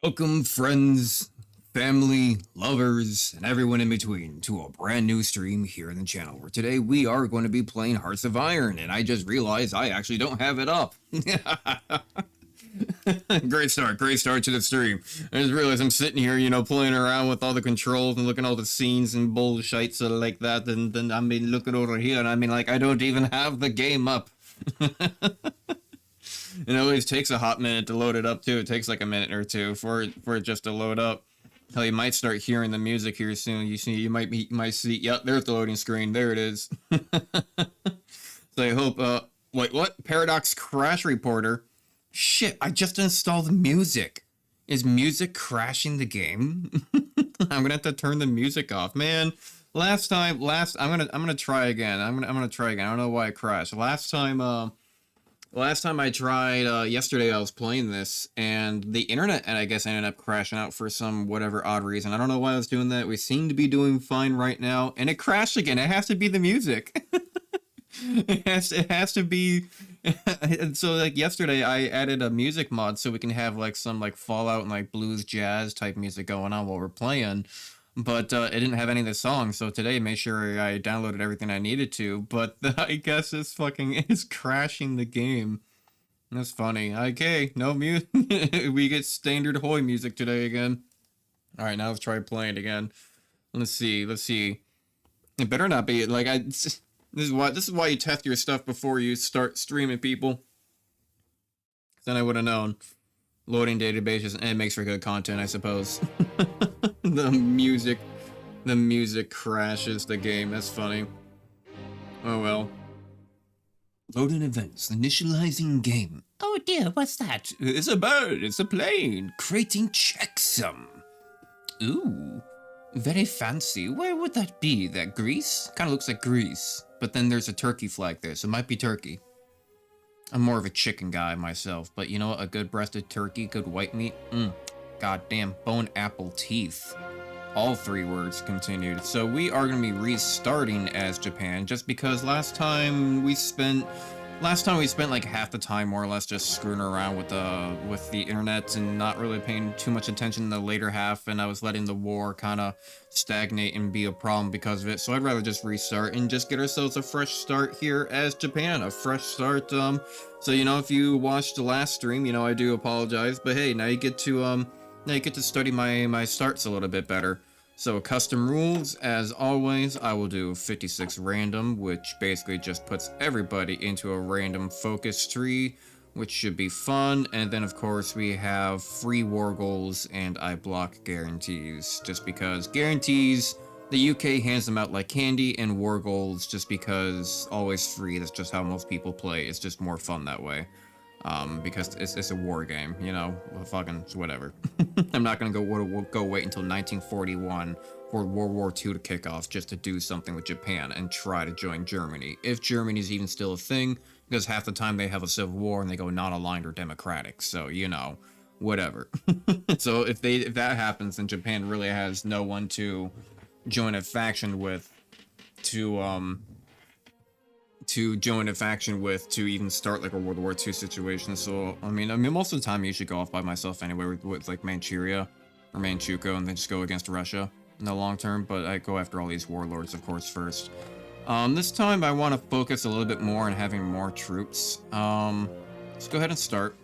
Welcome, friends, family, lovers, and everyone in between to a brand new stream here in the channel where today we are going to be playing Hearts of Iron, and I just realized I actually don't have it up. Great start to the stream. I just realized I'm sitting here, you know, playing around with all the controls and looking at all the scenes and bullshit so like that, and then I mean looking over here and I mean like I don't even have the game up. It always takes a hot minute to load it up too. It takes like a minute or two for it just to load up. Hell, you might start hearing the music here soon. You might see. Yep, there's the loading screen. There it is. So I hope. Wait, what? Paradox Crash Reporter. Shit! I just installed music. Is music crashing the game? I'm gonna have to turn the music off, man. I'm gonna try again. I'm gonna try again. I don't know why it crashed. Last time I tried, yesterday I was playing this, and the internet, and I guess ended up crashing out for some whatever odd reason. I don't know why I was doing that. We seem to be doing fine right now, and it crashed again. It has to be the music. It has to be. And so, like, yesterday I added a music mod so we can have, like, some, like, Fallout and, like, blues jazz type music going on while we're playing. But it didn't have any of the songs, so today I made sure I downloaded everything I needed to, but I guess it's crashing the game. That's funny. Okay, no music. We get standard Hoy music today again. Alright, now let's try playing again. Let's see. It better not be, like, this is why you test your stuff before you start streaming, people. Then I would have known. Loading databases, and it makes for good content, I suppose. The music crashes the game. That's funny. Oh well. Loading events, initializing game. Oh dear, what's that? It's a bird, it's a plane. Creating checksum. Ooh, very fancy. Where would that be? That Greece? Kind of looks like Greece. But then there's a turkey flag there, so it might be Turkey. I'm more of a chicken guy myself, but you know what? A good breasted turkey, good white meat. Goddamn bone apple teeth. All 3 words continued. So we are going to be restarting as Japan, just because last time we spent like half the time more or less just screwing around with the internet and not really paying too much attention in the later half, and I was letting the war kind of stagnate and be a problem because of it. So I'd rather just restart and just get ourselves a fresh start here as Japan, a fresh start. So you know, if you watched the last stream, you know I do apologize, but hey, now you get to study my starts a little bit better. So custom rules, as always, I will do 56 random, which basically just puts everybody into a random focus tree, which should be fun. And then of course we have free war goals and I block guarantees, just because guarantees, the UK hands them out like candy, and war goals just because always free. That's just how most people play. It's just more fun that way. Because it's a war game, you know, fucking whatever. I'm not gonna go wait until 1941 for World War II to kick off just to do something with Japan and try to join Germany, if Germany's even still a thing, because half the time they have a civil war and they go non-aligned or democratic, so, you know, whatever. So if that happens, then Japan really has no one to join a faction with to even start like a World War II situation. So I mean most of the time I usually go off by myself anyway with like Manchuria or Manchukuo, and then just go against Russia in the long term, but I go after all these warlords of course first. This time I want to focus a little bit more on having more troops. Let's go ahead and start.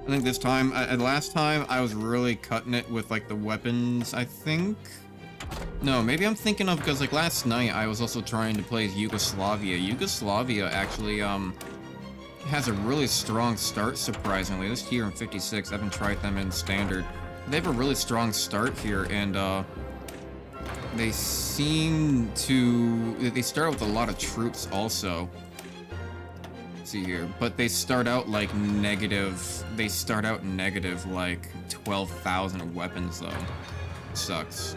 I think this time, last time I was really cutting it with like the weapons, I think. No, maybe I'm thinking of, because like last night I was also trying to play Yugoslavia. Yugoslavia actually has a really strong start, surprisingly. This here in 56, I haven't tried them in standard. They have a really strong start here, and they seem to, they start with a lot of troops also. Let's see here, but they start out like negative, like 12,000 weapons though. Sucks.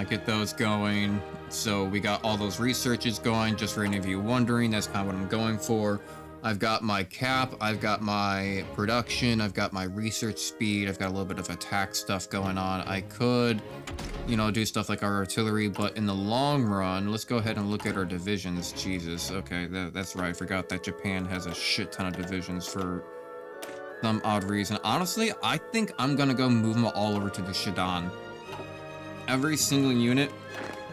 Get those going. So we got all those researches going, just for any of you wondering, that's kind of what I'm going for. I've got my cap, I've got my production, I've got my research speed, I've got a little bit of attack stuff going on. I could, you know, do stuff like our artillery, but in the long run, let's go ahead and look at our divisions. Jesus, okay, that's right, I forgot that Japan has a shit ton of divisions for some odd reason. Honestly, I think I'm gonna go move them all over to the Shidan. Every single unit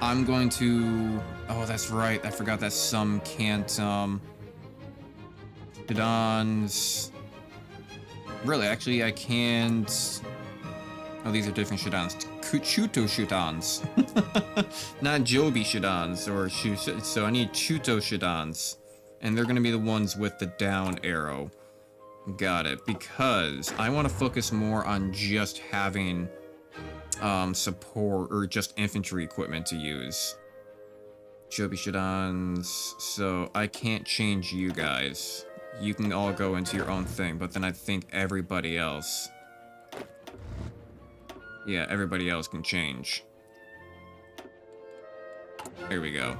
I'm going to... Oh, that's right. I forgot that some can't, Shadans... Really, actually, I can't... Oh, these are different Shadans. Chuto Shadans. Not Joby Shadans, or so I need Chuto Shadans. And they're gonna be the ones with the down arrow. Got it. Because I want to focus more on just having support or just infantry equipment to use. Joby Shadans. So I can't change you guys. You can all go into your own thing, but then I think everybody else... Yeah, everybody else can change. There we go.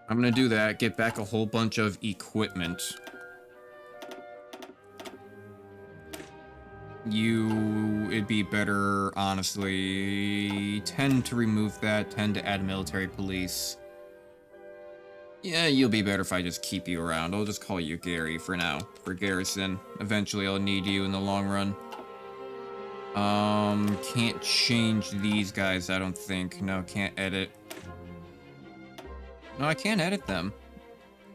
I'm gonna do that, get back a whole bunch of equipment. It'd be better, honestly, 10 to remove that, 10 to add military police. Yeah, you'll be better if I just keep you around. I'll just call you Gary for now, for Garrison. Eventually I'll need you in the long run. Can't change these guys, I don't think. No, can't edit. No, I can't edit them.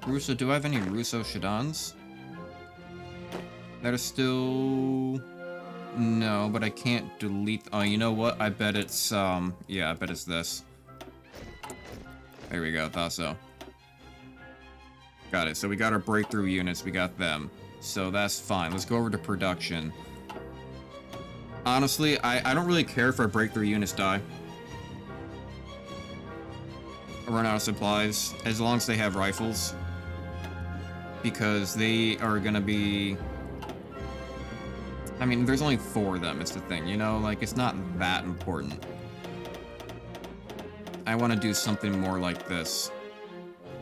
Russo, do I have any Russo Shadans? That are still... No, but I can't delete... Oh, you know what? I bet it's, yeah, I bet it's this. There we go, thought so. Got it. So we got our breakthrough units, we got them. So that's fine. Let's go over to production. Honestly, I don't really care if our breakthrough units die. Run out of supplies, as long as they have rifles. Because they are gonna be... I mean, there's only 4 of them, it's the thing, you know? Like, it's not that important. I want to do something more like this.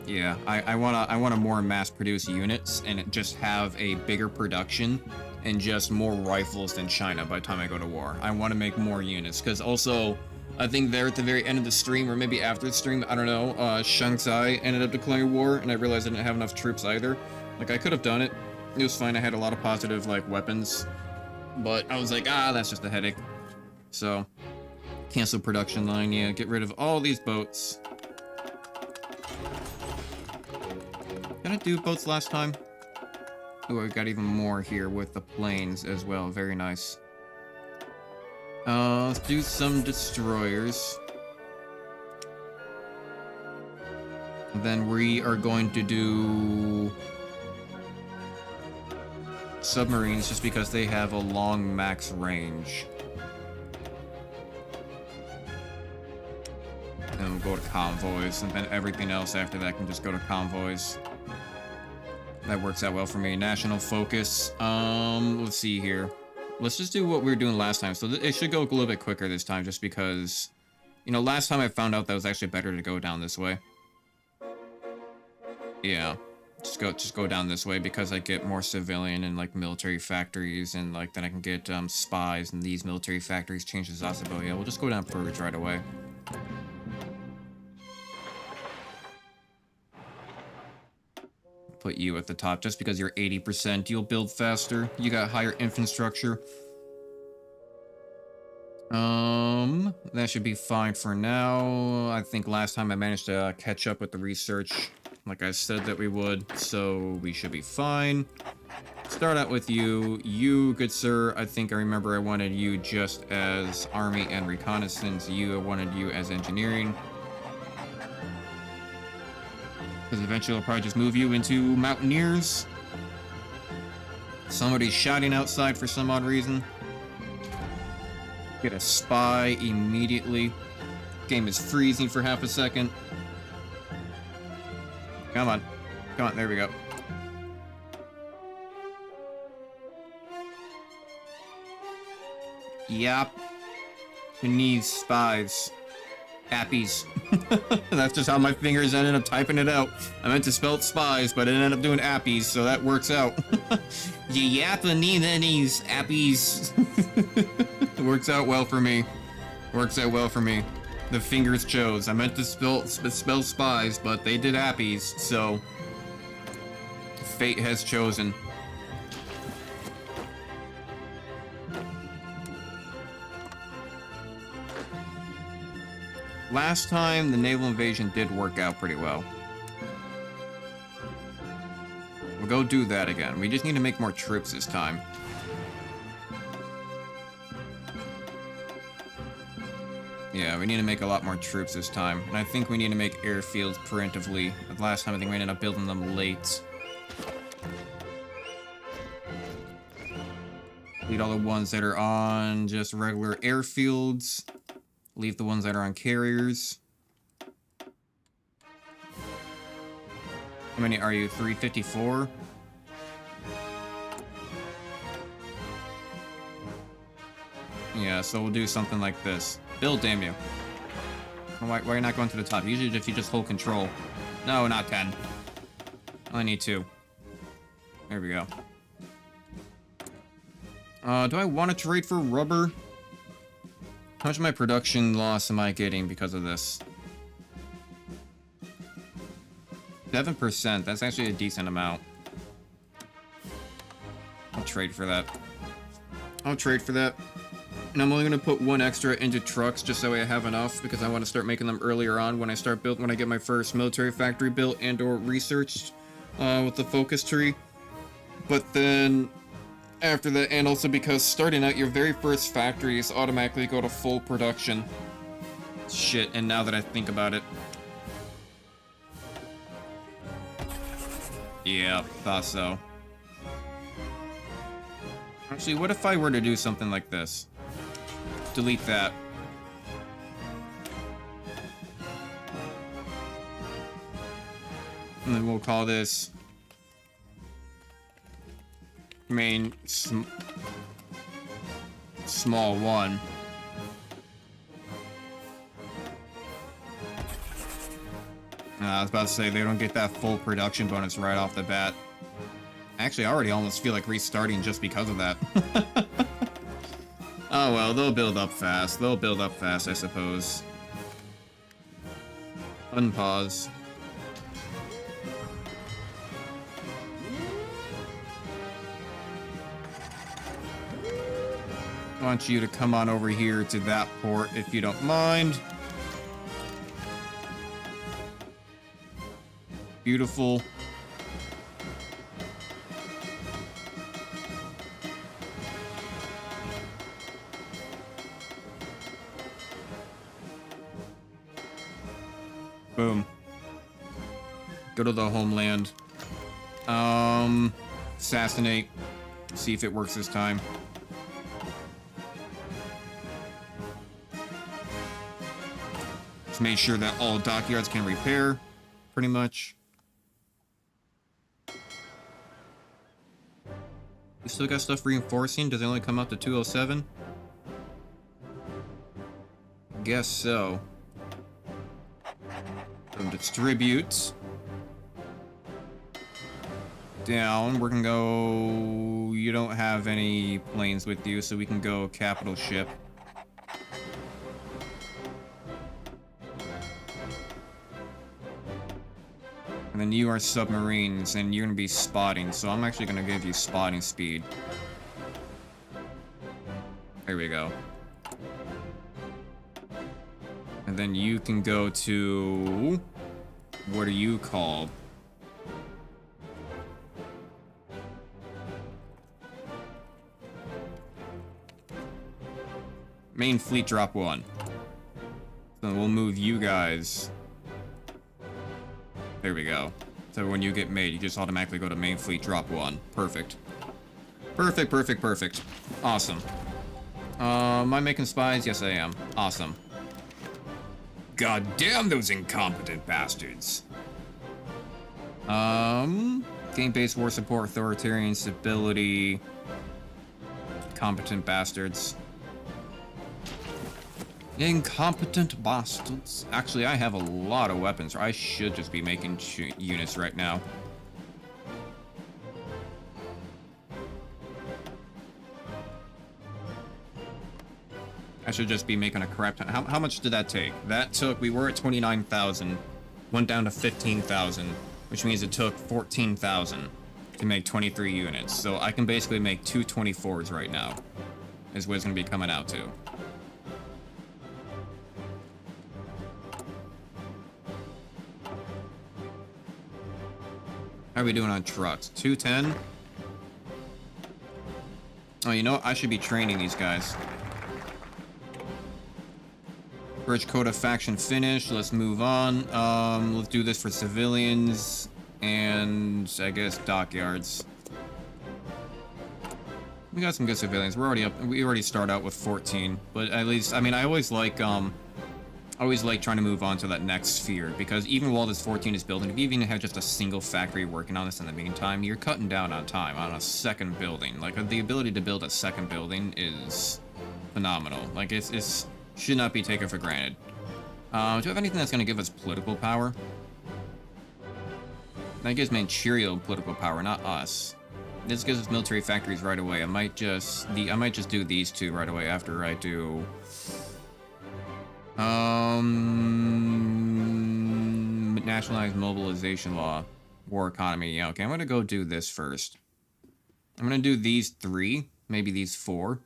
Yeah, I wanna more mass-produce units, and just have a bigger production, and just more rifles than China by the time I go to war. I want to make more units, because also... I think there at the very end of the stream, or maybe after the stream, I don't know, Shanghai ended up declaring war, and I realized I didn't have enough troops either. Like, I could have done it. It was fine, I had a lot of positive, like, weapons. But I was like, that's just a headache. So, cancel production line, yeah, get rid of all these boats. Did I do boats last time? Oh, I got even more here with the planes as well, very nice. Let's do some destroyers. Then we are going to do submarines just because they have a long max range. Then we'll go to convoys, and then everything else after that can just go to convoys. That works out well for me. National focus. Let's see here. Let's just do what we were doing last time. So it should go a little bit quicker this time, just because, you know, last time I found out that it was actually better to go down this way. Yeah, just go down this way because I get more civilian and like military factories, and like then I can get spies, and these military factories change the Zasabo. Yeah, we'll just go down Purge right away. Put you at the top just because you're 80%. You'll build faster. You got higher infrastructure. That should be fine for now. I think last time I managed to catch up with the research like I said that we would, so we should be fine. Start out with you. You, good sir, I think I remember I wanted you just as army and reconnaissance. I wanted you as engineering. Because eventually I'll probably just move you into mountaineers. Somebody's shouting outside for some odd reason. Get a spy immediately. Game is freezing for half a second. Come on. Come on, there we go. Yep. Who needs spies? Appies. That's just how my fingers ended up typing it out. I meant to spell spies, but it ended up doing appies, so that works out. Japanese appies. It works out well for me. Works out well for me. The fingers chose. I meant to spell spies, but they did appies, so fate has chosen. Last time, the naval invasion did work out pretty well. We'll go do that again. We just need to make more troops this time. Yeah, we need to make a lot more troops this time. And I think we need to make airfields preemptively. The last time I think we ended up building them late. Leave all the ones that are on just regular airfields. Leave the ones that are on carriers. How many are you? 354? Yeah, so we'll do something like this. Build, damn you. Why are you not going to the top? Usually if you just hold control. No, not 10. I only need 2. There we go. Do I want to trade for rubber? How much of my production loss am I getting because of this? 7%. That's actually a decent amount. I'll trade for that. I'll trade for that. And I'm only going to put 1 extra into trucks just so I have enough because I want to start making them earlier on when I get my first military factory built and or researched with the focus tree. But then after that, and also because starting out your very first factories automatically go to full production. Shit, and now that I think about it. Yeah, thought so. Actually, what if I were to do something like this? Delete that. And then we'll call this main small 1. I was about to say, they don't get that full production bonus right off the bat. Actually, I already almost feel like restarting just because of that. Oh well, they'll build up fast. They'll build up fast, I suppose. Unpause. I want you to come on over here to that port if you don't mind. Beautiful. Boom. Go to the homeland. Assassinate. See if it works this time. Just make sure that all dockyards can repair, pretty much. We still got stuff reinforcing? Does it only come up to 207? Guess so. Distribute. Down. We're gonna go... You don't have any planes with you, so we can go capital ship. And then you are submarines, and you're gonna be spotting, so I'm actually gonna give you spotting speed. There we go. And then you can go to... What are you called? Main fleet drop 1. So we'll move you guys. There we go. So when you get made, you just automatically go to main fleet drop 1. Perfect. Perfect, perfect, perfect. Awesome. Am I making spies? Yes, I am. Awesome. God damn those incompetent bastards. Game-based war support, authoritarian stability. Competent bastards. Incompetent bastards. Actually, I have a lot of weapons. I should just be making units right now. I should just be making a crap ton. How much did that take? That took, we were at 29,000, went down to 15,000, which means it took 14,000 to make 23 units. So I can basically make 2 24s right now, is what it's going to be coming out to. How are we doing on trucks? 210? Oh, you know what? I should be training these guys. Bridge Coda faction finished. Let's move on. Let's do this for civilians and I guess dockyards. We got some good civilians. We're already up. We already start out with 14, but at least, I mean, I always like trying to move on to that next sphere, because even while this 14 is building, if you even have just a single factory working on this in the meantime, you're cutting down on time on a second building. Like, the ability to build a second building is phenomenal. Like, it's should not be taken for granted. Do you have anything that's going to give us political power? That gives Manchuria political power, not us. This gives us military factories right away. I might just do these two right away after I do nationalized mobilization law, war economy. Yeah, okay, I'm gonna go do this first. I'm gonna do these 3, maybe these 4.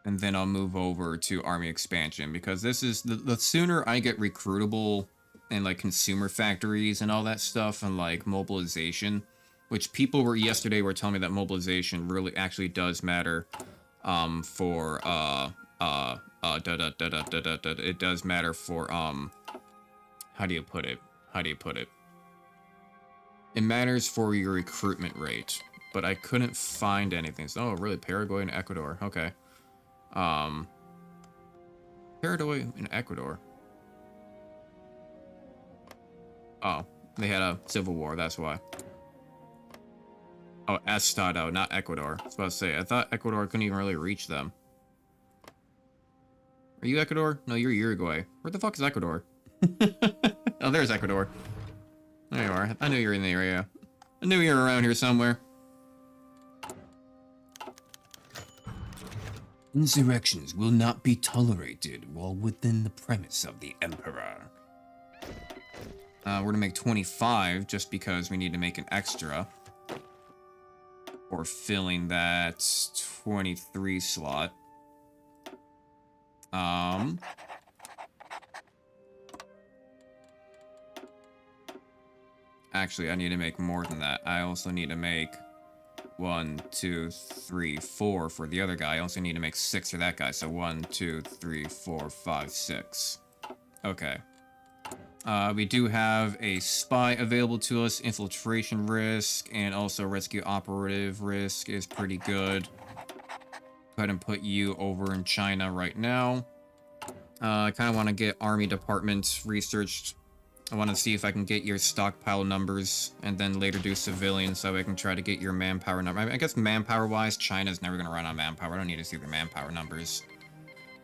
And then I'll move over to army expansion, because this is the sooner I get recruitable and like consumer factories and all that stuff, and like mobilization, which people were yesterday were telling me that mobilization really actually does matter for it does matter for how do you put it? It matters for your recruitment rate, but I couldn't find anything. So, oh, really? Paraguay and Ecuador. Okay. Paraguay and Ecuador. Oh, they had a civil war, that's why. Oh, Estado, not Ecuador. I was about to say, I thought Ecuador couldn't even really reach them. Are you Ecuador? No, you're Uruguay. Where the fuck is Ecuador? Oh, there's Ecuador. There you are. I knew you were in the area. I knew you were around here somewhere. Insurrections will not be tolerated while within the premise of the Emperor. We're gonna make 25 just because we need to make an extra for filling that 23 slot. Actually, I need to make more than that. I also need to make 1, 2, 3, 4 for the other guy. I also need to make 6 for that guy. So 1, 2, 3, 4, 5, 6. Okay. We do have a spy available to us. Infiltration risk and also rescue operative risk is pretty good. Go ahead and put you over in China right now. I kind of want to get army department researched. I want to see if I can get your stockpile numbers and then later do civilians so I can try to get your manpower number. I guess manpower-wise, China's never going to run on manpower. I don't need to see their manpower numbers.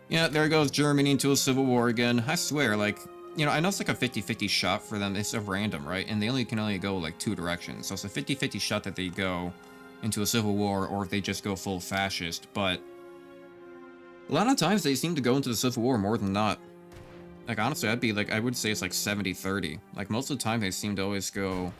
Yeah, there goes Germany into a civil war again. I swear, like, you know, I know it's like a 50-50 shot for them. It's a random, right? And they can only go like 2 directions. So it's a 50-50 shot that they go into a civil war or if they just go full fascist. But a lot of times they seem to go into the civil war more than not. Like, honestly, I would say it's like 70-30. Like, most of the time they seem to always go,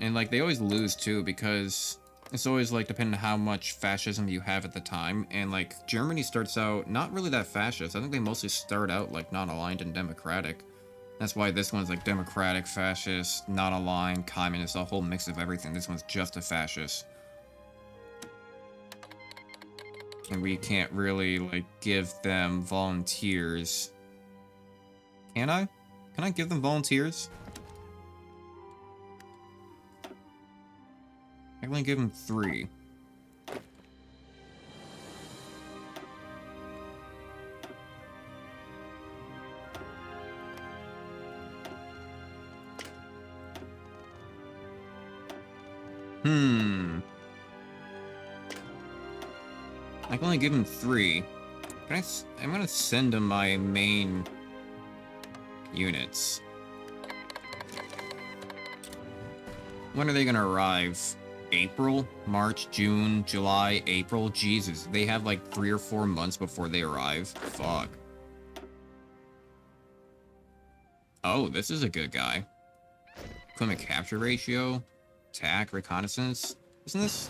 and like, they always lose too, because it's always like, depending on how much fascism you have at the time, and like, Germany starts out not really that fascist. I think they mostly start out like non-aligned and democratic. That's why this one's like democratic, fascist, non-aligned, communist, a whole mix of everything. This one's just a fascist. And we can't really like give them volunteers. Can I? Can I give them volunteers? I can only give them 3. I can only give them 3. I'm gonna send them my main units. When are they gonna arrive? April? March? June? July? April? Jesus, they have like 3 or 4 months before they arrive. Fuck. Oh, this is a good guy. Equipment capture ratio? Attack? Reconnaissance? Isn't this?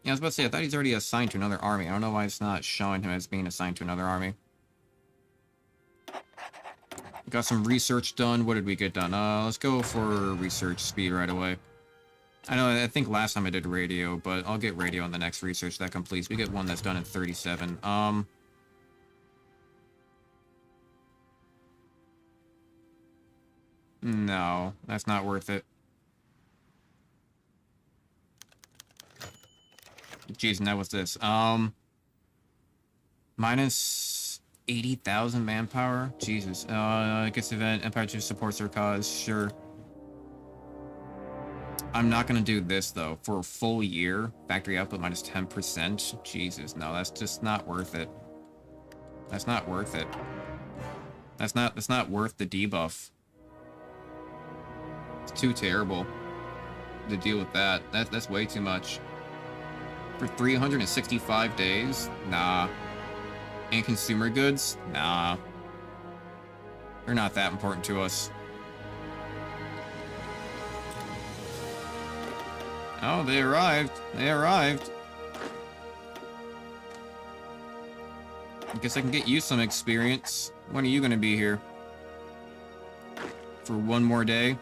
Yeah, I was about to say, I thought he's already assigned to another army. I don't know why it's not showing him as being assigned to another army. Got some research done. What did we get done? Let's go for research speed right away. I think last time I did radio, but I'll get radio on the next research that completes. We get one that's done in 37. No, that's not worth it. Jeez, and that was this. Minus 80,000 manpower? Jesus. Gets event, Empire Chief supports their cause, sure. I'm not gonna do this, though. For a full year, factory output minus 10%? Jesus, no, that's just not worth it. That's not worth it. That's not worth the debuff. It's too terrible to deal with that. That's way too much. For 365 days? Nah. And consumer goods? Nah. They're not that important to us. Oh, they arrived. They arrived. I guess I can get you some experience. When are you gonna be here? For one more day?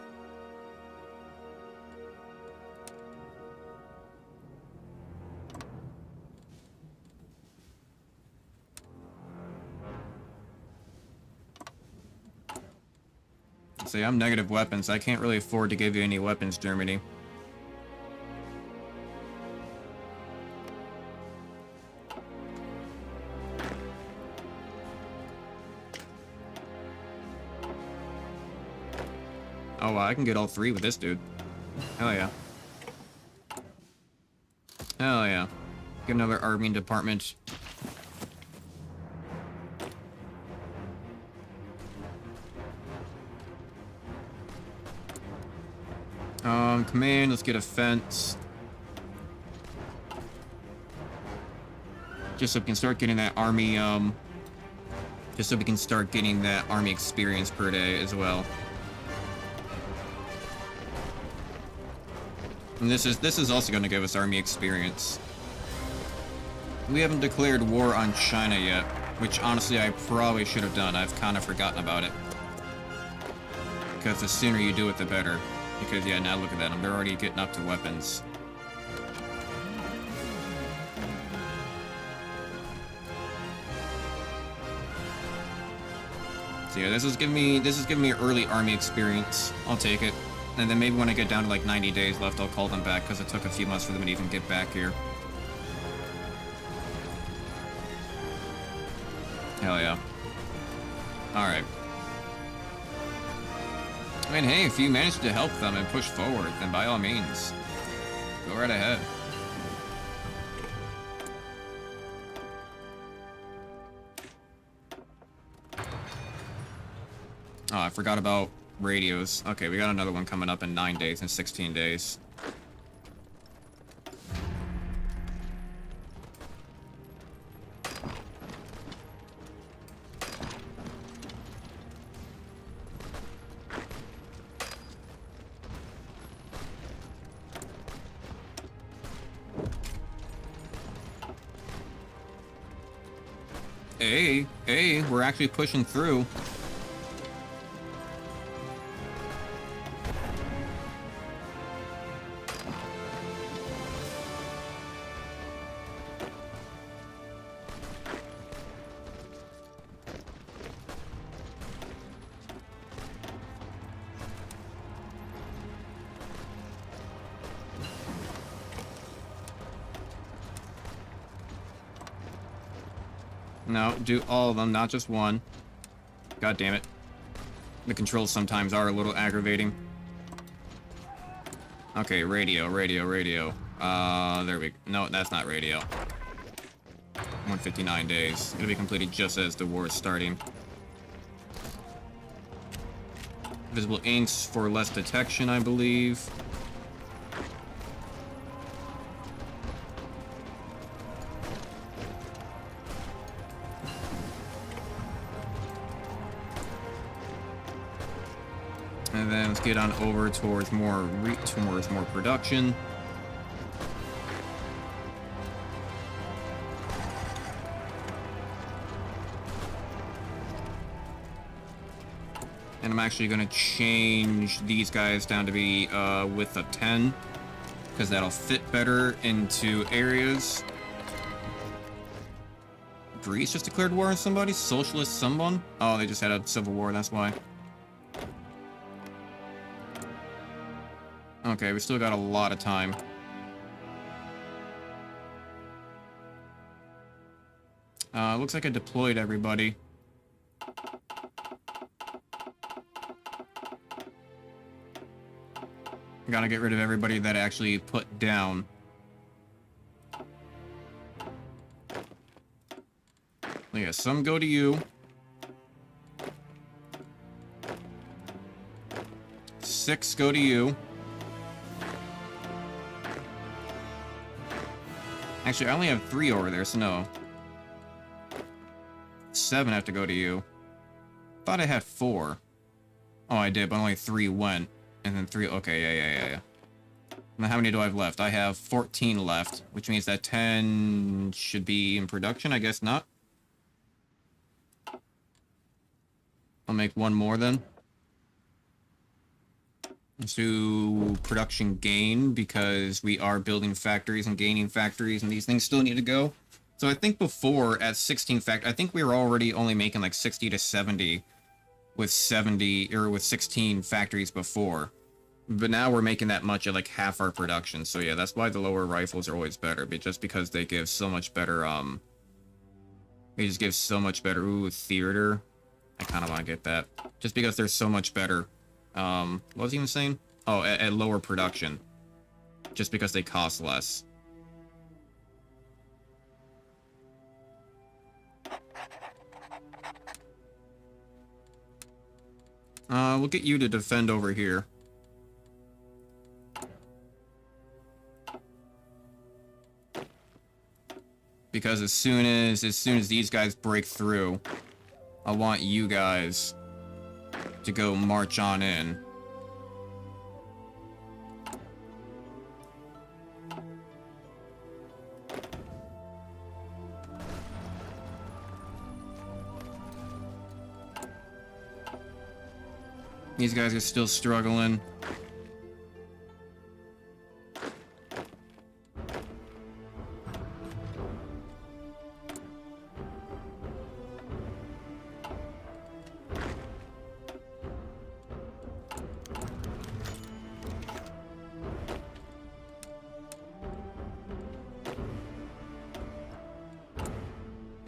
See, I'm negative weapons. I can't really afford to give you any weapons, Germany. Oh, I can get all three with this dude. Hell yeah. Hell yeah. Get another army department. Command, let's get a fence. Just so we can start getting that army, just so we can start getting that army experience per day as well. And this is also going to give us army experience. We haven't declared war on China yet, which honestly I probably should have done. I've kind of forgotten about it. Because the sooner you do it, the better. Because, yeah, now look at that. They're already getting up to weapons. So yeah, this is giving me early army experience. I'll take it. And then maybe when I get down to like 90 days left, I'll call them back because it took a few months for them to even get back here. Hell yeah. Alright. I mean, hey, if you manage to help them and push forward, then by all means, go right ahead. Oh, I forgot about radios. Okay, we got another one coming up in 9 days and 16 days. Hey, we're actually pushing through. No, do all of them, not just one. God damn it. The controls sometimes are a little aggravating. Okay, radio. There we go. No, that's not radio. 159 days. It'll be completed just as the war is starting. Visible inks for less detection, I believe. And then let's get on over towards more production. And I'm actually going to change these guys down to be width of 10, because that'll fit better into areas. Greece just declared war on somebody? Socialist someone? Oh, they just had a civil war, that's why. Okay, we still got a lot of time. Looks like I deployed everybody. Gotta get rid of everybody that I actually put down. Yeah, some go to you. 6 go to you. Actually, I only have 3 over there, so no. 7 have to go to you. Thought I had 4. Oh, I did, but only 3 went. And then 3... Okay, yeah. Now, how many do I have left? I have 14 left, which means that 10 should be in production. I guess not. I'll make 1 more then. Let's do production gain, because we are building factories and gaining factories, and these things still need to go. So I think before, at 16 I think we were already only making like 60 to 70 with 16 factories before. But now we're making that much at like half our production. So yeah, that's why the lower rifles are always better, but just because they give so much better, they just give so much better, ooh, theater. I kind of want to get that. Just because they're so much better. What was he even saying? Oh, at lower production. Just because they cost less. We'll get you to defend over here. Because as soon as these guys break through, I want you guys to go march on in. These guys are still struggling.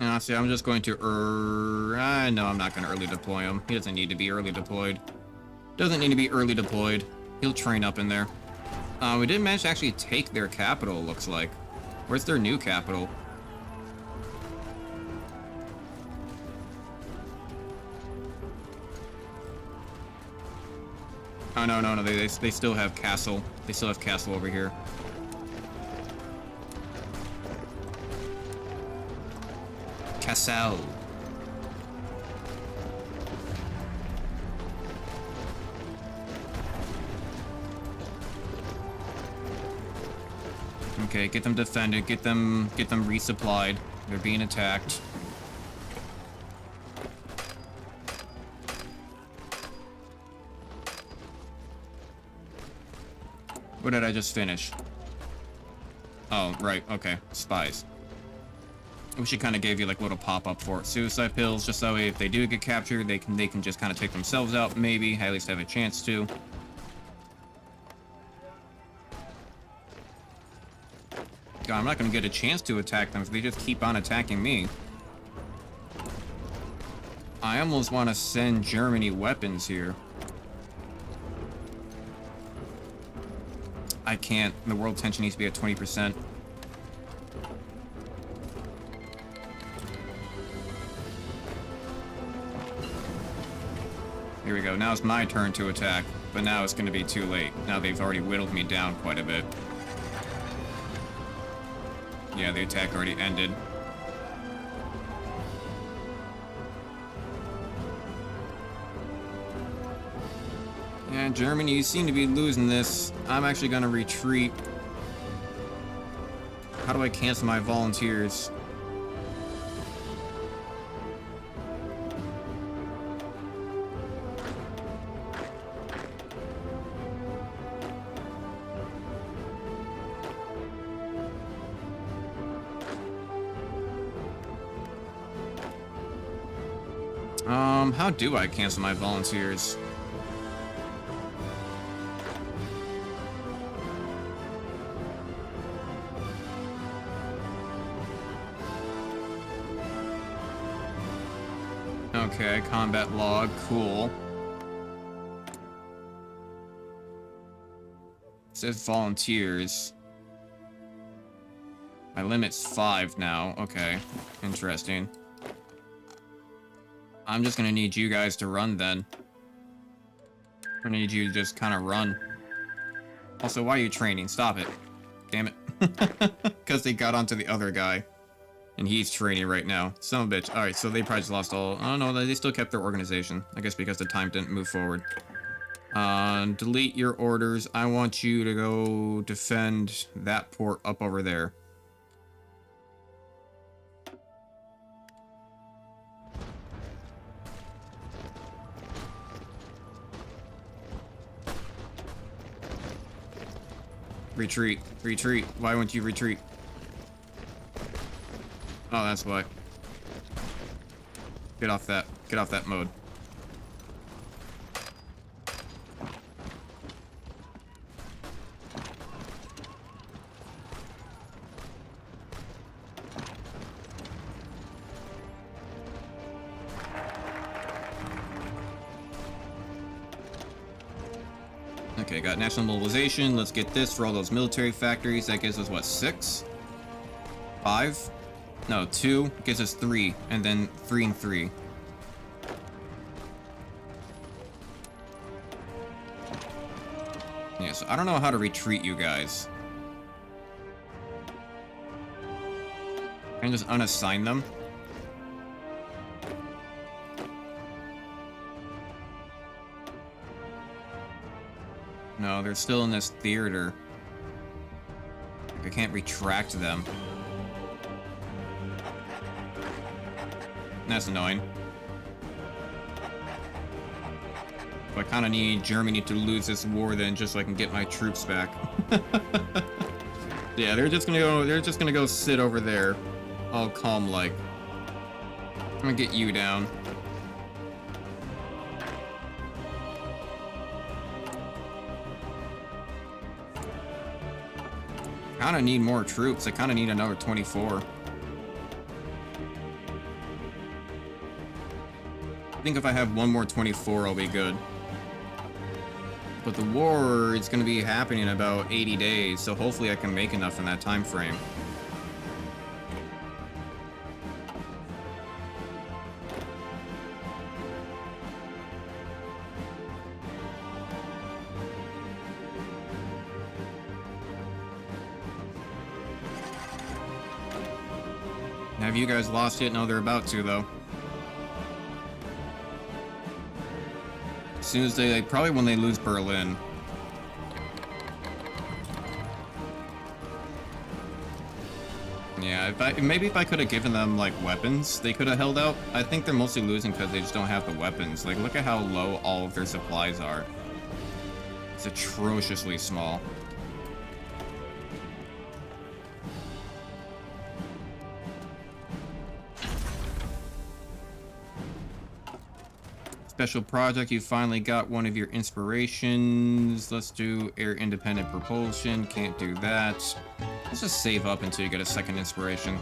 Honestly, I'm just going to no, I'm not going to early deploy him. He doesn't need to be early deployed. Doesn't need to be early deployed. He'll train up in there. We didn't manage to actually take their capital, looks like. Where's their new capital? Oh, no, they still have castle. They still have castle over here. Castle. Okay, get them defended, get them resupplied. They're being attacked. What did I just finish? Oh, right, okay. Spies. I wish it kind of gave you like little pop-up for it. Suicide pills, just so if they do get captured, they can just kind of take themselves out, maybe. At least have a chance to. God, I'm not going to get a chance to attack them if they just keep on attacking me. I almost want to send Germany weapons here. I can't. The world tension needs to be at 20%. Here we go. Now it's my turn to attack, but now it's going to be too late. Now they've already whittled me down quite a bit. Yeah, the attack already ended. Yeah, Germany, you seem to be losing this. I'm actually going to retreat. How do I cancel my volunteers? How do I cancel my volunteers? Okay, combat log, cool. It says volunteers. My limit's 5 now. Okay, interesting. I'm just gonna need you guys to run then. I'm gonna need you to just kind of run. Also, why are you training? Stop it. Damn it. Because they got onto the other guy. And he's training right now. Son of a bitch. Alright, so they probably just lost all... Oh, no, they still kept their organization. I guess because the time didn't move forward. Delete your orders. I want you to go defend that port up over there. Retreat. Retreat. Why won't you retreat? Oh, that's why. Get off that. Get off that mode. Okay, got national mobilization. Let's get this for all those military factories. That gives us, what, 6? 5? No, 2. Gives us 3. And then 3 and 3. Yeah, so I don't know how to retreat you guys. Can I just unassign them? No, they're still in this theater. I can't retract them. That's annoying. I kind of need Germany to lose this war then, just so I can get my troops back. Yeah, they're just gonna go sit over there, all calm like. I'm gonna get you down. Kind of need more troops. I kind of need another 24. I think if I have one more 24, I'll be good. But the war is going to be happening in about 80 days, so hopefully I can make enough in that time frame. Have you guys lost yet? No, they're about to, though. As soon as they, probably when they lose Berlin. Yeah, maybe if I could have given them, like, weapons, they could have held out. I think they're mostly losing because they just don't have the weapons. Like, look at how low all of their supplies are. It's atrociously small. Special project, you finally got one of your inspirations. Let's do air independent propulsion. Can't do that. Let's just save up until you get a second inspiration.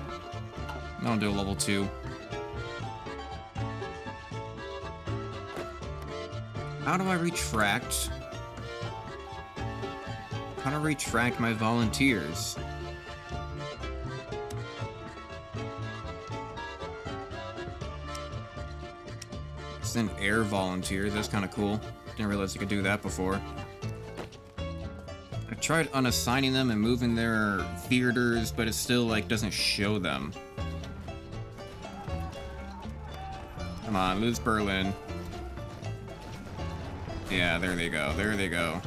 I'll do a level 2. How do I retract? How to retract my volunteers? Send air volunteers, that's kind of cool. Didn't realize you could do that before. I tried unassigning them and moving their theaters, but it still, like, doesn't show them. Come on, lose Berlin. Yeah, there they go, there they go.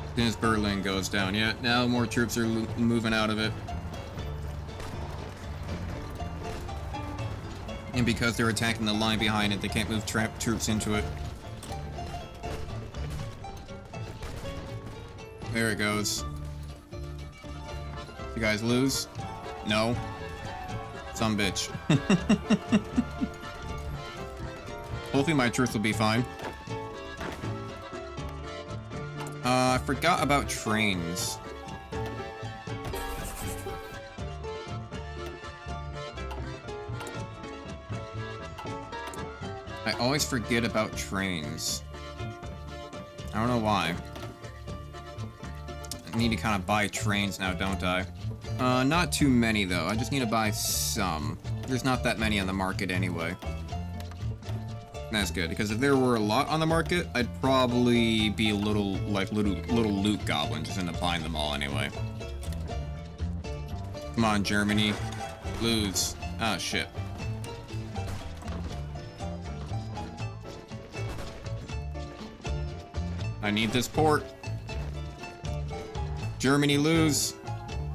As soon as Berlin goes down, yeah, now more troops are moving out of it. And because they're attacking the line behind it, they can't move troops into it. There it goes. You guys lose? No. Some bitch. Hopefully my troops will be fine. I forgot about trains. I always forget about trains. I don't know why. I need to kind of buy trains now, don't I? Not too many, though. I just need to buy some. There's not that many on the market anyway. That's good, because if there were a lot on the market, I'd probably be a little loot goblin, just end up buying them all anyway. Come on, Germany. Lose. Ah, shit. I need this port. Germany lose.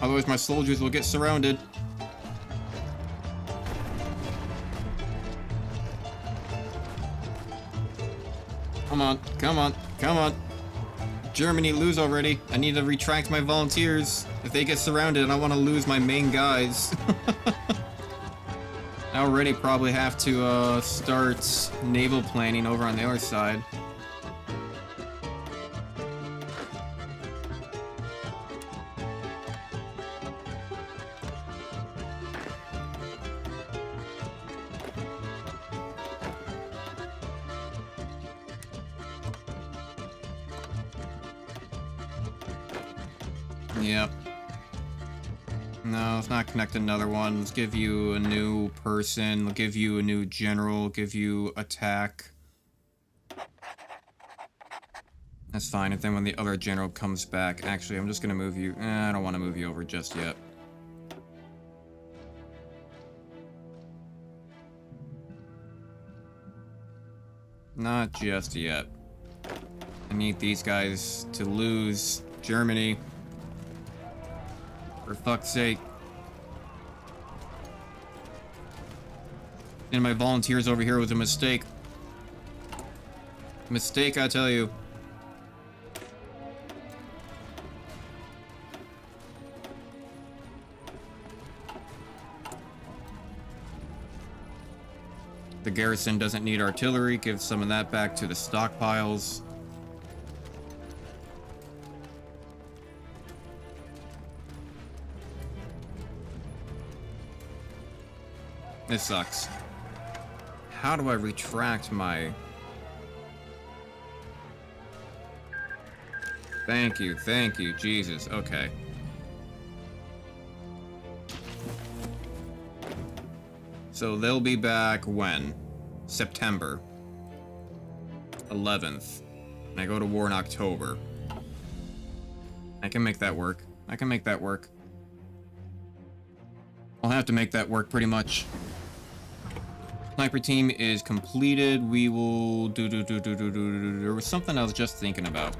Otherwise my soldiers will get surrounded. Come on, come on, come on. Germany lose already. I need to retract my volunteers. If they get surrounded, I don't want to lose my main guys. I already probably have to start naval planning over on the other side. Yep. No, let's not connect another one. Let's give you a new person. We'll give you a new general. Give you attack. That's fine. And then when the other general comes back... Actually, I'm just gonna move you... I don't want to move you over just yet. Not just yet. I need these guys to lose. Germany. For fuck's sake. And my volunteers over here was a mistake. Mistake, I tell you. The garrison doesn't need artillery. Give some of that back to the stockpiles. This sucks. How do I retract my... Thank you, Jesus, okay. So they'll be back when? September 11th. And I go to war in October. I can make that work. I can make that work. I'll have to make that work pretty much. Sniper team is completed. We will There was something I was just thinking about.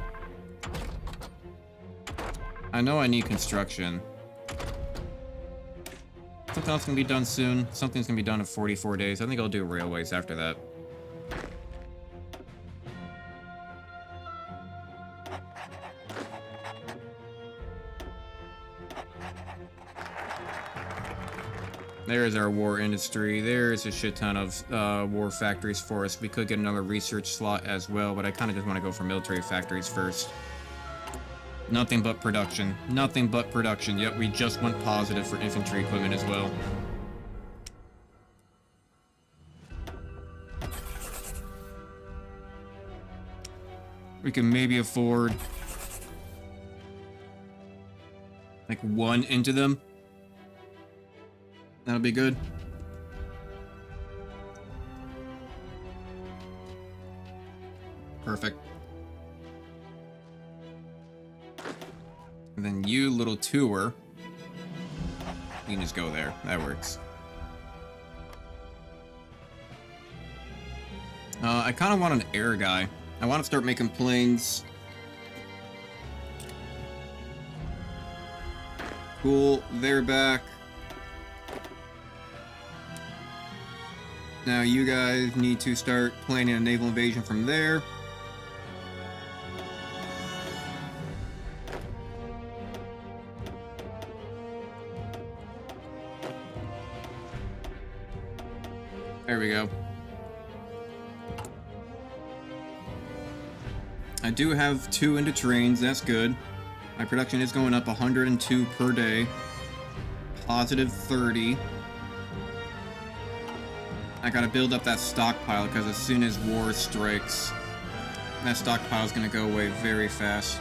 I know I need construction. Something else can be done soon. Something's gonna be done in 44 days. I think I'll do railways after that. There's our war industry. There's a shit ton of war factories for us. We could get another research slot as well, but I kind of just want to go for military factories first. Nothing but production. Nothing but production. Yep, we just went positive for infantry equipment as well. We can maybe afford like one into them. That'll be good. Perfect. And then you, little tour. You can just go there. That works. I kind of want an air guy. I want to start making planes. Cool. They're back. Now you guys need to start planning a naval invasion from there. There we go. I do have 2 into trains, that's good. My production is going up 102 per day. Positive 30. I gotta build up that stockpile, because as soon as war strikes, that stockpile is gonna go away very fast.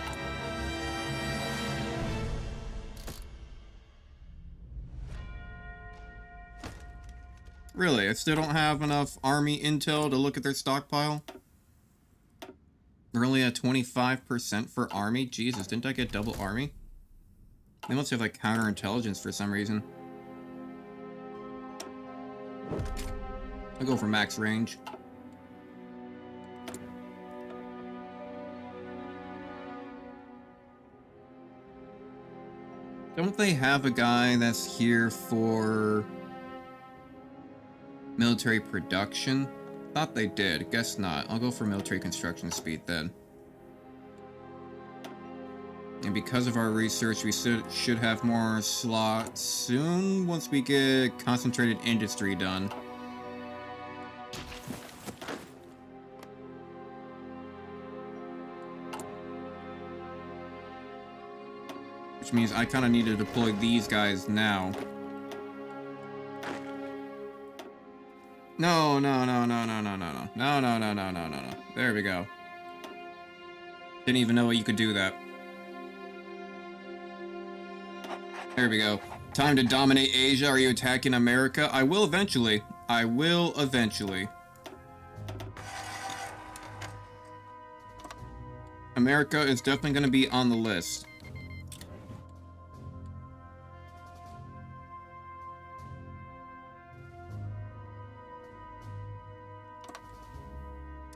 Really, I still don't have enough army intel to look at their stockpile? We're only at 25% for army? Jesus, didn't I get double army? They must have like counterintelligence for some reason. I'll go for max range. Don't they have a guy that's here for military production? Thought they did. Guess not. I'll go for military construction speed then. And because of our research, we should have more slots soon once we get concentrated industry done. Which means I kind of need to deploy these guys now. No. There we go. Didn't even know you could do that. There we go. Time to dominate Asia. Are you attacking America? I will eventually. I will eventually. America is definitely going to be on the list.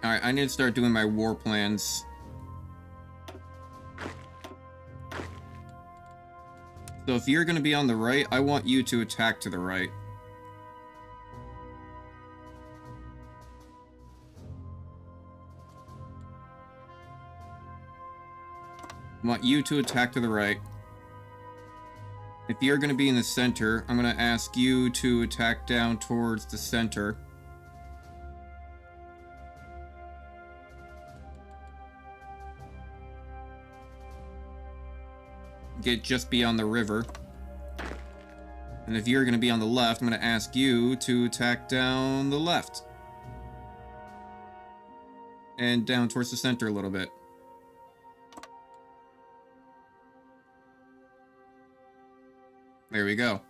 Alright, I need to start doing my war plans. So if you're going to be on the right, I want you to attack to the right. I want you to attack to the right. If you're going to be in the center, I'm going to ask you to attack down towards the center. Get just beyond the river. And if you're going to be on the left, I'm going to ask you to attack down the left. And down towards the center a little bit. There we go.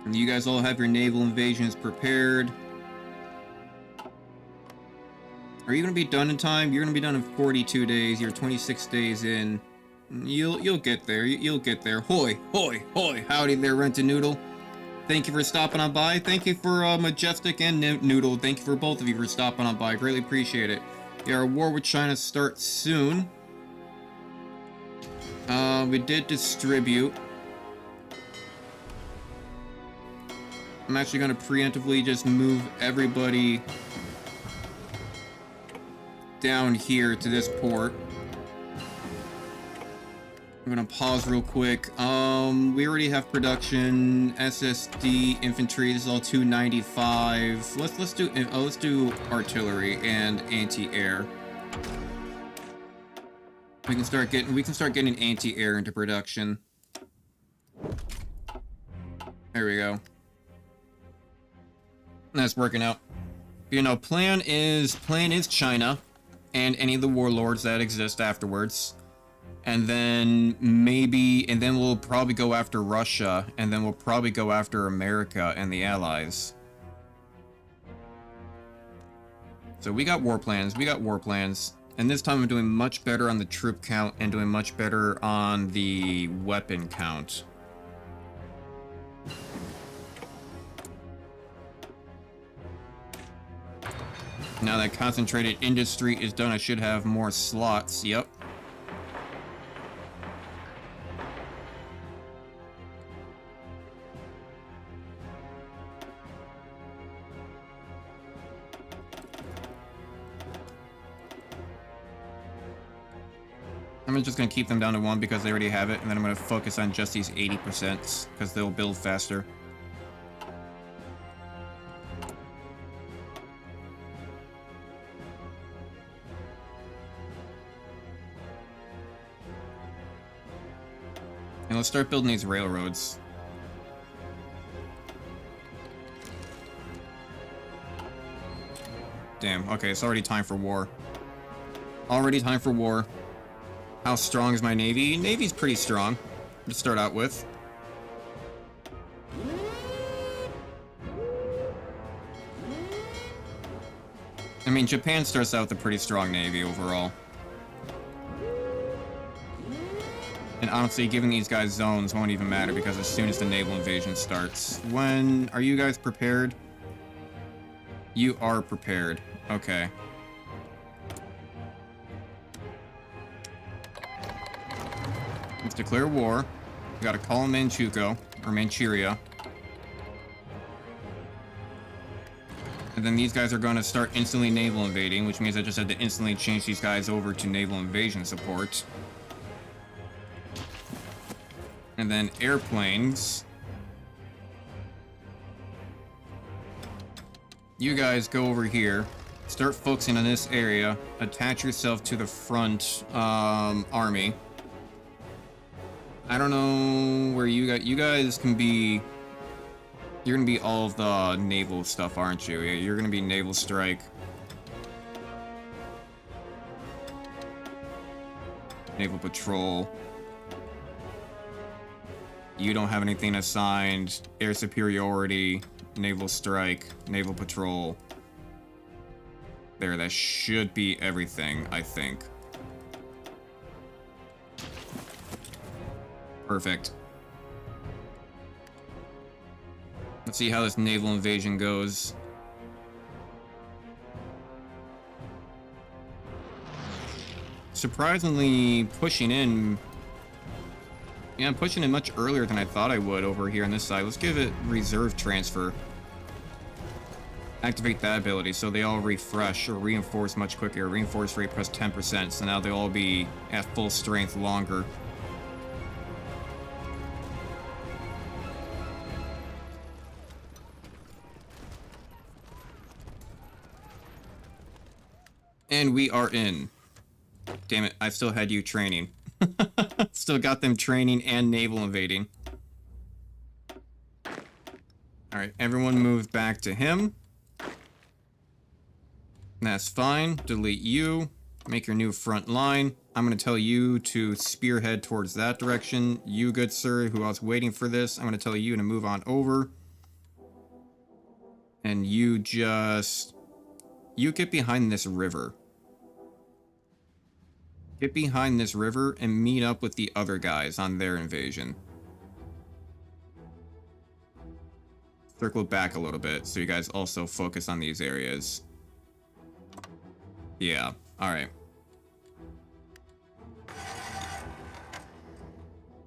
And you guys all have your naval invasions prepared. Are you going to be done in time? You're going to be done in 42 days. You're 26 days in. You'll get there. You'll get there. Hoi, hoi, hoi. Howdy there, Rent-A-Noodle. Thank you for stopping on by. Thank you for Majestic and Noodle. Thank you for both of you for stopping on by. Greatly appreciate it. Yeah, our war with China starts soon. We did distribute. I'm actually going to preemptively just move everybody down here to this port. I'm gonna pause real quick. We already have production, SSD, infantry. This is all 295. Let's do artillery and anti-air. We can start getting anti-air into production. There we go. That's working out. You know, plan is China and any of the warlords that exist afterwards. And then we'll probably go after Russia, and then we'll probably go after America and the Allies. So we got war plans, And this time I'm doing much better on the troop count and doing much better on the weapon count. Now that concentrated industry is done, I should have more slots. Yep. I'm just going to keep them down to 1 because they already have it, and then I'm going to focus on just these 80% because they'll build faster. And let's start building these railroads. Damn, okay, it's already time for war. Already time for war. How strong is my navy? Navy's pretty strong to start out with. I mean, Japan starts out with a pretty strong navy overall. And honestly, giving these guys zones won't even matter because as soon as the naval invasion starts. When... Are you guys prepared? You are prepared. Okay. Let's declare war. We gotta call in Manchukuo, or Manchuria. And then these guys are gonna start instantly naval invading, which means I just had to instantly change these guys over to naval invasion support. And then airplanes. You guys go over here. Start focusing on this area. Attach yourself to the front army. I don't know where you guys can be. You're gonna be all of the naval stuff, aren't you? Yeah, you're gonna be naval strike. Naval patrol. You don't have anything assigned. Air superiority, naval strike, naval patrol. There, that should be everything, I think. Perfect. Let's see how this naval invasion goes. Surprisingly, pushing in... Yeah, I'm pushing in much earlier than I thought I would over here on this side. Let's give it reserve transfer. Activate that ability so they all refresh or reinforce much quicker. Reinforce rate plus 10%, so now they'll all be at full strength longer. And we are in. Damn it, I still had you training. Still got them training and naval invading. Alright, everyone move back to him. That's fine. Delete you. Make your new front line. I'm going to tell you to spearhead towards that direction. You, good sir, who else waiting for this, I'm going to tell you to move on over. And you just... You get behind this river. Get behind this river and meet up with the other guys on their invasion. Circle back a little bit so you guys also focus on these areas. Yeah, alright.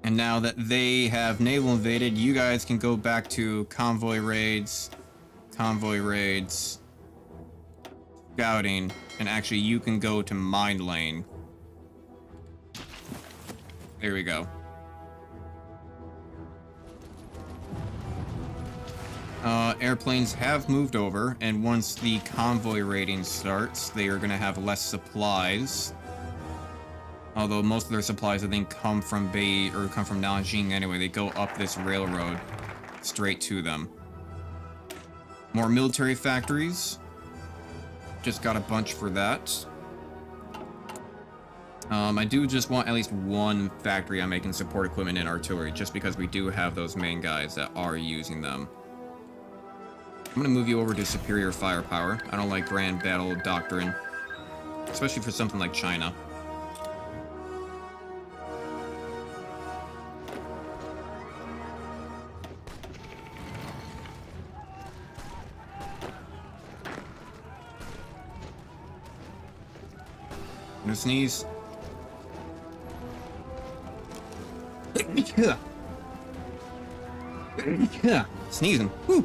And now that they have naval invaded, you guys can go back to convoy raids, scouting, and actually you can go to mine lane. There we go. Airplanes have moved over, and once the convoy raiding starts, they are going to have less supplies. Although most of their supplies, I think, come from Nanjing anyway. They go up this railroad straight to them. More military factories. Just got a bunch for that. I do just want at least one factory I'm making support equipment and artillery, just because we do have those main guys that are using them. I'm gonna move you over to superior firepower. I don't like grand battle doctrine, especially for something like China. No sneeze. Sneezing. Whew.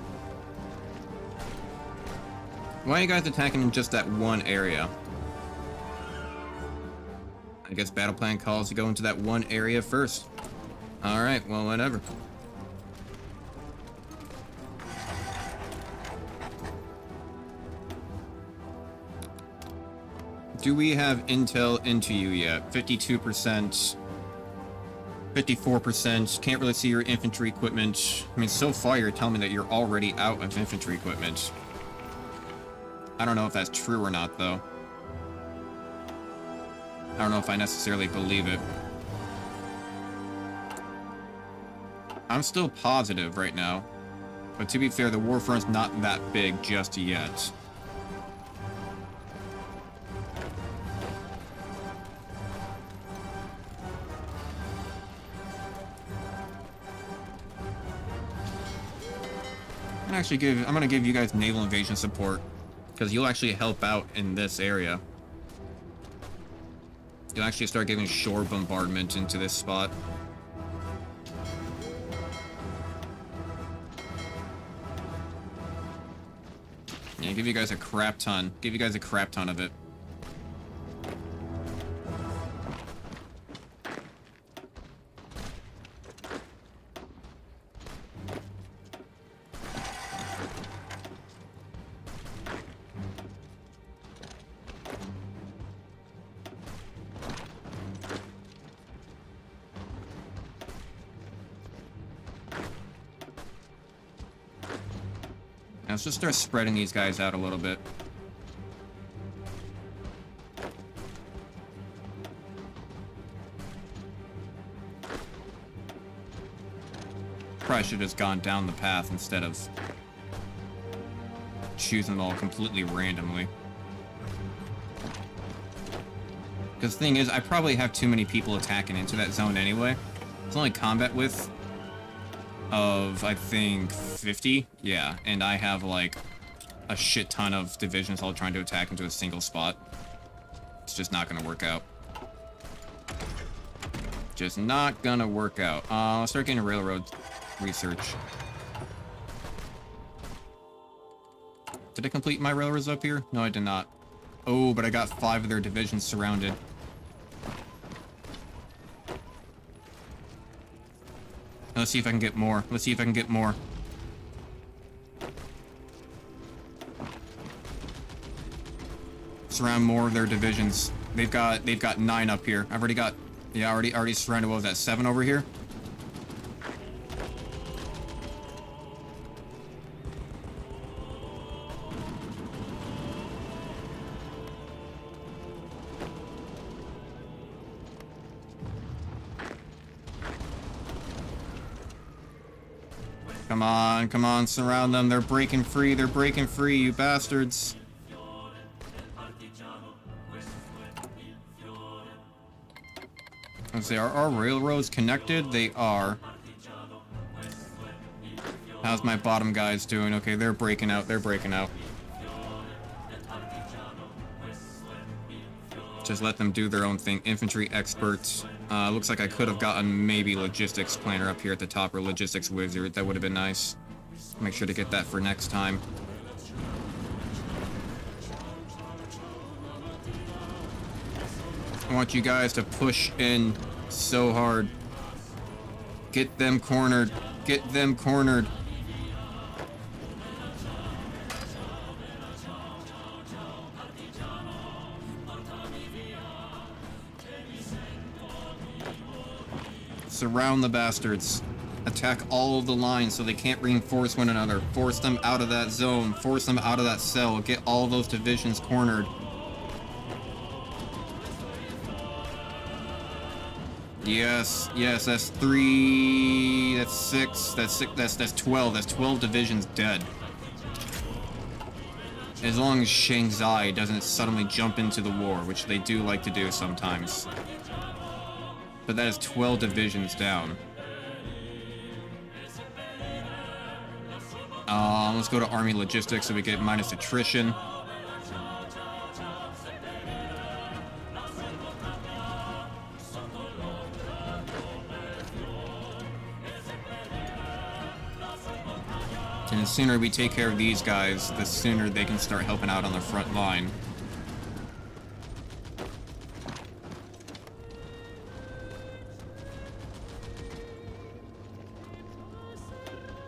Why are you guys attacking in just that one area? I guess battle plan calls to go into that one area first. Alright, well, whatever. Do we have intel into you yet? 52%. 54%. Can't really see your infantry equipment. I mean, so far you're telling me that you're already out of infantry equipment. I don't know if that's true or not, though. I don't know if I necessarily believe it. I'm still positive right now. But to be fair, the war front's not that big just yet. I'm gonna give you guys naval invasion support, because you'll actually help out in this area. You'll actually start giving shore bombardment into this spot. Yeah, give you guys a crap ton. Give you guys a crap ton of it. Now let's just start spreading these guys out a little bit. Probably should have just gone down the path instead of choosing them all completely randomly. Because the thing is, I probably have too many people attacking into that zone anyway. It's only combat width of, I think, 50? Yeah, and I have, like, a shit ton of divisions all trying to attack into a single spot. It's just not gonna work out. Just not gonna work out. Let's start getting railroad research. Did I complete my railroads up here? No, I did not. Oh, but I got 5 of their divisions surrounded. Let's see if I can get more. Let's see if I can get more. Surround more of their divisions. They've got 9 up here. I've already got, yeah, already surrounded. What was that, 7 over here? Come on, surround them. They're breaking free, you bastards. Let's see, are our railroads connected? They are. How's my bottom guys doing? Okay, they're breaking out, Just let them do their own thing. Infantry experts. Looks like I could have gotten maybe logistics planner up here at the top, or logistics wizard. That would have been nice. Make sure to get that for next time. I want you guys to push in so hard. Get them cornered. Get them cornered. Surround the bastards. Attack all of the lines so they can't reinforce one another. Force them out of that zone. Force them out of that cell. Get all those divisions cornered. Yes, yes, that's 3, that's 6, that's 12, that's 12 divisions dead. As long as Shanghai doesn't suddenly jump into the war, which they do like to do sometimes. But that is 12 divisions down. Let's go to Army Logistics so we get minus attrition. And the sooner we take care of these guys, the sooner they can start helping out on the front line.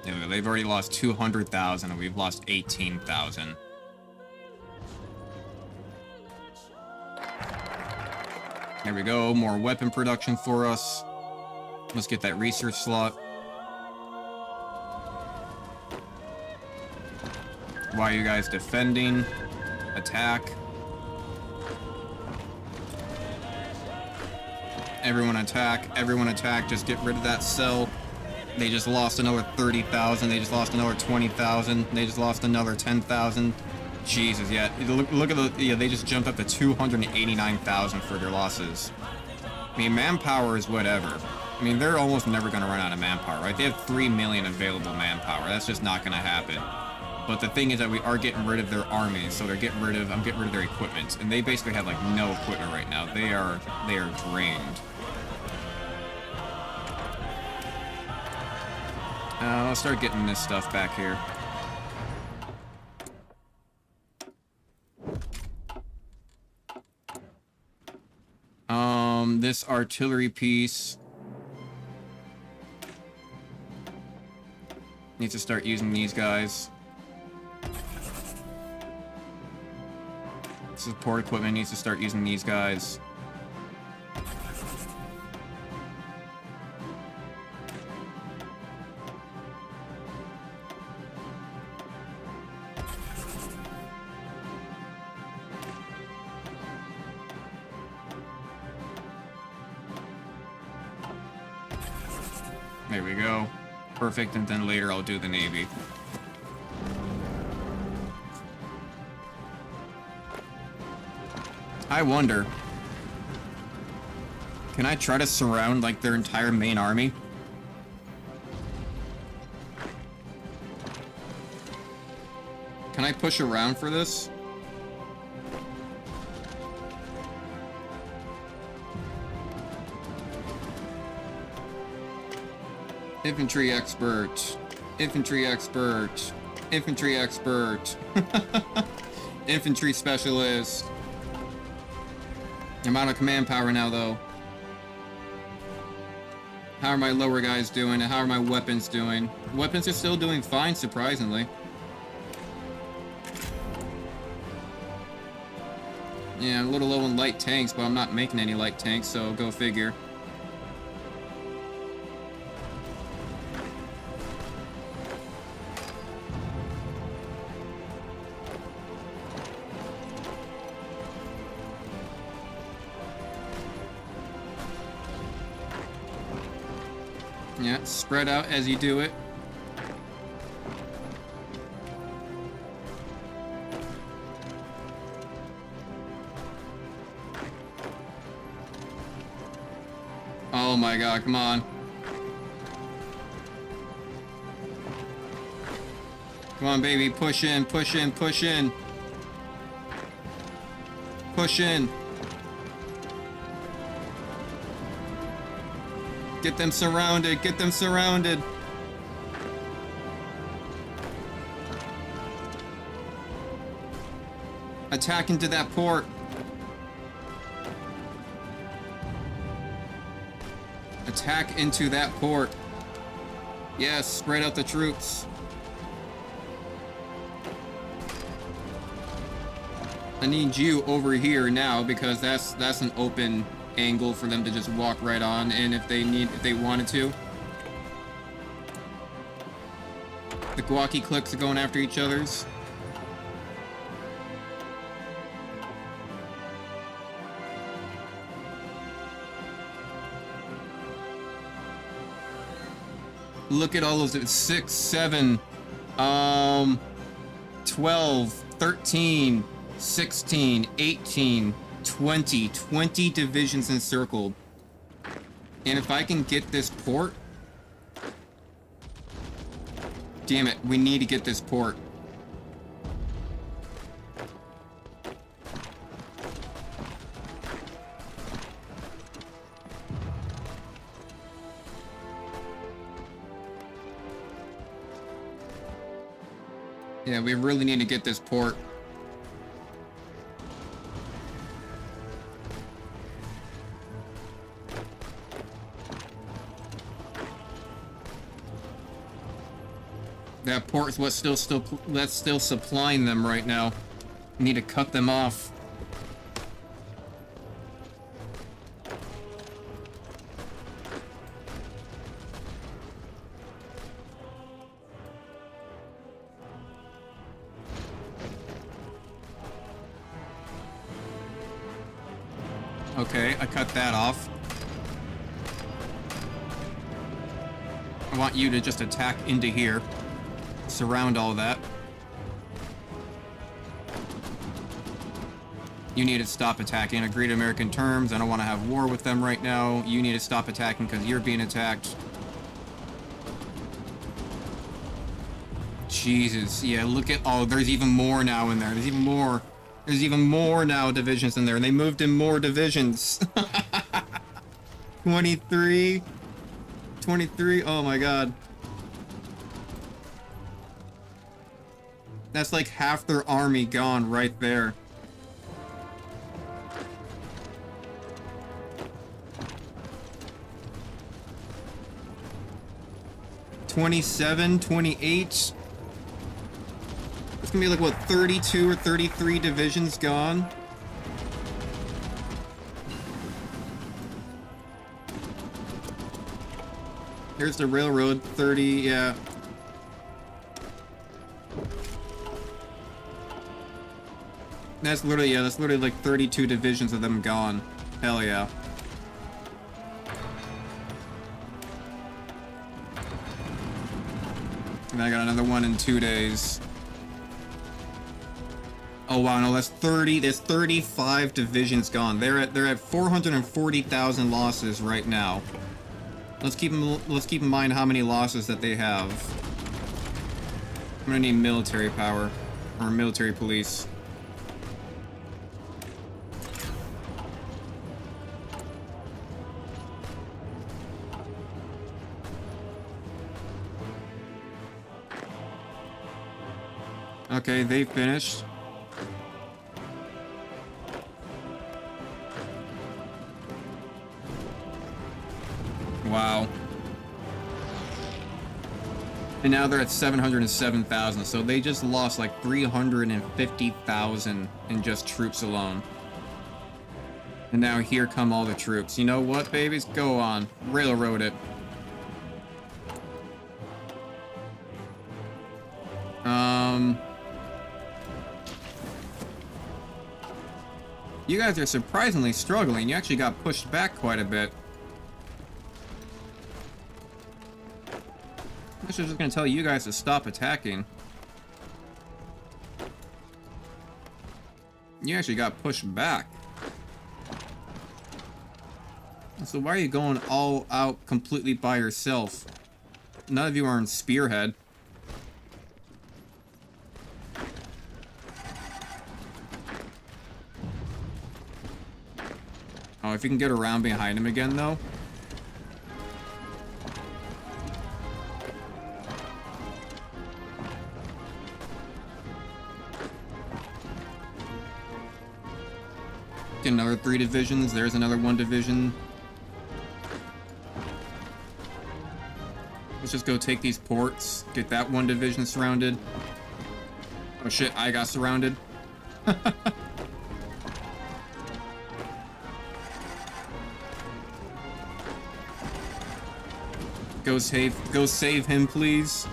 Anyway, they've already lost 200,000 and we've lost 18,000. There we go, more weapon production for us. Let's get that research slot. Why are you guys defending? Attack. Everyone attack. Everyone attack. Just get rid of that cell. They just lost another 30,000. They just lost another 20,000. They just lost another 10,000. Jesus, yeah. Look at the... Yeah, they just jumped up to 289,000 for their losses. I mean, manpower is whatever. I mean, they're almost never going to run out of manpower, right? They have 3 million available manpower. That's just not going to happen. But the thing is that we are getting rid of their armies, so they're getting rid of... I'm getting rid of their equipment. And they basically have, like, no equipment right now. They are drained. I'll start getting this stuff back here. This artillery piece needs to start using these guys. Support equipment needs to start using these guys. There we go. Perfect, and then later I'll do the Navy. I wonder... Can I try to surround, like, their entire main army? Can I push around for this? Infantry expert. Infantry expert. Infantry expert. Infantry specialist. I'm out of command power now, though. How are my lower guys doing? And how are my weapons doing? Weapons are still doing fine, surprisingly. Yeah, I'm a little low on light tanks, but I'm not making any light tanks, so go figure. Yeah, spread out as you do it. Oh my god, come on. Come on, baby, push in, push in, push in. Push in. Get them surrounded, get them surrounded. Attack into that port. Attack into that port. Yes, spread out the troops. I need you over here now because that's an open angle for them to just walk right on in if they wanted to. The Guaki cliques are going after each other's. Look at all those 6, 7, 12, 13, 16, 18, 20 divisions encircled. And if I can get this port... Damn it, we need to get this port. Yeah, we really need to get this port. That port is what's still supplying them right now. We need to cut them off. Okay, I cut that off. I want you to just attack into here. Surround all that. You need to stop attacking. Agree to American terms. I don't want to have war with them right now. You need to stop attacking because you're being attacked. Jesus. Yeah, look at... Oh, there's even more now in there. There's even more. There's even more now divisions in there. And they moved in more divisions. 23. 23. Oh my god. That's like half their army gone right there. $27, $28. It's gonna be like, what, 32 or 33 divisions gone? Here's the railroad, 30, yeah. That's literally, yeah, that's literally like 32 divisions of them gone. Hell yeah. And I got another one in 2 days. Oh wow, no, that's 30, there's 35 divisions gone. They're at 440,000 losses right now. Let's keep in mind how many losses that they have. I'm gonna need military power. Or military police. Okay, they finished. Wow. And now they're at 707,000, so they just lost like 350,000 in just troops alone. And now here come all the troops. You know what, babies? Go on. Railroad it. You guys are surprisingly struggling. You actually got pushed back quite a bit. I was just gonna tell you guys to stop attacking. You actually got pushed back. So why are you going all out completely by yourself? None of you are in Spearhead. Oh, if you can get around behind him again, though. Get another 3 divisions. There's another 1 division. Let's just go take these ports. Get that 1 division surrounded. Oh shit, I got surrounded. Go save him, please.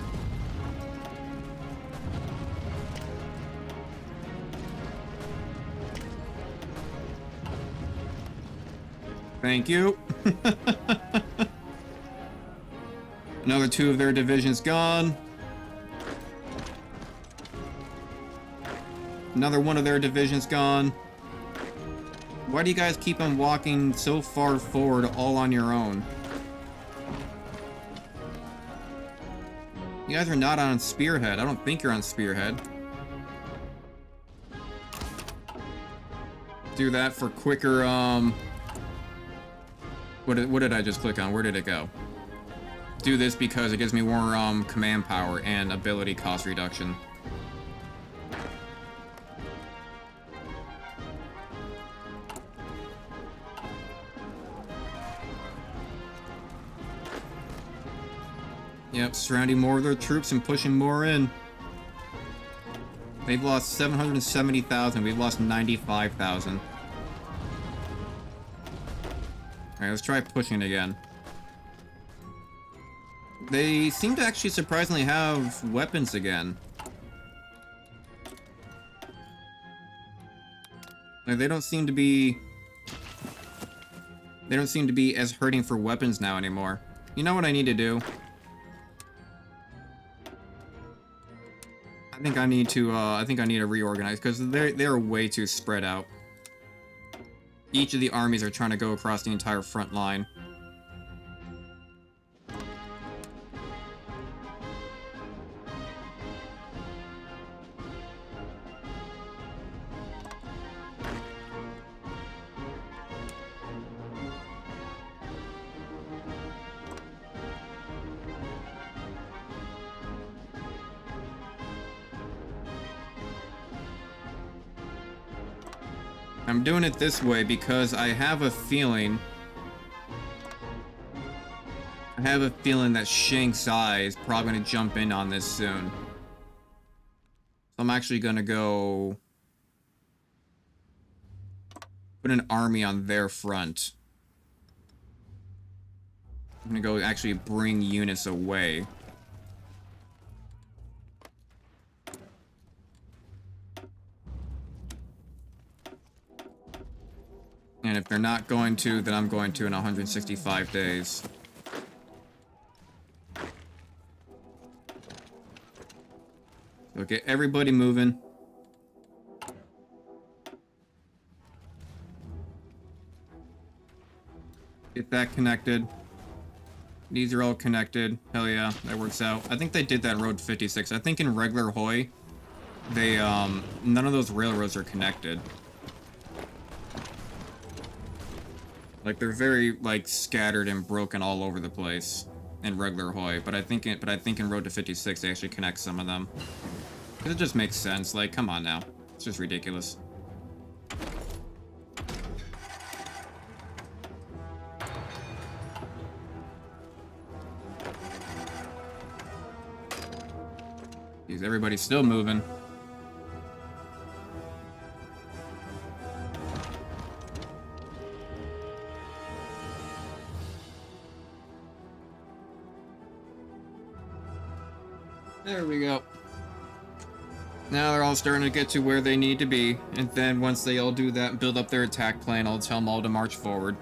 Thank you. Another 2 of their divisions gone. Another 1 of their divisions gone. Why do you guys keep on walking so far forward all on your own? You guys are not on Spearhead. I don't think you're on Spearhead. Do that for quicker, What did I just click on? Where did it go? Do this because it gives me more, command power and ability cost reduction. Yep, surrounding more of their troops and pushing more in. They've lost 770,000. We've lost 95,000. Alright, let's try pushing again. They seem to actually surprisingly have weapons again. Like, they don't seem to be They don't seem to be as hurting for weapons now anymore. You know what I need to do? I think I need to reorganize, because they're way too spread out. Each of the armies are trying to go across the entire front line. I'm doing it this way because I have a feeling that Shanghai is probably going to jump in on this soon. So I'm actually going to go put an army on their front. I'm going to go actually bring units away. And if they're not going to, then I'm going to in 165 days. So get everybody moving. Get that connected. These are all connected. Hell yeah, that works out. I think they did that in Road 56. I think in regular Hoi, they, none of those railroads are connected. Like, they're very, like, scattered and broken all over the place in regular Hoi, but I think in Road to 56 they actually connect some of them. Because it just makes sense. Like, come on now. It's just ridiculous. Jeez, everybody's still moving. There we go. Now they're all starting to get to where they need to be, and then once they all do that and build up their attack plan, I'll tell them all to march forward.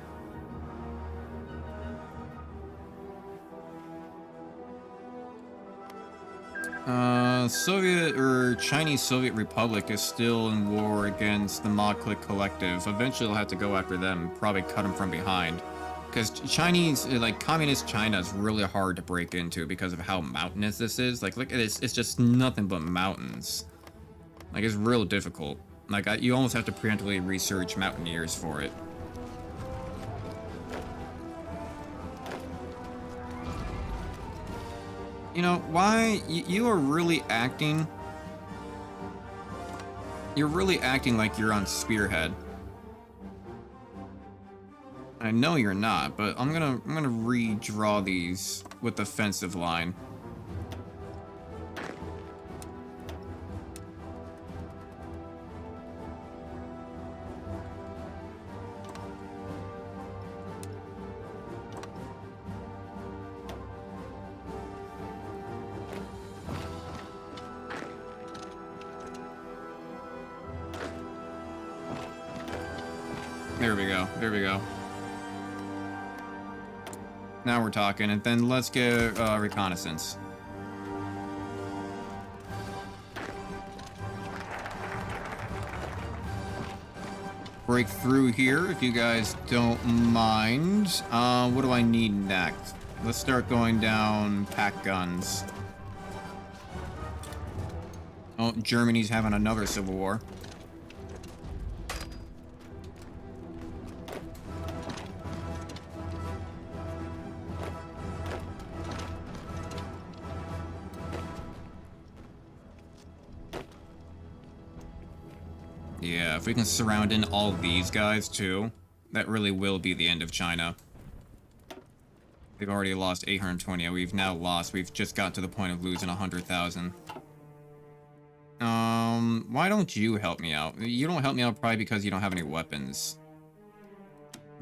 Soviet or Chinese Soviet Republic is still in war against the Mod Click Collective. Eventually they'll have to go after them, probably cut them from behind. Because Chinese, like, communist China is really hard to break into because of how mountainous this is. Like, look at this, it's just nothing but mountains. Like, it's real difficult. Like, you almost have to preemptively research mountaineers for it. You know, why? You are really acting... You're really acting like you're on Spearhead. I know you're not, but I'm gonna redraw these with the offensive line. There we go. There we go. Now we're talking, and then let's get reconnaissance. Break through here, if you guys don't mind. What do I need next? Let's start going down pack guns. Oh, Germany's having another civil war. Yeah, if we can surround in all these guys, too, that really will be the end of China. They've already lost 820. We've just got to the point of losing 100,000. Why don't you help me out? You don't help me out probably because you don't have any weapons.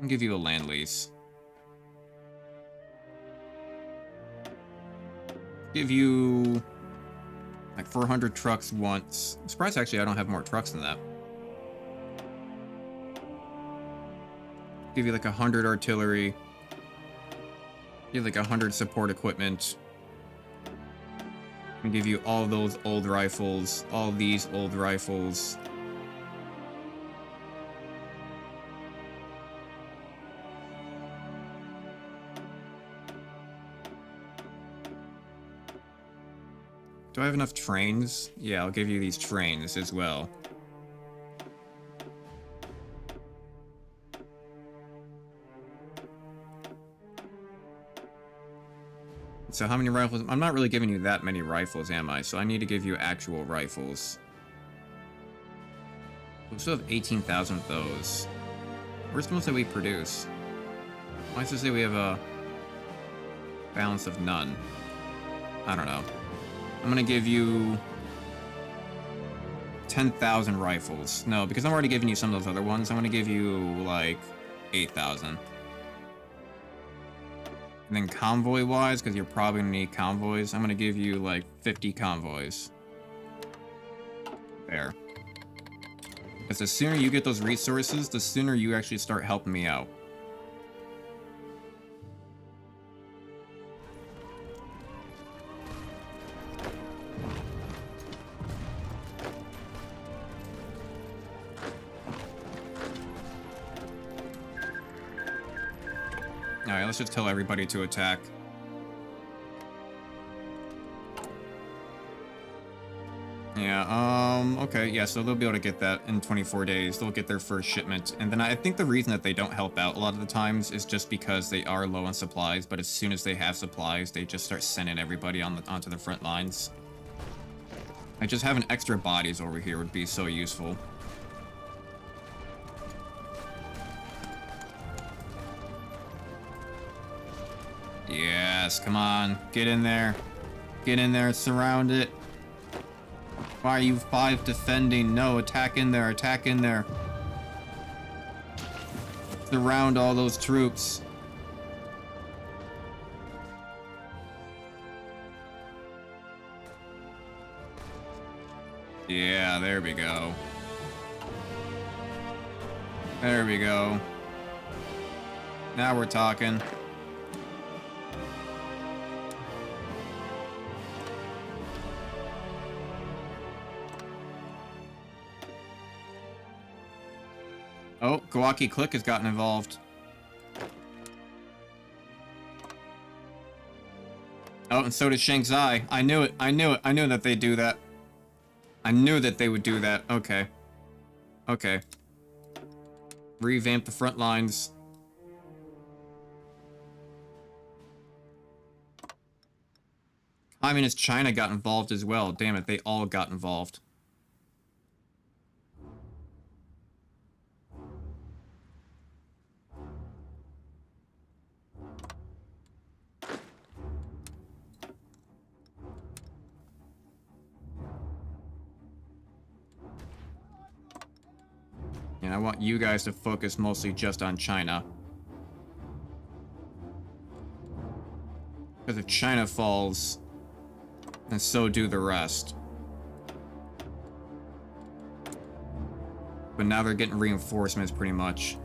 I'll give you a land lease. Give you... like 400 trucks once. I'm surprised actually I don't have more trucks than that. Give you like 100 artillery. Give you like 100 support equipment. And give you all those old rifles. All these old rifles. Do I have enough trains? Yeah, I'll give you these trains as well. So how many rifles? I'm not really giving you that many rifles, am I? So I need to give you actual rifles. We still have 18,000 of those. Where's the most that we produce? Why does it say we have a balance of none? I don't know. I'm gonna give you 10,000 rifles. No, because I'm already giving you some of those other ones. I'm gonna give you like 8,000. And then convoy-wise, because you're probably gonna need convoys, I'm gonna give you like 50 convoys. There. Because the sooner you get those resources, the sooner you actually start helping me out. Alright, let's just tell everybody to attack. Yeah, okay, yeah, so they'll be able to get that in 24 days. They'll get their first shipment. And then I think the reason that they don't help out a lot of the times is just because they are low on supplies, but as soon as they have supplies, they just start sending everybody onto the front lines. Like, just having extra bodies over here would be so useful. Yes, come on. Get in there. Get in there, surround it. Why are you 5 defending? No, attack in there, attack in there. Surround all those troops. Yeah, there we go. There we go. Now we're talking. Oh, Kawaki Click has gotten involved. Oh, and so did Shanghai. I knew it. I knew it. I knew that they'd do that. I knew that they would do that. Okay. Okay. Revamp the front lines. Communist China got involved as well. Damn it, they all got involved. And I want you guys to focus mostly just on China. Because if China falls, then so do the rest. But now they're getting reinforcements pretty much.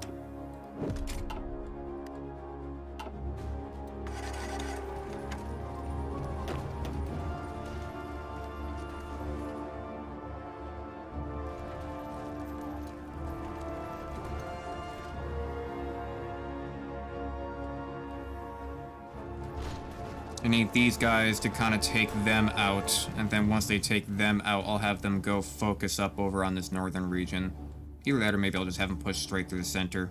I need these guys to kind of take them out, and then once they take them out, I'll have them go focus up over on this northern region. Either that, or maybe I'll just have them push straight through the center.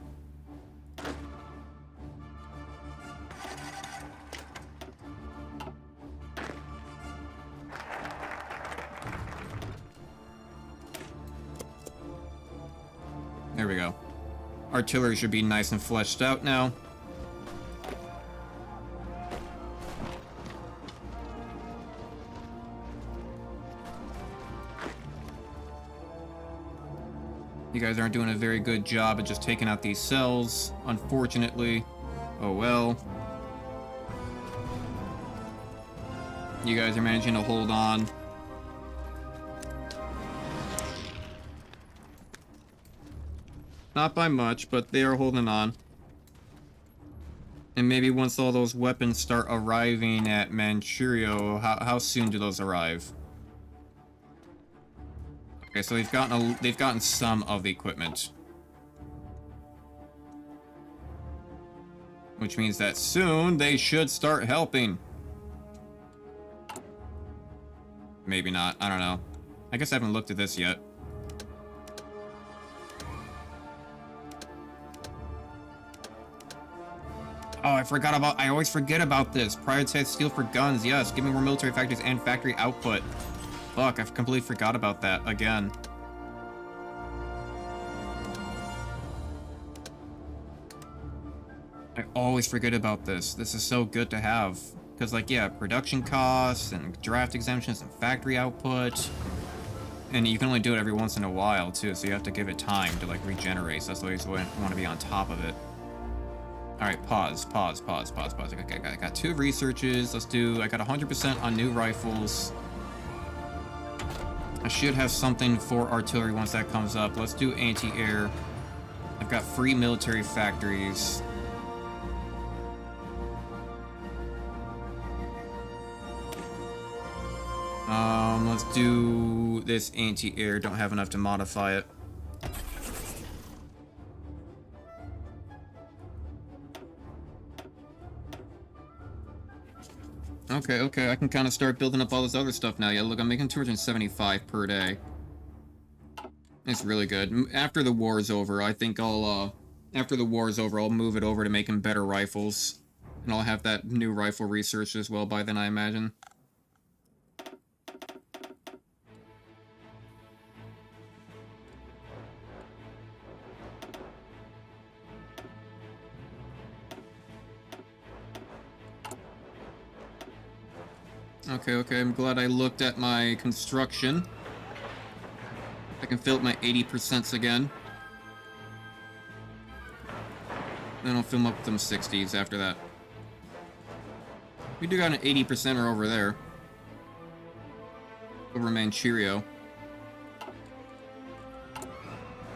There we go. Artillery should be nice and fleshed out now. You guys aren't doing a very good job of just taking out these cells, unfortunately. Oh well. You guys are managing to hold on. Not by much, but they are holding on. And maybe once all those weapons start arriving at Manchuria, how soon do those arrive? Okay, so they've gotten some of the equipment. Which means that soon they should start helping. Maybe not, I don't know. I guess I haven't looked at this yet. Oh, I always forget about this. Prioritized steel for guns, yes. Give me more military factories and factory output. Fuck, I've completely forgot about that again. I always forget about this. This is so good to have. Because, like, yeah, production costs and draft exemptions and factory output. And you can only do it every once in a while, too, so you have to give it time to, like, regenerate. So that's why you want to be on top of it. Alright, pause. Okay, I got 2 researches. I got 100% on new rifles. I should have something for artillery once that comes up. Let's do anti-air. I've got free military factories. Let's do this anti-air. Don't have enough to modify it. Okay, I can kind of start building up all this other stuff now. Yeah, look, I'm making 275 per day. It's really good. After the war is over, I think I'll move it over to making better rifles. And I'll have that new rifle research as well by then, I imagine. Okay, I'm glad I looked at my construction. I can fill up my 80% again. Then I'll fill up them 60s after that. We do got an 80%er over there. Over Manchuria.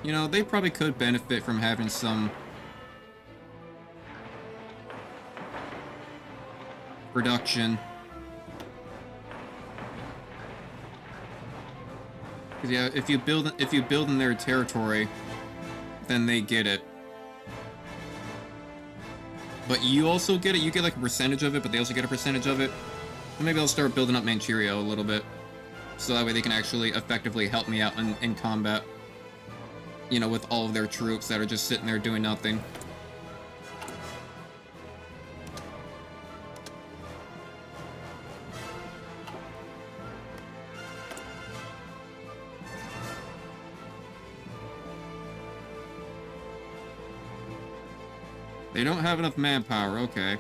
You know, they probably could benefit from having some production. Yeah, if you build in their territory, then they get it. But you also get it. You get like a percentage of it, but they also get a percentage of it. And maybe I'll start building up Manchuria a little bit, so that way they can actually effectively help me out in combat. You know, with all of their troops that are just sitting there doing nothing. They don't have enough manpower, okay.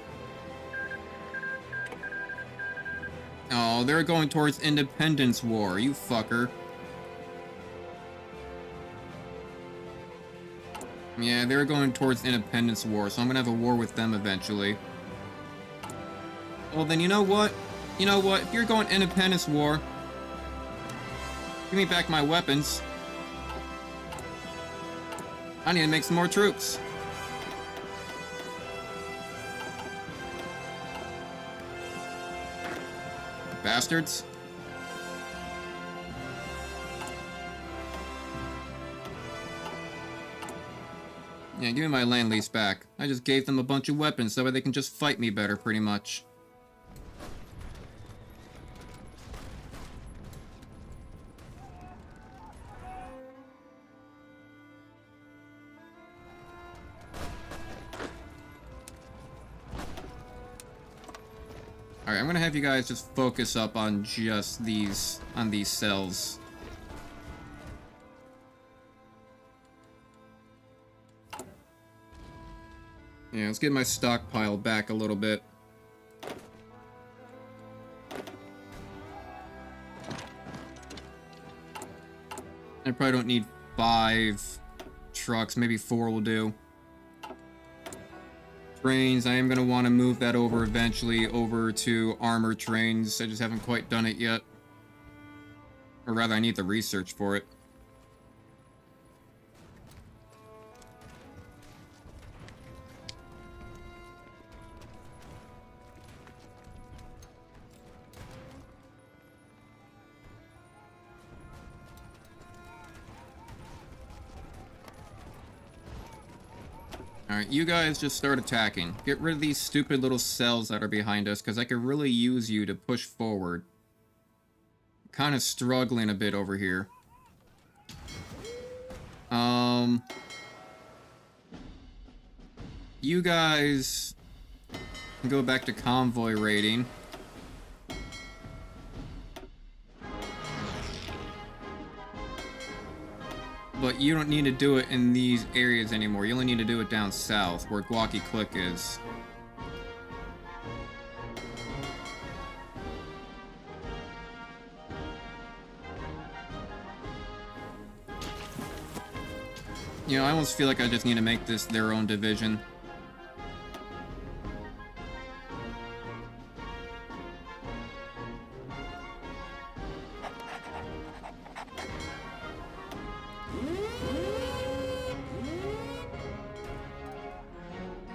Oh, they're going towards Independence War, you fucker. Yeah, they're going towards Independence War, so I'm gonna have a war with them eventually. Well, then you know what? You know what? If you're going Independence War, give me back my weapons. I need to make some more troops. Bastards. Yeah, give me my land lease back. I just gave them a bunch of weapons so they can just fight me better, pretty much. Alright, I'm gonna have you guys just focus up on just these cells. Yeah, let's get my stockpile back a little bit. I probably don't need 5 trucks, maybe 4 will do. Trains, I am going to want to move that over eventually over to armored trains. I just haven't quite done it yet. Or rather, I need the research for it. Alright, you guys just start attacking. Get rid of these stupid little cells that are behind us, because I could really use you to push forward. Kind of struggling a bit over here. You guys can go back to convoy raiding. But you don't need to do it in these areas anymore. You only need to do it down south, where Guaki Click is. You know, I almost feel like I just need to make this their own division.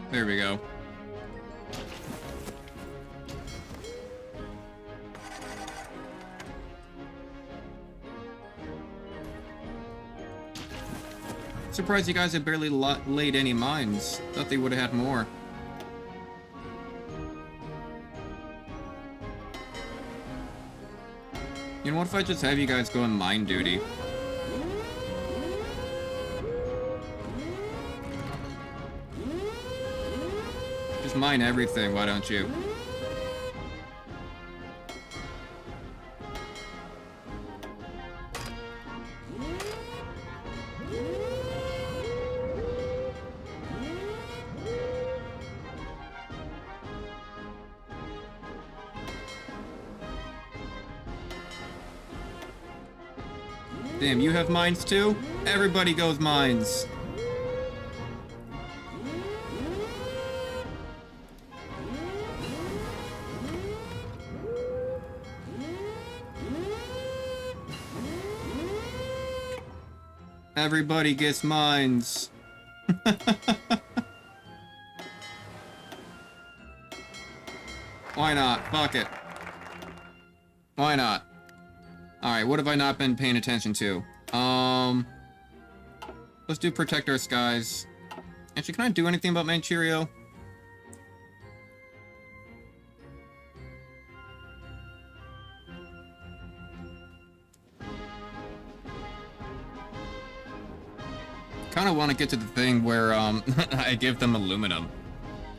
There we go. Surprised you guys have barely laid any mines. Thought they would have had more. You know, what if I just have you guys go on mine duty? Just mine everything, why don't you? Damn, you have mines too? Everybody goes mines. Everybody gets mines. Why not? Fuck it. Why not? Alright, what have I not been paying attention to? Let's do Protect Our Skies. Actually, can I do anything about Manchurio? Kind of want to get to the thing where I give them aluminum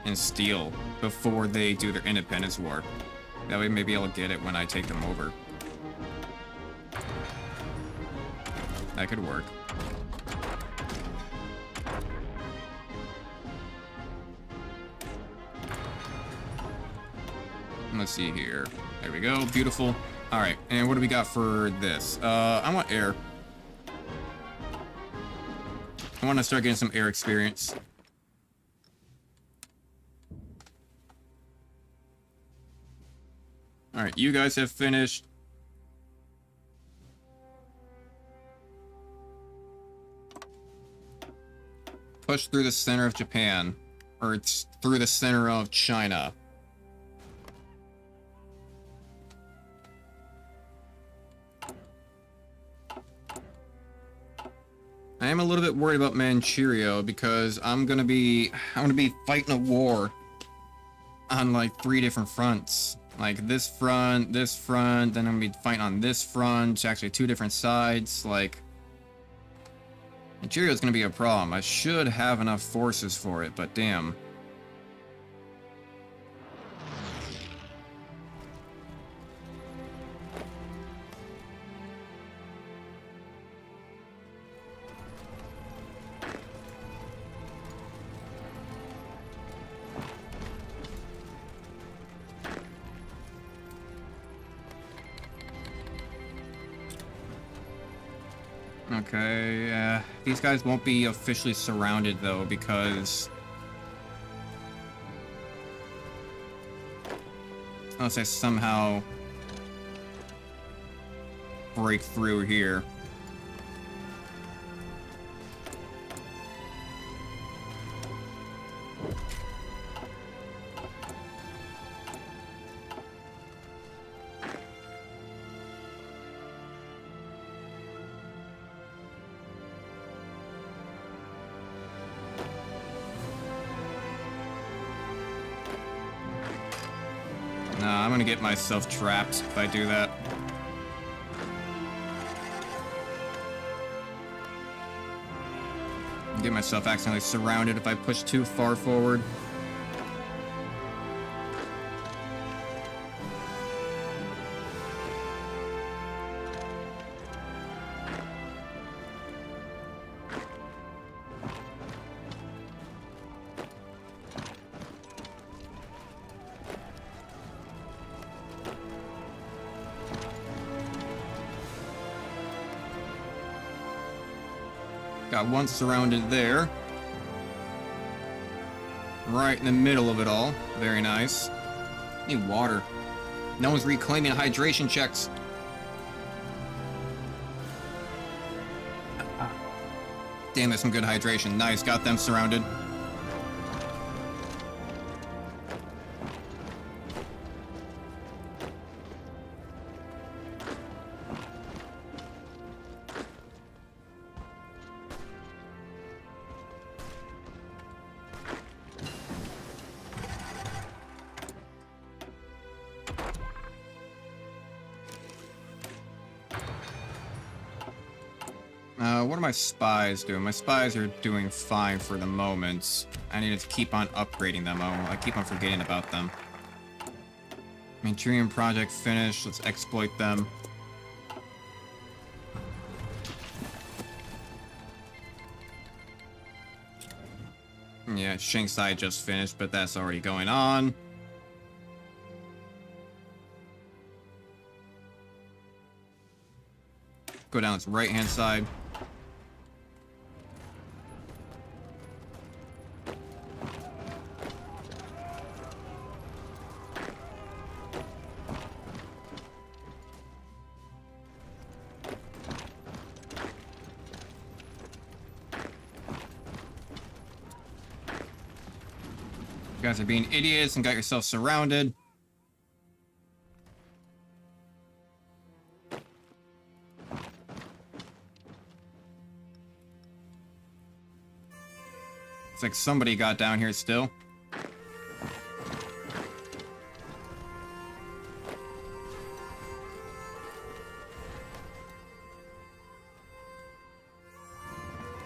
and steel before they do their independence war. That way maybe I'll get it when I take them over. That could work. Let's see here. There we go. Beautiful. All right. And what do we got for this? I want air. I want to start getting some air experience. All right. You guys have finished. Push through the center of Japan. Or it's through the center of China. I am a little bit worried about Manchurio because I'm gonna be fighting a war on like 3 different fronts. Like this front, then I'm gonna be fighting on this front, actually 2 different sides. Like Manchurio is gonna be a problem. I should have enough forces for it, but damn. Okay, these guys won't be officially surrounded though, because unless I somehow break through here. I'm gonna get myself trapped if I do that. Get myself accidentally surrounded if I push too far forward. Got one surrounded there. Right in the middle of it all. Very nice. Need water. No one's reclaiming hydration checks. Damn, that's some good hydration. Nice, got them surrounded. What are my spies doing? My spies are doing fine for the moment. I need to keep on upgrading them. I keep on forgetting about them. Manchurian project finished. Let's exploit them. Yeah, Shanghai just finished, but that's already going on. Go down its right-hand side. You guys are being idiots and got yourself surrounded. It's like somebody got down here still.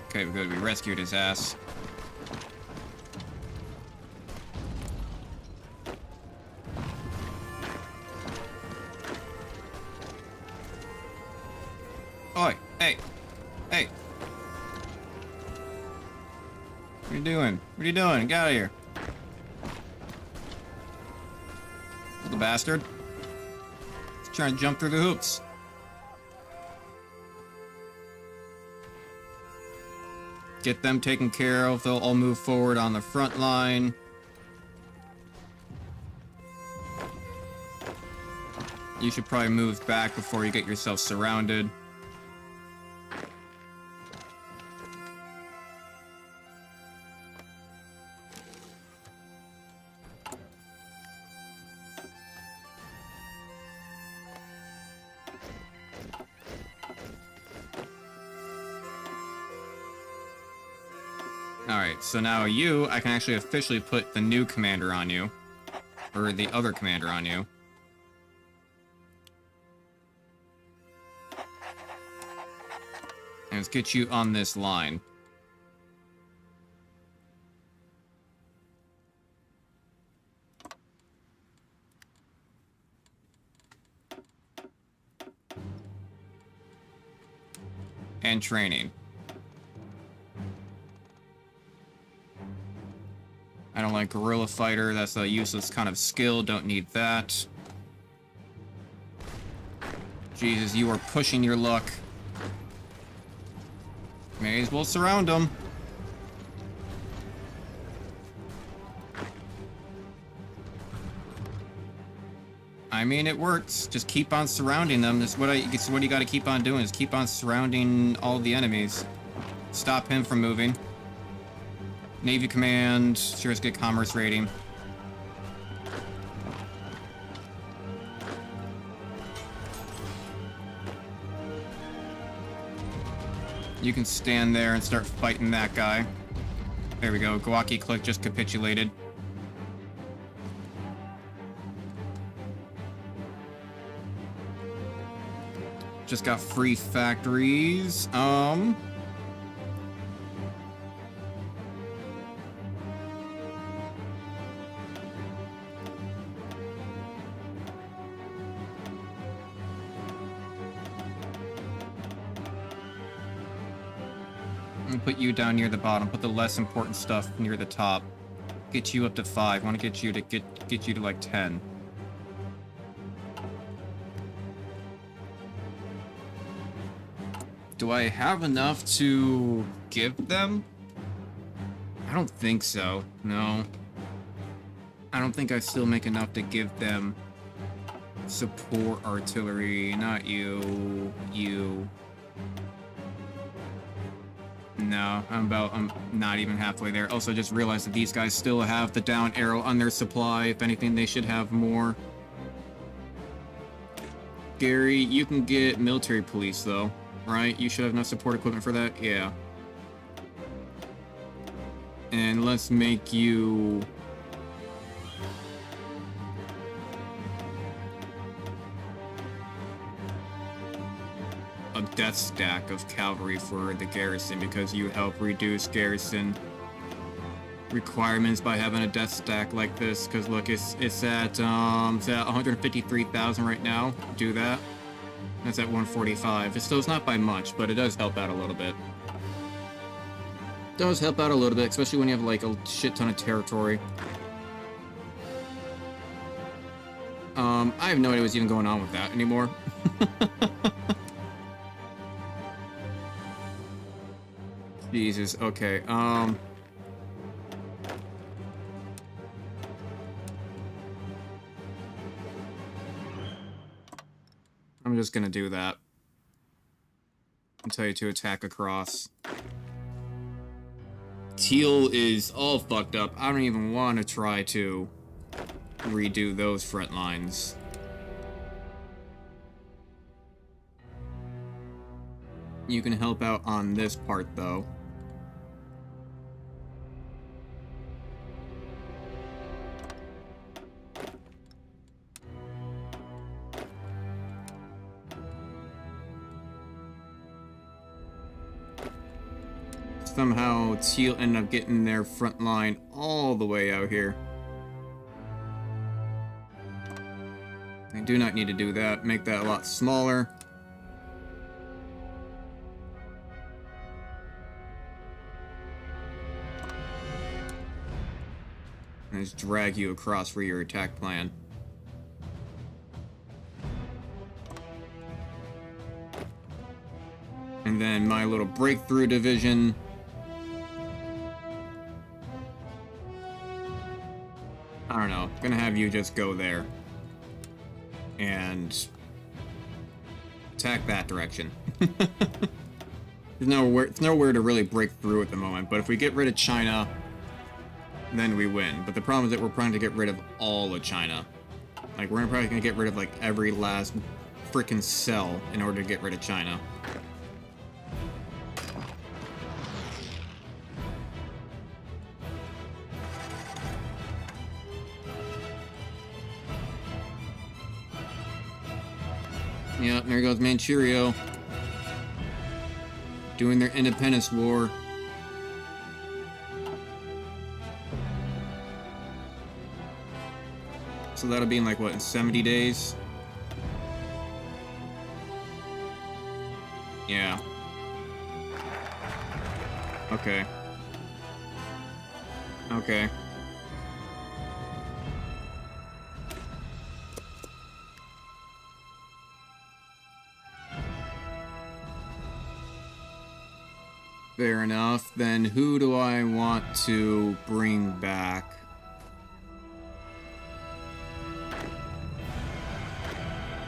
Okay, we're good. We rescued his ass. Oi! Hey! Hey! What are you doing? What are you doing? Get out of here. Little bastard. He's trying to jump through the hoops. Get them taken care of. They'll all move forward on the front line. You should probably move back before you get yourself surrounded. Alright, so now I can actually officially put the new commander on you. Or the other commander on you. And let's get you on this line. And training. I don't like guerrilla fighter. That's a useless kind of skill. Don't need that. Jesus, you are pushing your luck. May as well surround them. I mean, it works. Just keep on surrounding them. That's what you got to keep on doing. Is keep on surrounding all the enemies. Stop him from moving. Navy command. Sure, it's good commerce rating. You can stand there and start fighting that guy. There we go. Guaki Click just capitulated. just got free factories. Put you down near the bottom. Put the less important stuff near the top. Get you up to 5. I want to get you to get you to like 10. Do I have enough to give them? I don't think so. No. I don't think I still make enough to give them support artillery. Not you. You. No, I'm not even halfway there. Also, just realized that these guys still have the down arrow on their supply. If anything, they should have more. Gary, you can get military police, though, right? You should have enough support equipment for that? Yeah. And let's make you... a death stack of cavalry for the garrison, because you help reduce garrison requirements by having a death stack like this. Because look, it's at 153,000 right now. Do that. That's at 145. It's not by much, but it does help out a little bit. Does help out a little bit, especially when you have like a shit ton of territory. I have no idea what's even going on with that anymore. Jesus, okay, I'm just gonna do that. I'll tell you to attack across. Teal is all fucked up. I don't even want to try to redo those front lines. You can help out on this part, though. Somehow, Teal ended up getting their front line all the way out here. I do not need to do that. Make that a lot smaller. And just drag you across for your attack plan. And then my little breakthrough division. I don't know. Gonna have you just go there. And attack that direction. There's nowhere to really break through at the moment, but if we get rid of China, then we win. But the problem is that we're trying to get rid of all of China. Like, we're probably gonna get rid of, like, every last freaking cell in order to get rid of China. Yep, there goes Manchuria. Doing their independence war. So that'll be in like, what, in 70 days? Yeah. Okay. Okay. Fair enough. Then who do I want to bring back?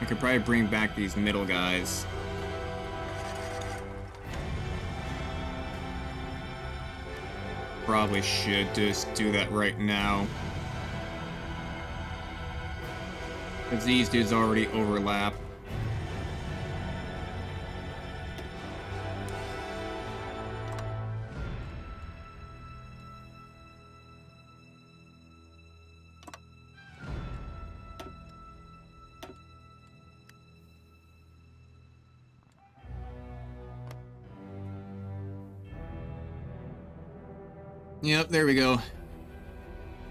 I could probably bring back these middle guys. Probably should just do that right now. Because these dudes already overlap. Yep, there we go.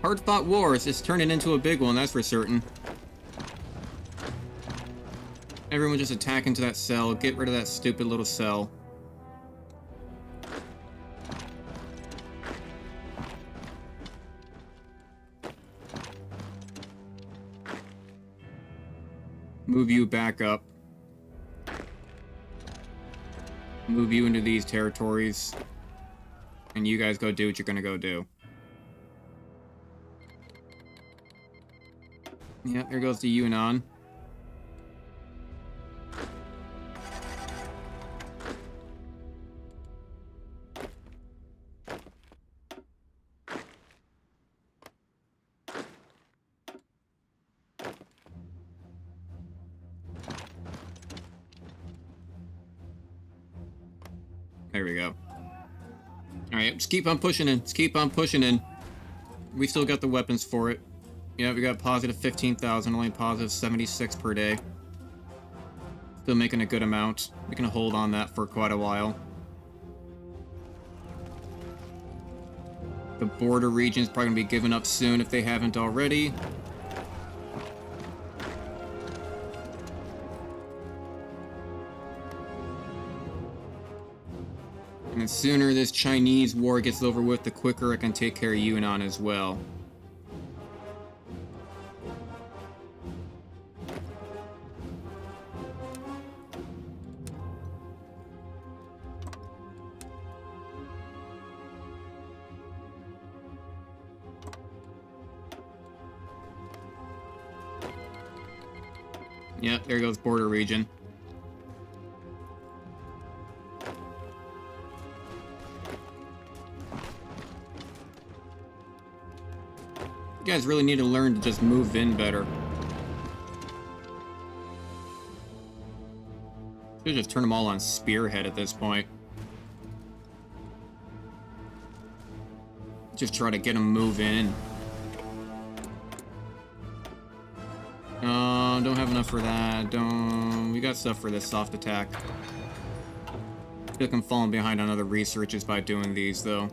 Hard-fought wars. It's turning into a big one, that's for certain. Everyone just attack into that cell. Get rid of that stupid little cell. Move you back up. Move you into these territories. And you guys go do what you're gonna go do. Yeah, there goes the Yunnan. There we go. Alright, just keep on pushing in. Just keep on pushing in. We still got the weapons for it. Yeah, we got positive 15,000, only positive 76 per day. Still making a good amount. We can hold on that for quite a while. The border region's probably going to be given up soon if they haven't already. And the sooner this Chinese war gets over with, the quicker I can take care of Yunnan as well. Yep, there goes border region. You guys really need to learn to just move in better. Should just turn them all on spearhead at this point. Just try to get them moving. Don't have enough for that. We got stuff for this soft attack. I feel like I'm falling behind on other researches by doing these, though.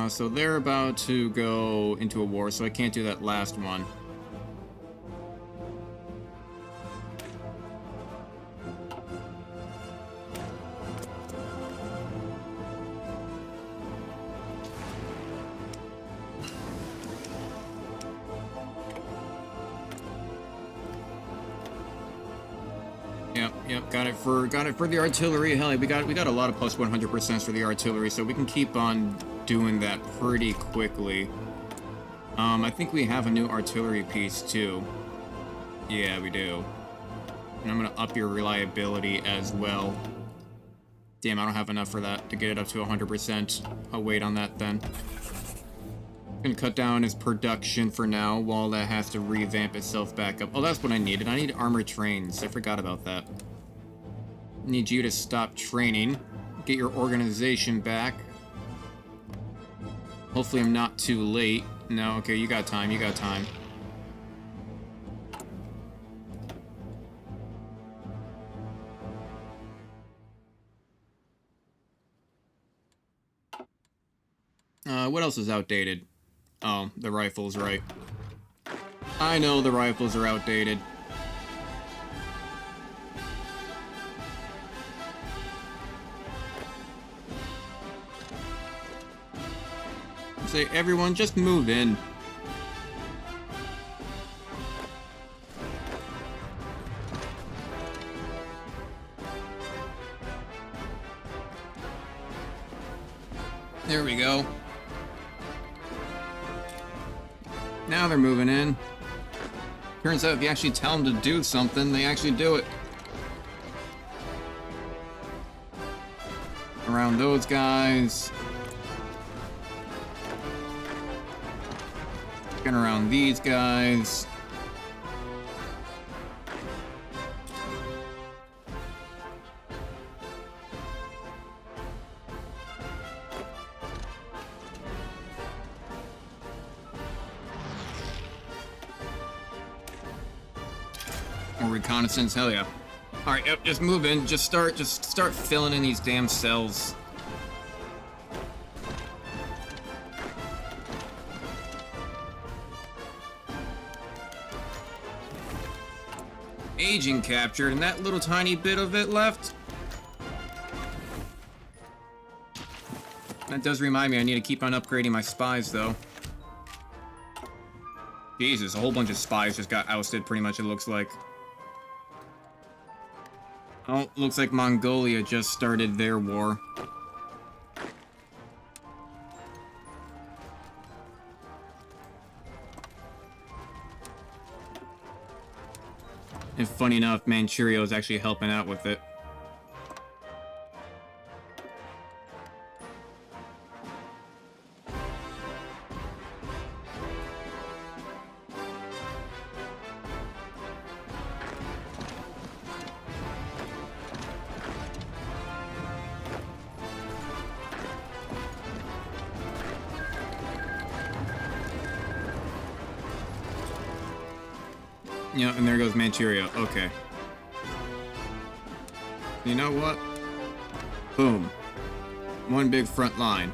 So they're about to go into a war, so I can't do that last one. Yep, got it for the artillery. Hell, we got a lot of plus 100% for the artillery, so we can keep on doing that pretty quickly. I think we have a new artillery piece too. Yeah, we do. And I'm gonna up your reliability as well. Damn, I don't have enough for that to get it up to 100%. I'll wait on that then. Gonna cut down his production for now while that has to revamp itself back up. Oh, that's what I needed. I need armored trains. I forgot about that. Need you to stop training. Get your organization back. Hopefully I'm not too late. No, okay, you got time, you got time. What else is outdated? Oh, the rifles, right. I know the rifles are outdated. Say, everyone, just move in. There we go. Now they're moving in. Turns out if you actually tell them to do something, they actually do it. Around those guys. Get around these guys. Or reconnaissance, hell yeah. Alright, yep, just move in. Just start filling in these damn cells. Aging captured, and that little tiny bit of it left. That does remind me I need to keep on upgrading my spies, though. Jesus, a whole bunch of spies just got ousted, pretty much, it looks like. Oh, looks like Mongolia just started their war. And funny enough, Manchuria is actually helping out with it. Yeah, and there goes Manchuria. Okay. You know what? Boom. One big front line.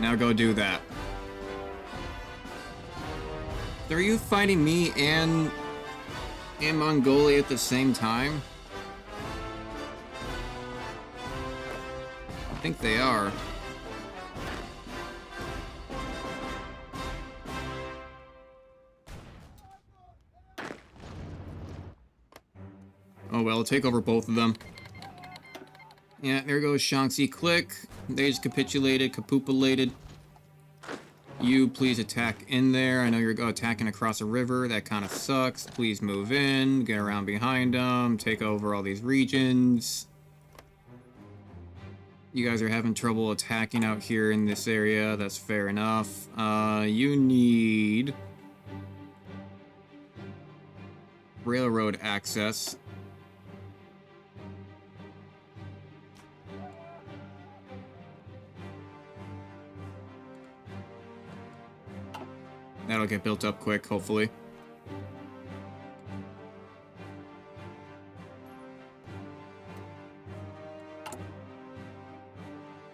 Now go do that. Are you fighting me and Mongolia at the same time? I think they are. Oh well, take over both of them. Yeah, there goes Shaanxi Click. They just capitulated, capupulated. You please attack in there. I know you're attacking across a river. That kind of sucks. Please move in, get around behind them, take over all these regions. You guys are having trouble attacking out here in this area. That's fair enough. You need railroad access. That'll get built up quick, hopefully.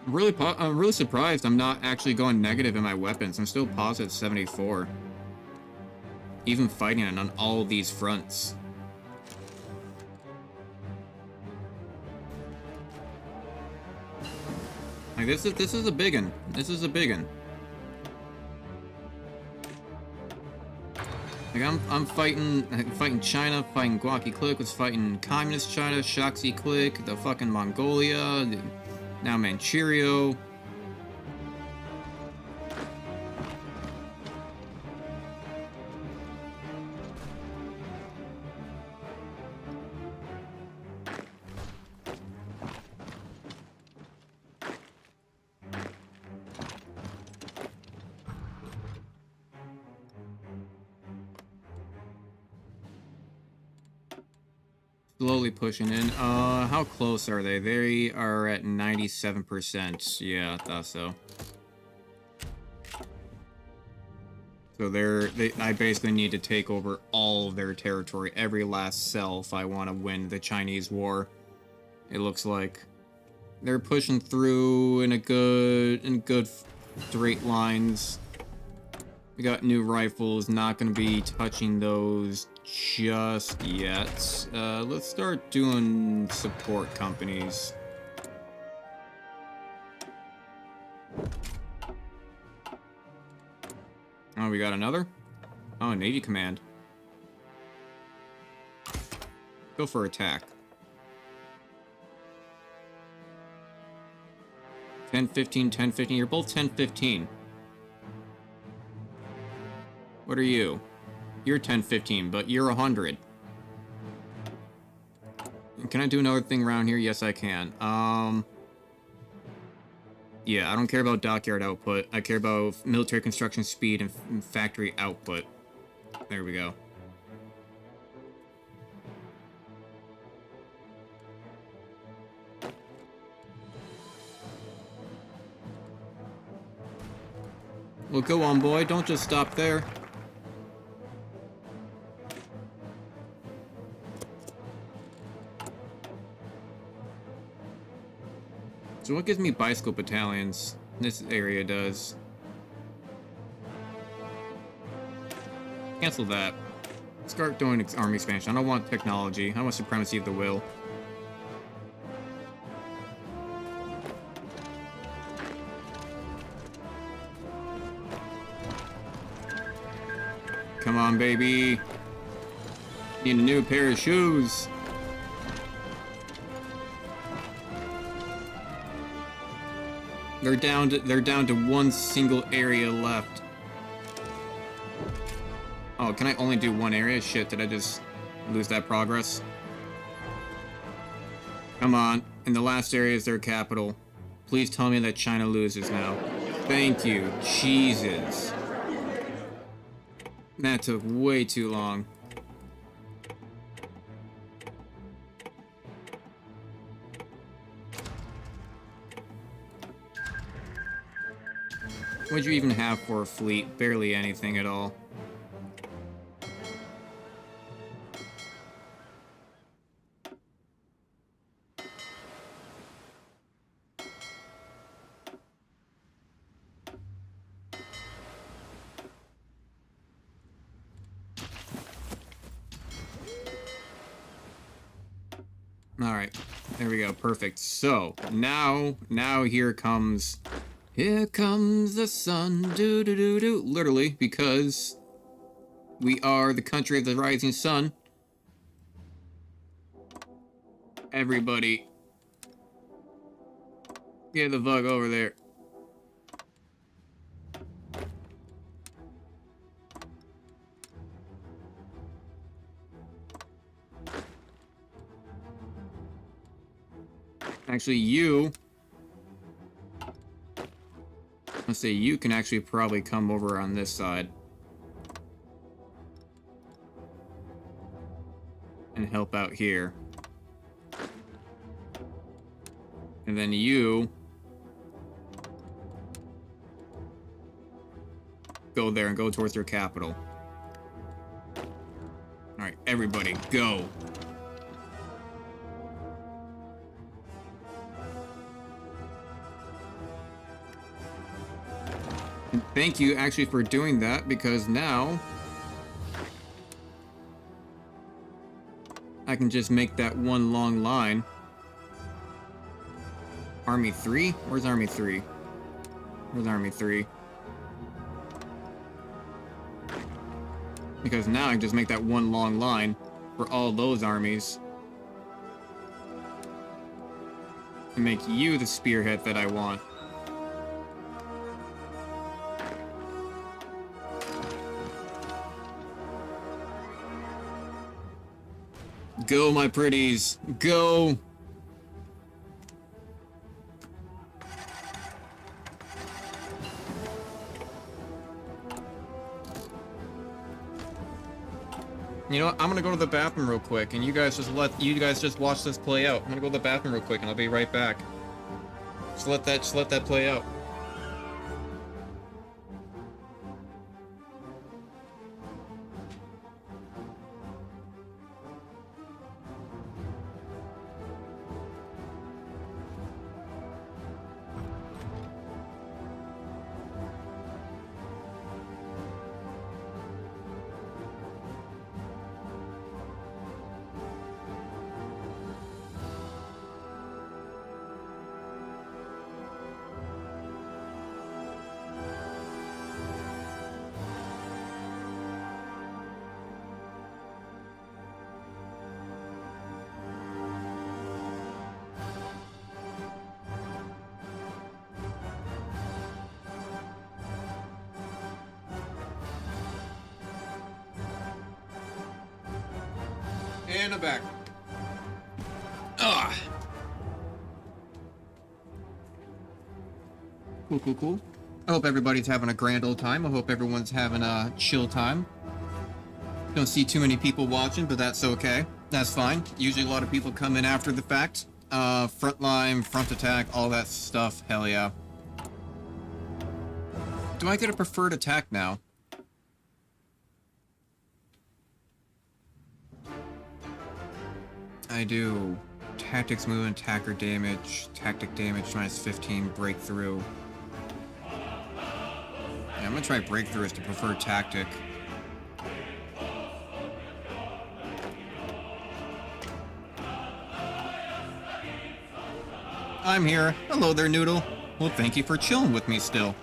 I'm really surprised I'm not actually going negative in my weapons. I'm still positive 74. Even fighting on all of these fronts. Like this is a big one. This is a big one. Like I'm fighting China, fighting Guaki Click, was fighting Communist China, Shaanxi Click, the fucking Mongolia, now Manchuria. Slowly pushing in. How close are they? They are at 97%. Yeah, I thought so. So I basically need to take over all of their territory, every last cell, if I want to win the Chinese war. It looks like they're pushing through in good straight lines. We got new rifles, not going to be touching those just yet. Let's start doing support companies. Oh, we got another? Oh, Navy Command. Go for attack. 10-15, 10-15. You're both 10-15. What are you? You're 10-15, but you're 100. Can I do another thing around here? Yes, I can. Yeah, I don't care about dockyard output. I care about military construction speed and factory output. There we go. Well, go on, boy. Don't just stop there. So what gives me bicycle battalions? This area does. Cancel that. Start doing army expansion. I don't want technology. I want supremacy of the will. Come on, baby. Need a new pair of shoes. They're down to one single area left. Oh, can I only do one area? Shit, did I just lose that progress? Come on. And the last area is their capital. Please tell me that China loses now. Thank you. Jesus. That took way too long. What'd you even have for a fleet? Barely anything at all. Alright, there we go, perfect. So, now here comes the sun, do-do-do-do, literally, because we are the country of the rising sun. Everybody, get the fuck over there. Actually, let's say you can actually probably come over on this side and help out here. And then you go there and go towards your capital. Alright, everybody, go. And thank you actually for doing that, because now I can just make that one long line. Army 3? Where's Army 3? Where's Army 3? Because now I can just make that one long line for all those armies. And make you the spearhead that I want. Go, my pretties. Go. You know what? I'm gonna go to the bathroom real quick, and you guys just watch this play out. I'm gonna go to the bathroom real quick, and I'll be right back. Just let that play out. And I'm back. Ah. Cool. I hope everybody's having a grand old time. I hope everyone's having a chill time. Don't see too many people watching, but that's okay. That's fine. Usually a lot of people come in after the fact. Front line, front attack, all that stuff. Hell yeah. Do I get a preferred attack now? I do. Tactics, movement, attacker damage, tactic damage, minus 15, breakthrough. Yeah, I'm gonna try breakthrough as the preferred tactic. I'm here. Hello there, Noodle. Well, thank you for chilling with me still.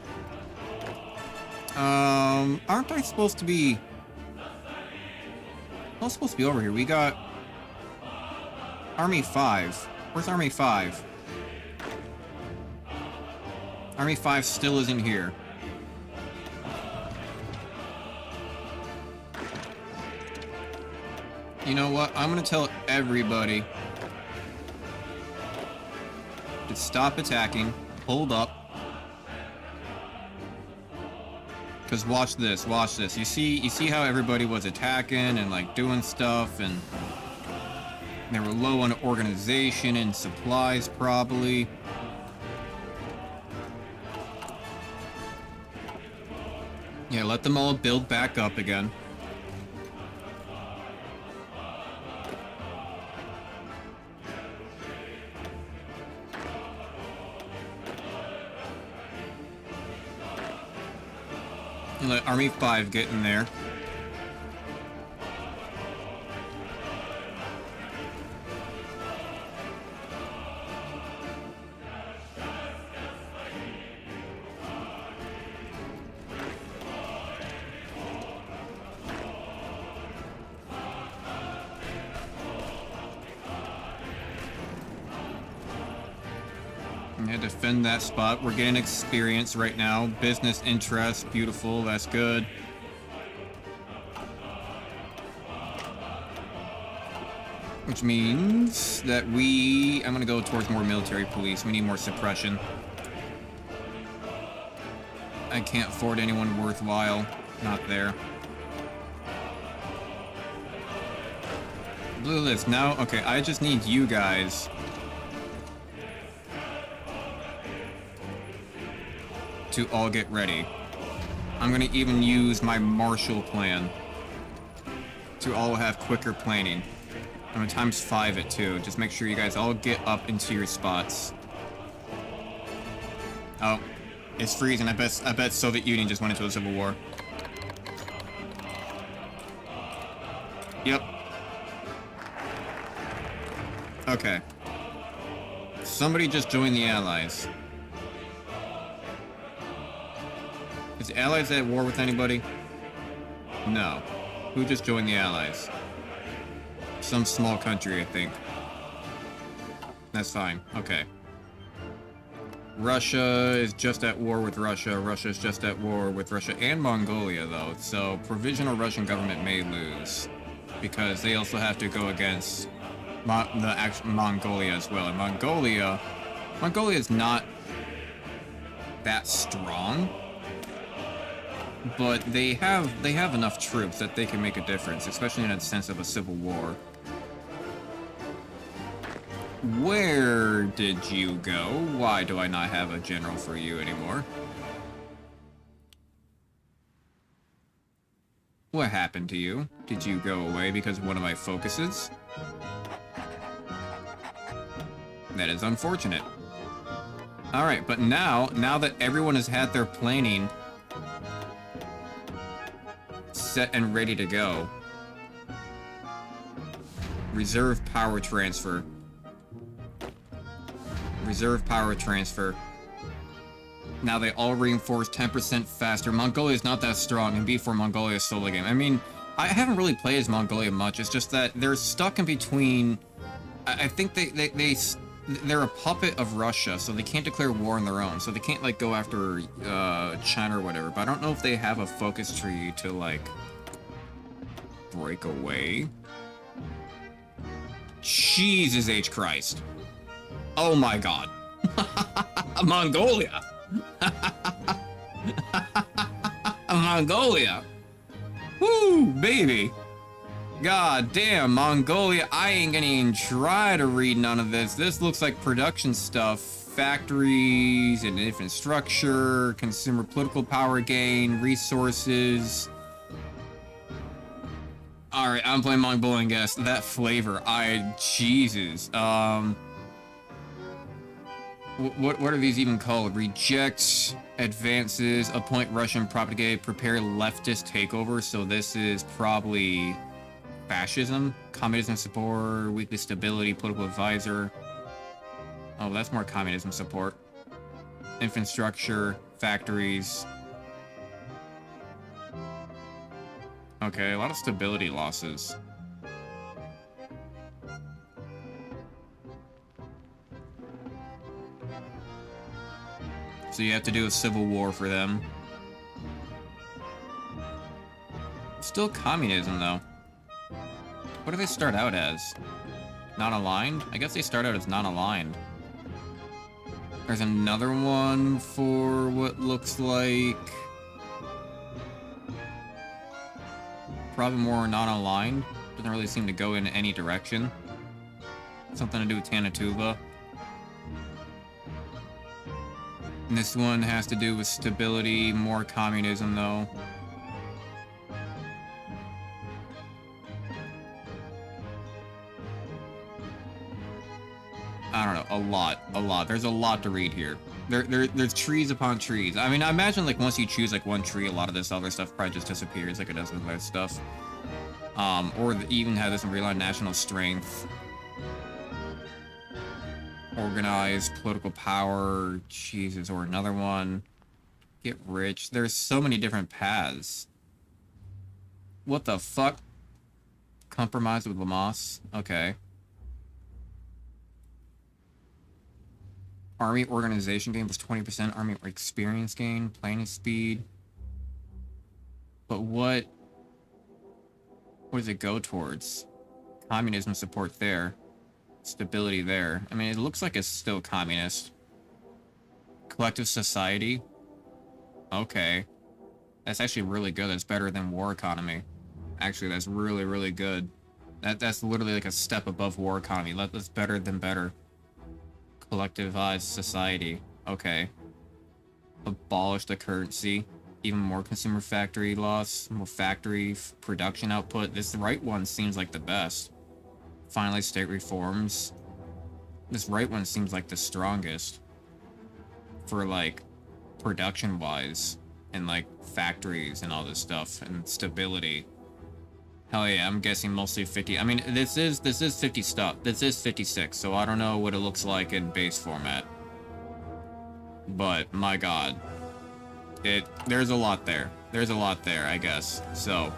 Aren't I supposed to be... I'm supposed to be over here. We got... Army 5. Where's Army 5? Army 5 still isn't here. You know what? I'm gonna tell everybody to stop attacking, hold up. Because watch this, watch this. You see how everybody was attacking and like doing stuff, and they were low on organization and supplies probably. Yeah, let them all build back up again. And let Army 5 get in there. Yeah, defend that spot. We're getting experience right now. Business interest, beautiful, that's good. Which means that I'm gonna go towards more military police. We need more suppression. I can't afford anyone worthwhile. Not there. Blue list, now, okay, I just need you guys to all get ready. I'm gonna even use my Marshall plan to all have quicker planning. I'm gonna times 5 it too. Just make sure you guys all get up into your spots. Oh, it's freezing. I bet Soviet Union just went into a civil war. Yep. Okay. Somebody just joined the Allies. Is the Allies at war with anybody? No. Who just joined the Allies? Some small country, I think. That's fine. Okay. Russia is just at war with Russia. Russia is just at war with Russia and Mongolia, though. So, provisional Russian government may lose. Because they also have to go against the actual Mongolia as well. And Mongolia is not that strong. But they have enough troops that they can make a difference, especially in the sense of a civil war. Where did you go? Why do I not have a general for you anymore? What happened to you? Did you go away because of one of my focuses? That is unfortunate. Alright, but now that everyone has had their planning set and ready to go. Reserve power transfer. Reserve power transfer. Now they all reinforce 10% faster. Mongolia is not that strong, and B4 Mongolia is solo game. I mean, I haven't really played as Mongolia much. It's just that they're stuck in between. I think they're a puppet of Russia, so they can't declare war on their own. So they can't like go after China or whatever. But I don't know if they have a focus tree to like break away. Jesus H. Christ. Oh my god. Mongolia. Mongolia. Woo, baby. God damn, Mongolia, I ain't gonna even try to read none of this. This looks like production stuff. Factories and infrastructure, consumer political power gain, resources. Alright, I'm playing Mongolian guess. That flavor, Jesus. What are these even called? Reject, advances, appoint Russian propagate, prepare leftist takeover. So this is probably fascism, communism support, weekly stability, political advisor. Oh, that's more communism support. Infrastructure, factories. Okay, a lot of stability losses. So you have to do a civil war for them. Still communism, though. What do they start out as? Non-aligned? I guess they start out as non-aligned. There's another one for what looks like... probably more non-aligned. Doesn't really seem to go in any direction. Something to do with Tanatuba. And this one has to do with stability, more communism though. I don't know, a lot. There's a lot to read here. There's trees upon trees. I mean, I imagine like once you choose like one tree, a lot of this other stuff probably just disappears like it does with other stuff. Or even have this in real national strength. Organized, political power, Jesus, or another one. Get rich. There's so many different paths. What the fuck? Compromise with Lamas? Okay. Army organization gain plus 20%, army experience gain, planning speed. But what does it go towards? Communism support there. Stability there. I mean, it looks like it's still communist. Collective society. Okay. That's actually really good. That's better than war economy. Actually, that's really, really good. That's literally like a step above war economy. That's better than better. Collectivized society. Okay. Abolish the currency. Even more consumer factory loss. More factory production output. This right one seems like the best. Finally, state reforms. This right one seems like the strongest. For, like, production-wise. And, like, factories and all this stuff. And stability. Hell yeah, I'm guessing mostly 50. I mean, this is 50 stuff. This is 56, so I don't know what it looks like in base format. But, my god. There's a lot there. There's a lot there, I guess. So,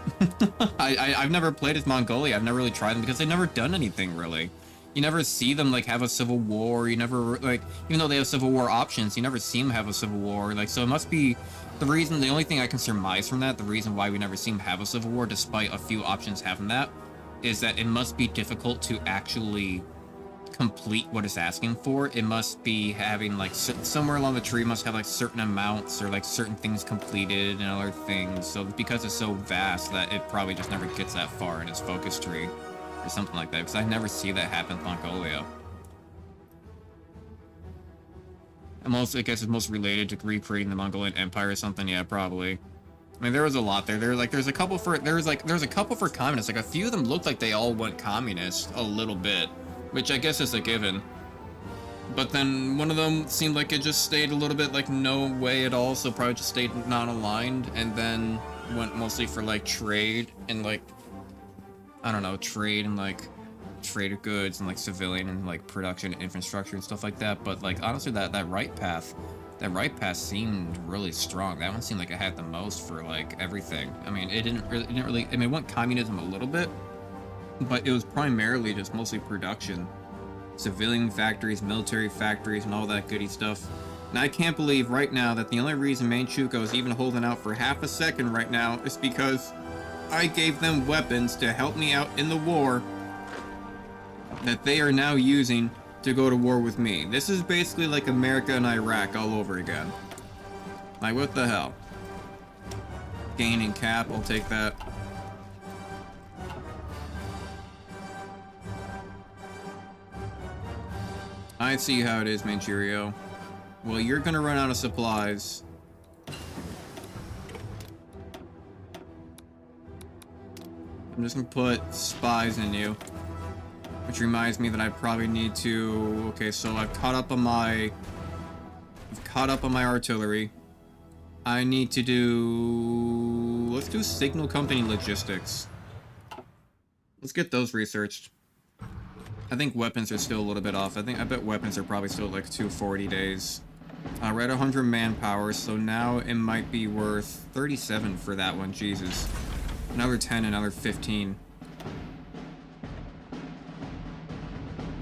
I've never played as Mongolia. I've never really tried them because they've never done anything, really. You never see them, like, have a civil war. You never, like, even though they have civil war options, you never see them have a civil war. Like, so it must be... the only thing I can surmise from that, the reason why we never see him have a civil war, despite a few options having that, is that it must be difficult to actually complete what it's asking for. It must be having, like, somewhere along the tree must have, like, certain amounts or, like, certain things completed and other things. So because it's so vast that it probably just never gets that far in its focus tree or something like that, because I never see that happen in Mongolia. I guess it's most related to recreating the Mongolian Empire or something. Yeah, probably. I mean, there was a lot there. There's a couple for communists. Like, a few of them looked like they all went communist a little bit, which I guess is a given. But then one of them seemed like it just stayed a little bit like no way at all, so probably just stayed non-aligned, and then went mostly for like trade and like, I don't know, trade and like trade goods and like civilian and like production infrastructure and stuff like that. But like honestly, that right path seemed really strong. That one seemed like it had the most for like everything. I mean, it didn't really I mean, it went communism a little bit, but it was primarily just mostly production, civilian factories, military factories, and all that goody stuff. And I can't believe right now that the only reason Manchukuo is even holding out for half a second right now is because I gave them weapons to help me out in the war that they are now using to go to war with me. This is basically like America and Iraq all over again. Like, what the hell? Gaining cap, I'll take that. I see how it is, Manchurio. Well, you're gonna run out of supplies. I'm just gonna put spies in you. Which reminds me that I probably need to... Okay, so I've caught up on my artillery. I need to do... Let's do Signal Company Logistics. Let's get those researched. I think weapons are still a little bit off. I bet weapons are probably still like 240 days. We're at 100 manpower, so now it might be worth 37 for that one. Jesus. Another 10, another 15.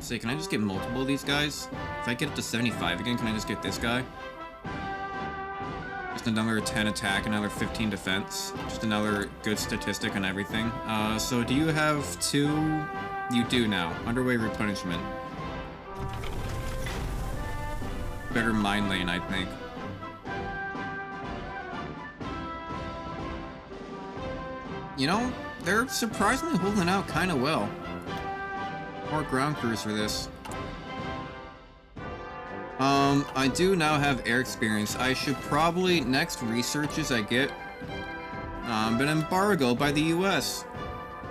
Say, can I just get multiple of these guys? If I get up to 75 again, can I just get this guy? Just another 10 attack, another 15 defense. Just another good statistic on everything. So do you have 2? You do now. Underway replenishment. Better mine lane, I think. You know, they're surprisingly holding out kind of well. More ground crews for this. I do now have air experience. I should probably, next researches I get, been embargoed by the US.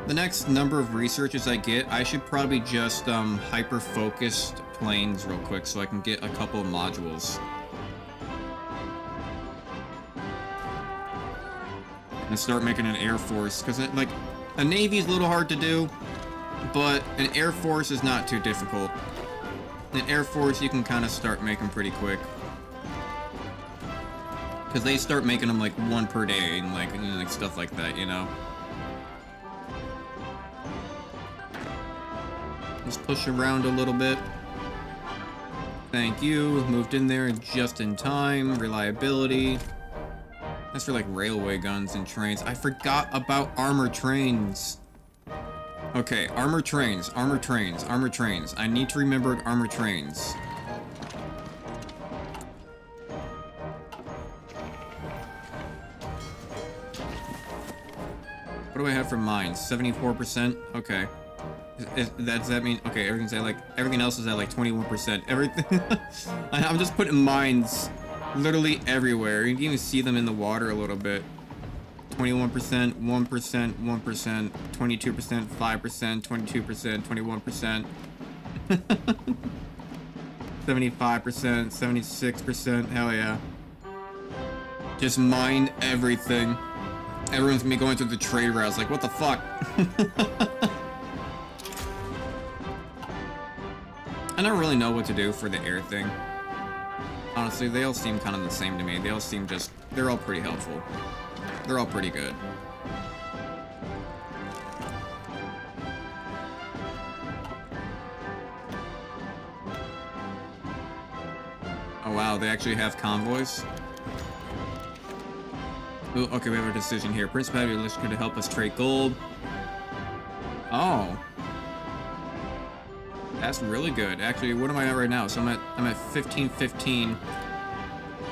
The next number of researches I get, I should probably just, hyper-focused planes real quick so I can get a couple of modules. And start making an air force, because, like, a navy's a little hard to do, but an air force is not too difficult. An air force you can kind of start making pretty quick. Because they start making them like 1 per day and like stuff like that, you know? Just push around a little bit. Thank you. Moved in there just in time. Reliability. That's for like railway guns and trains. I forgot about armor trains. Okay, armor trains, armor trains, armor trains. I need to remember armor trains. What do I have for mines? 74%? Okay. Does that mean... Okay, everything's at like... Everything else is at like 21%. Everything... I'm just putting mines literally everywhere. You can even see them in the water a little bit. 21%, 1%, 1%, 22%, 5%, 22%, 21%, 75%, 76%, hell yeah. Just mine everything. Everyone's gonna be going through the trade routes like, what the fuck? I don't really know what to do for the air thing. Honestly, they all seem kind of the same to me. They all seem just... They're all pretty helpful. They're all pretty good. Oh wow, they actually have convoys? Ooh, okay, we have a decision here. Principality of Lichka to help us trade gold. Oh. That's really good. Actually, what am I at right now? So I'm at 1515.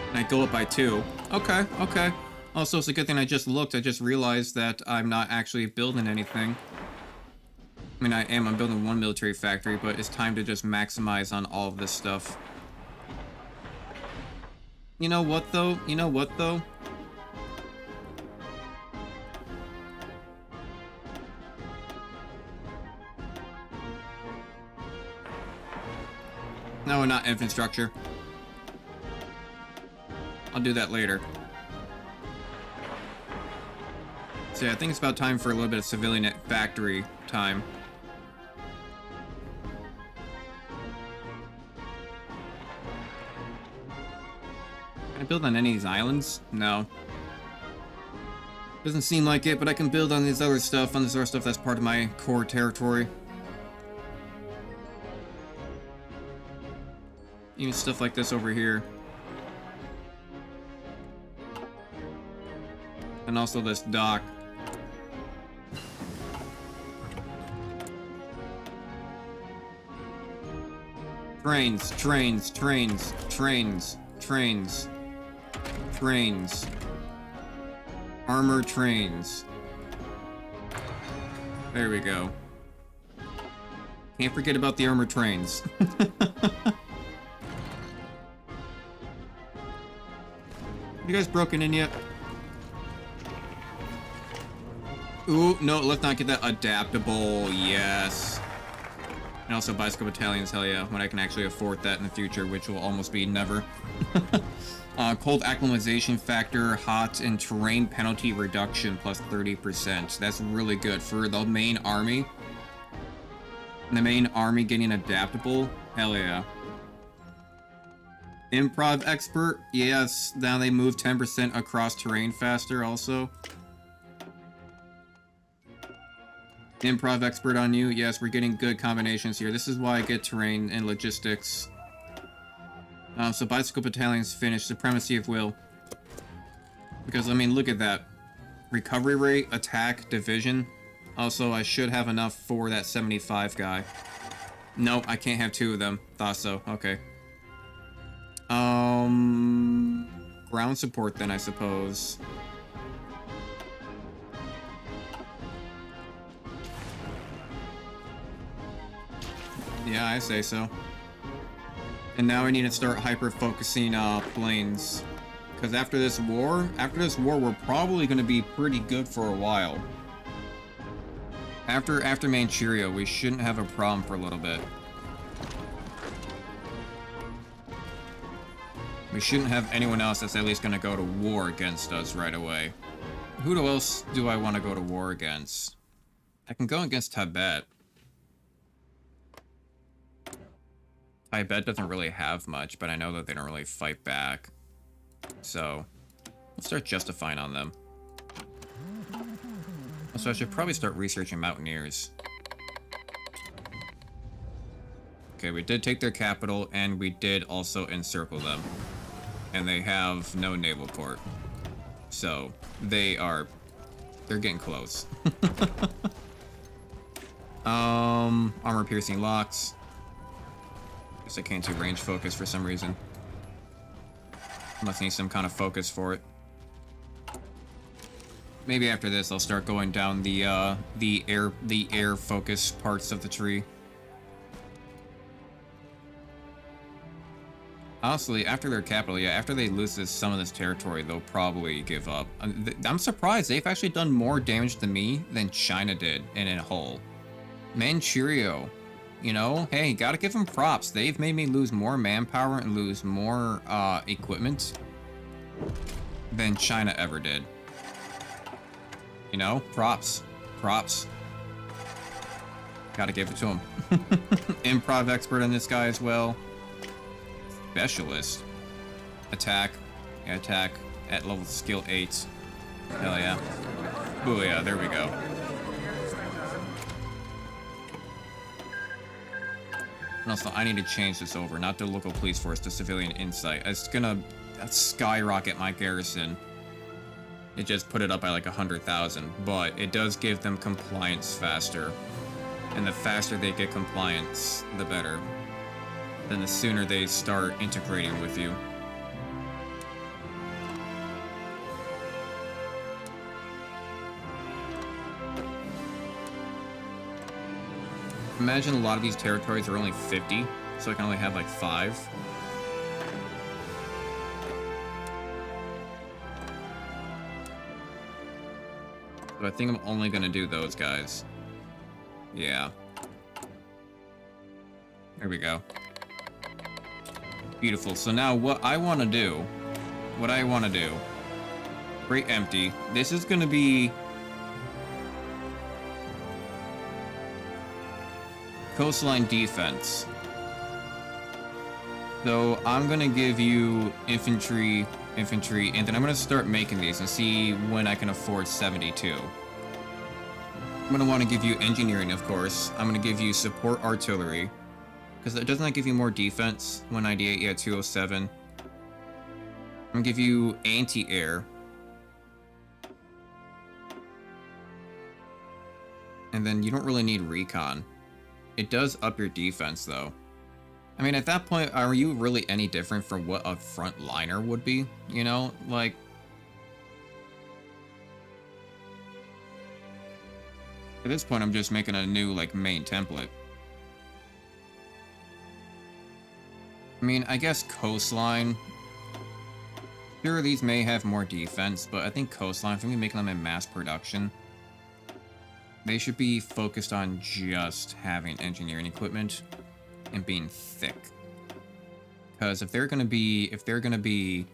And I go up by 2. Okay, okay. Also, it's a good thing I just looked. I just realized that I'm not actually building anything. I mean, I'm building 1 military factory, but it's time to just maximize on all of this stuff. You know what, though? You know what, though? No, not infrastructure. I'll do that later. So yeah, I think it's about time for a little bit of civilian factory time. Can I build on any of these islands? No. Doesn't seem like it, but I can build on this other stuff, that's part of my core territory. Even stuff like this over here. And also this dock. Trains, trains, trains, trains, trains, trains. Armor trains. There we go. Can't forget about the armor trains. You guys broken in yet? Ooh, no, let's not get that adaptable. Yes. And also bicycle battalions, hell yeah, when I can actually afford that in the future, which will almost be never. Cold acclimatization factor, hot, and terrain penalty reduction plus 30%. That's really good for the main army. The main army getting adaptable, hell yeah. Improv expert, yes, now they move 10% across terrain faster also. Improv expert on you. Yes, we're getting good combinations here. This is why I get terrain and logistics. So bicycle battalions finish. Supremacy of will. Because, I mean, look at that. Recovery rate, attack, division. Also, I should have enough for that 75 guy. Nope, I can't have two of them. Thought so. Okay. Ground support then, I suppose. Yeah, I say so. And now I need to start hyper-focusing planes. Because after this war, we're probably going to be pretty good for a while. After Manchuria, we shouldn't have a problem for a little bit. We shouldn't have anyone else that's at least going to go to war against us right away. Who else do I want to go to war against? I can go against Tibet. Tibet doesn't really have much, but I know that they don't really fight back. So, let's start justifying on them. Also, I should probably start researching mountaineers. Okay, we did take their capital, and we did also encircle them. And they have no naval port. So, they're getting close. Armor-piercing locks. Guess I can't do range focus for some reason. Must need some kind of focus for it. Maybe after this, I'll start going down the air focus parts of the tree. Honestly, after their capital, yeah, after they lose some of this territory, they'll probably give up. I'm surprised they've actually done more damage to me than China did in a whole. Manchuria, you know, hey, gotta give them props. They've made me lose more manpower and lose more equipment than China ever did. You know, props. Gotta give it to them. Improv expert on this guy as well. Specialist. Attack. Yeah, attack at level skill 8. Hell yeah. Booyah, there we go. And also, I need to change this over, not to local police force, to civilian insight. It's gonna skyrocket my garrison. It just put it up by like 100,000, but it does give them compliance faster. And the faster they get compliance, the better. Then the sooner they start integrating with you. Imagine a lot of these territories are only 50, so I can only have like 5. But I think I'm only gonna do those guys. Yeah. There we go. Beautiful. So now what I want to do, Great empty. This is going to be coastline defense. So I'm going to give you infantry, and then I'm going to start making these and see when I can afford 72. I'm going to want to give you engineering, of course. I'm going to give you support artillery. Because doesn't that give you more defense? 198, yeah, 207. I'm gonna give you anti-air. And then you don't really need recon. It does up your defense, though. I mean, at that point, are you really any different from what a frontliner would be? You know, like... At this point, I'm just making a new, like, main template. I mean, I guess coastline. Sure, these may have more defense, but I think coastline, if we make them in mass production, they should be focused on just having engineering equipment and being thick. Because if they're gonna be,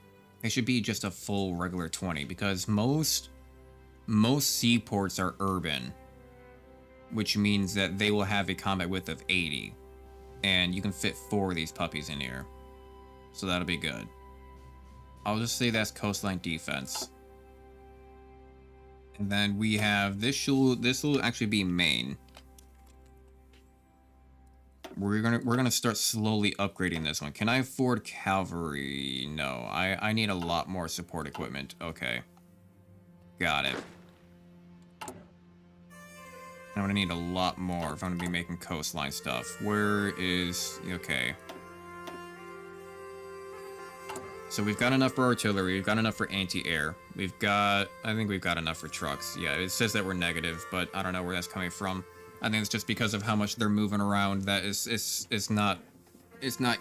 they should be just a full regular 20. Because most seaports are urban, which means that they will have a combat width of 80, and you can fit 4 of these puppies in here, so that'll be good. I'll just say that's coastline defense. And then we have this will actually be main. We're gonna start slowly upgrading this one. Can I afford cavalry? No, I need a lot more support equipment. Okay, got it. I'm gonna need a lot more if I'm gonna be making coastline stuff. Where is... okay. So we've got enough for artillery, we've got enough for anti-air. We've got... I think we've got enough for trucks. Yeah, it says that we're negative, but I don't know where that's coming from. I think it's just because of how much they're moving around that it's not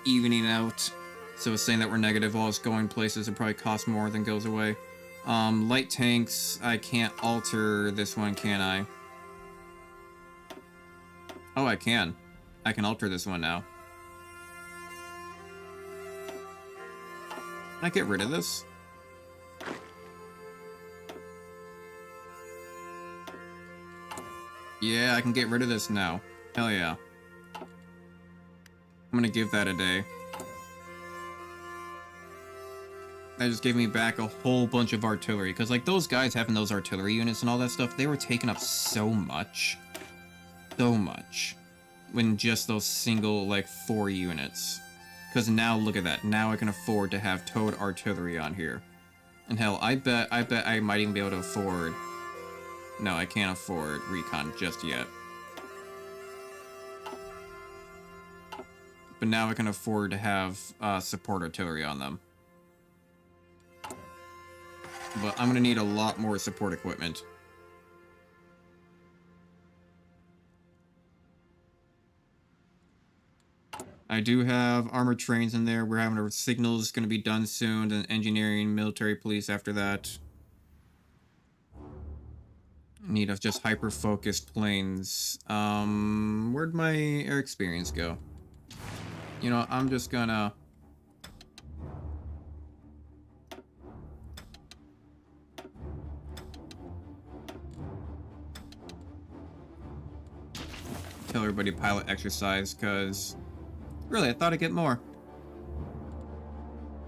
evening out. So it's saying that we're negative while it's going places. It probably costs more than goes away. Light tanks, I can't alter this one, can I? Oh, I can. I can alter this one now. Can I get rid of this? Yeah, I can get rid of this now. Hell yeah. I'm gonna give that a day. That just gave me back a whole bunch of artillery. Because, like, those guys having those artillery units and all that stuff, they were taking up so much. So much. When just those single, like, 4 units. Because now, look at that. Now I can afford to have towed artillery on here. And hell, I bet I might even be able to afford... No, I can't afford recon just yet. But now I can afford to have support artillery on them. But I'm gonna need a lot more support equipment. I do have armored trains in there. We're having our signals going to be done soon. Then engineering, military, police after that. Need of just hyper-focused planes. Where'd my air experience go? You know, I'm just gonna... tell everybody pilot exercise, because... Really, I thought I'd get more.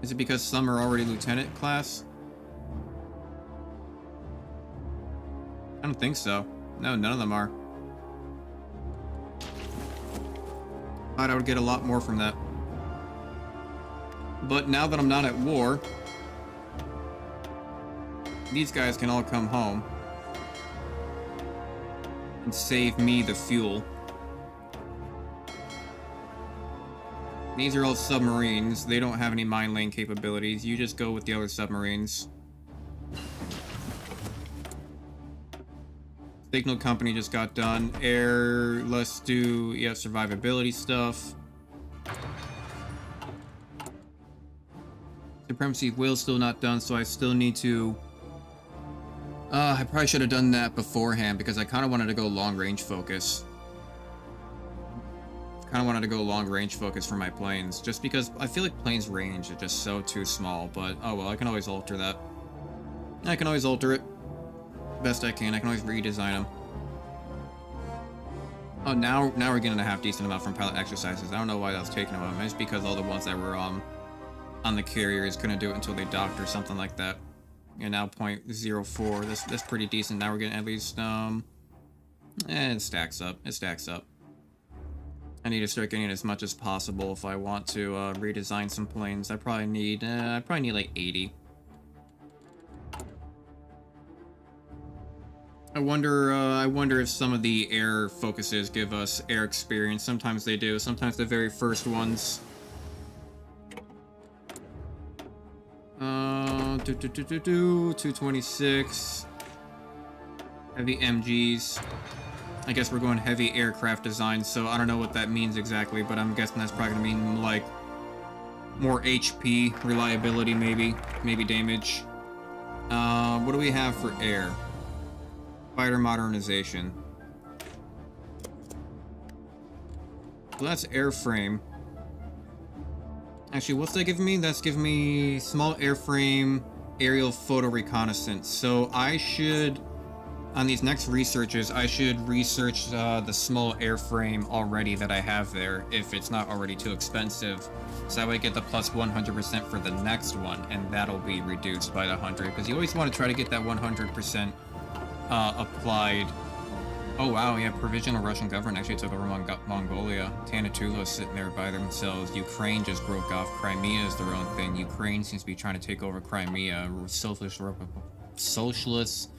Is it because some are already lieutenant class? I don't think so. No, none of them are. Thought I would get a lot more from that. But now that I'm not at war, these guys can all come home and save me the fuel. These are all submarines. They don't have any mine lane capabilities. You just go with the other submarines. Signal company just got done. Air, let's do, yeah, survivability stuff. Supremacy of Will still not done, so I still need to... I probably should have done that beforehand because I kind of wanted to go long range focus. Kind of wanted to go long range focus for my planes, just because I feel like planes range are just so too small, but oh well, I can always alter that. I can always alter it. Best I can always redesign them. Oh, now we're getting a half decent amount from pilot exercises. I don't know why that was taking a moment. It's because all the ones that were on the carriers couldn't do it until they docked or something like that. And now 0.04. That's pretty decent. Now we're getting at least it stacks up. It stacks up. I need to start getting as much as possible if I want to redesign some planes. I probably need like 80. I wonder if some of the air focuses give us air experience. Sometimes they do. Sometimes the very first ones. 226. Heavy MGs. I guess we're going heavy aircraft design, so I don't know what that means exactly, but I'm guessing that's probably gonna mean like More HP, reliability, maybe damage. What do we have for air? Fighter modernization. So that's airframe. Actually, what's that giving me? That's giving me small airframe, aerial photo reconnaissance. So I should, on these next researches, I should research the small airframe already that I have there, if it's not already too expensive. So that way I get the plus 100% for the next one, and that'll be reduced by the 100, because you always want to try to get that 100% applied. Oh wow, yeah, provisional Russian government actually took over Mongolia. Tanatula's sitting there by themselves. Ukraine just broke off. Crimea is their own thing. Ukraine seems to be trying to take over Crimea. Socialists.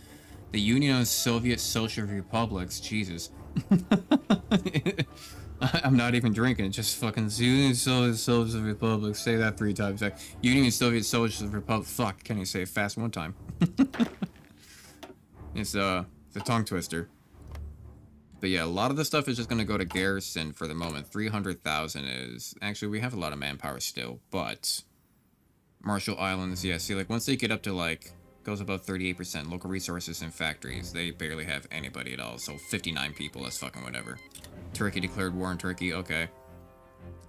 The Union of Soviet Social Republics. Jesus. I'm not even drinking. Just fucking Union of Soviet Social Republic. Say that 3 times. Like, Union of Soviet Social Republic. Fuck, can't you say it fast one time? It's a tongue twister. But yeah, a lot of the stuff is just going to go to garrison for the moment. 300,000 is... Actually, we have a lot of manpower still, but... Marshall Islands, yeah, see, like, once they get up to, like, goes above 38%, local resources and factories, they barely have anybody at all. So 59 people, that's fucking whatever. Turkey declared war on Turkey, okay.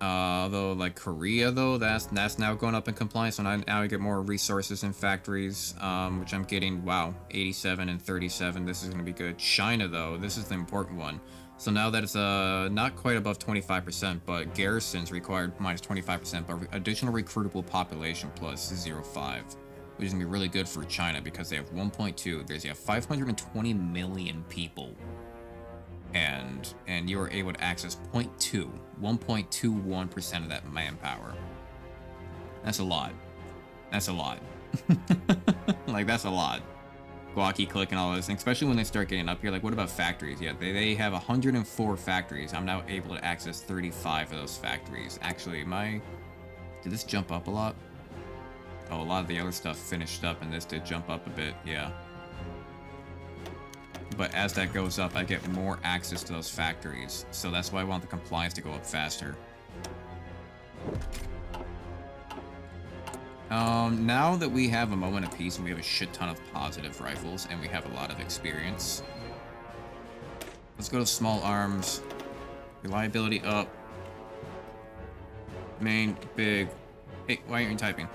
Though, like, Korea, though, that's now going up in compliance, so now I get more resources and factories, which I'm getting, wow, 87 and 37, this is going to be good. China, though, this is the important one. So now that it's, not quite above 25%, but garrisons required minus 25%, but additional recruitable population plus 0.5, which is going to be really good for China, because they have 1.2, there's, yeah, 520 million people. And you are able to access 1.21% of that manpower. That's a lot. That's a lot. Like, that's a lot. Guaki click and all those things, especially when they start getting up here. Like, what about factories? Yeah, they have 104 factories. I'm now able to access 35 of those factories. Actually, did this jump up a lot? Oh, a lot of the other stuff finished up, and this did jump up a bit, yeah. But as that goes up, I get more access to those factories. So that's why I want the compliance to go up faster. Now that we have a moment of peace and we have a shit ton of positive rifles and we have a lot of experience, let's go to small arms. Reliability up. Main, big. Hey, why aren't you typing?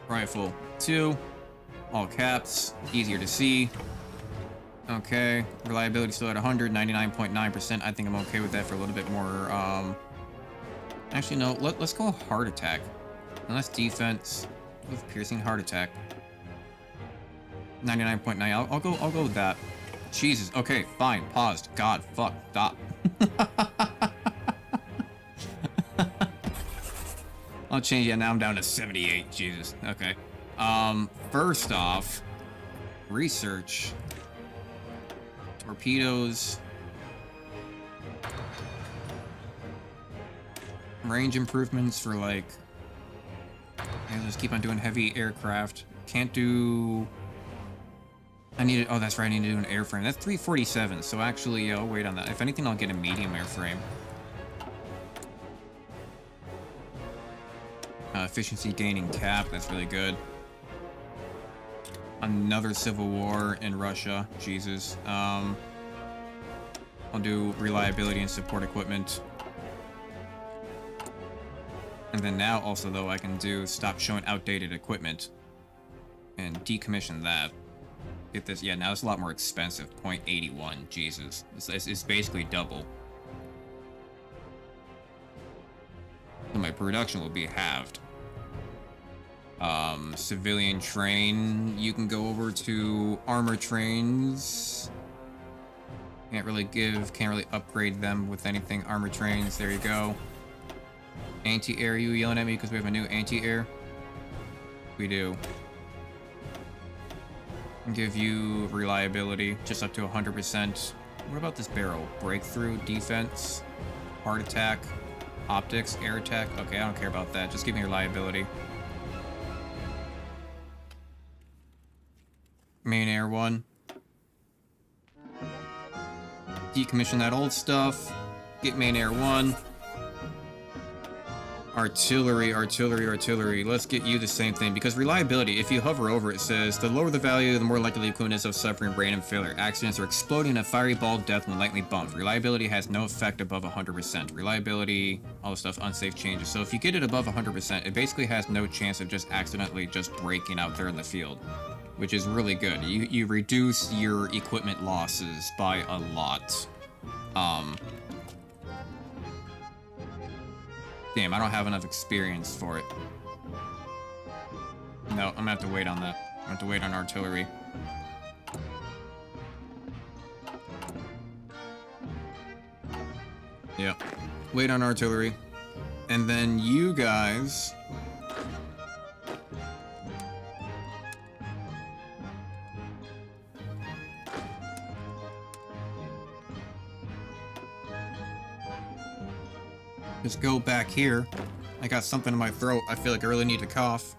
Rifle 2. All caps. Easier to see. Okay, reliability still at 100, 99.9%. I think I'm okay with that for a little bit more, Actually, no, let's go heart attack. And that's defense with piercing heart attack. 99.9, I'll go with that. Jesus, okay, fine, paused. God, fuck, stop. I'll change it, now I'm down to 78, Jesus, okay. First off, research. Torpedoes. Range improvements for, like... Yeah, just keep on doing heavy aircraft. Can't do... I need it. Oh, that's right, I need to do an airframe. That's 347, so actually, I'll wait on that. If anything, I'll get a medium airframe. Efficiency gaining cap, that's really good. Another civil war in Russia. Jesus. I'll do reliability and support equipment. And then now also, though, I can do stop showing outdated equipment. And decommission that. Get this. Yeah, now it's a lot more expensive. 0.81. Jesus. It's basically double. So my production will be halved. Civilian train, you can go over to armor trains. Can't really upgrade them with anything. Armor trains, there you go. Anti-air, you yelling at me because we have a new anti-air? We do. Give you reliability, just up to 100%. What about this barrel? Breakthrough, defense, heart attack, optics, air attack. Okay, I don't care about that. Just give me reliability. Main air one. Decommission that old stuff. Get main air one. Artillery, artillery, artillery. Let's get you the same thing, because reliability, if you hover over, it says, the lower the value, the more likely the equipment is of suffering random failure. Accidents or exploding a fiery ball of death when lightly bumped. Reliability has no effect above 100%. Reliability, all the stuff, unsafe changes. So if you get it above 100%, it basically has no chance of just accidentally just breaking out there in the field, which is really good. You reduce your equipment losses by a lot. Damn, I don't have enough experience for it. No, I'm gonna have to wait on that. I'm gonna have to wait on artillery. Yep. Wait on artillery. And then you guys... just go back here. I got something in my throat. I feel like I really need to cough.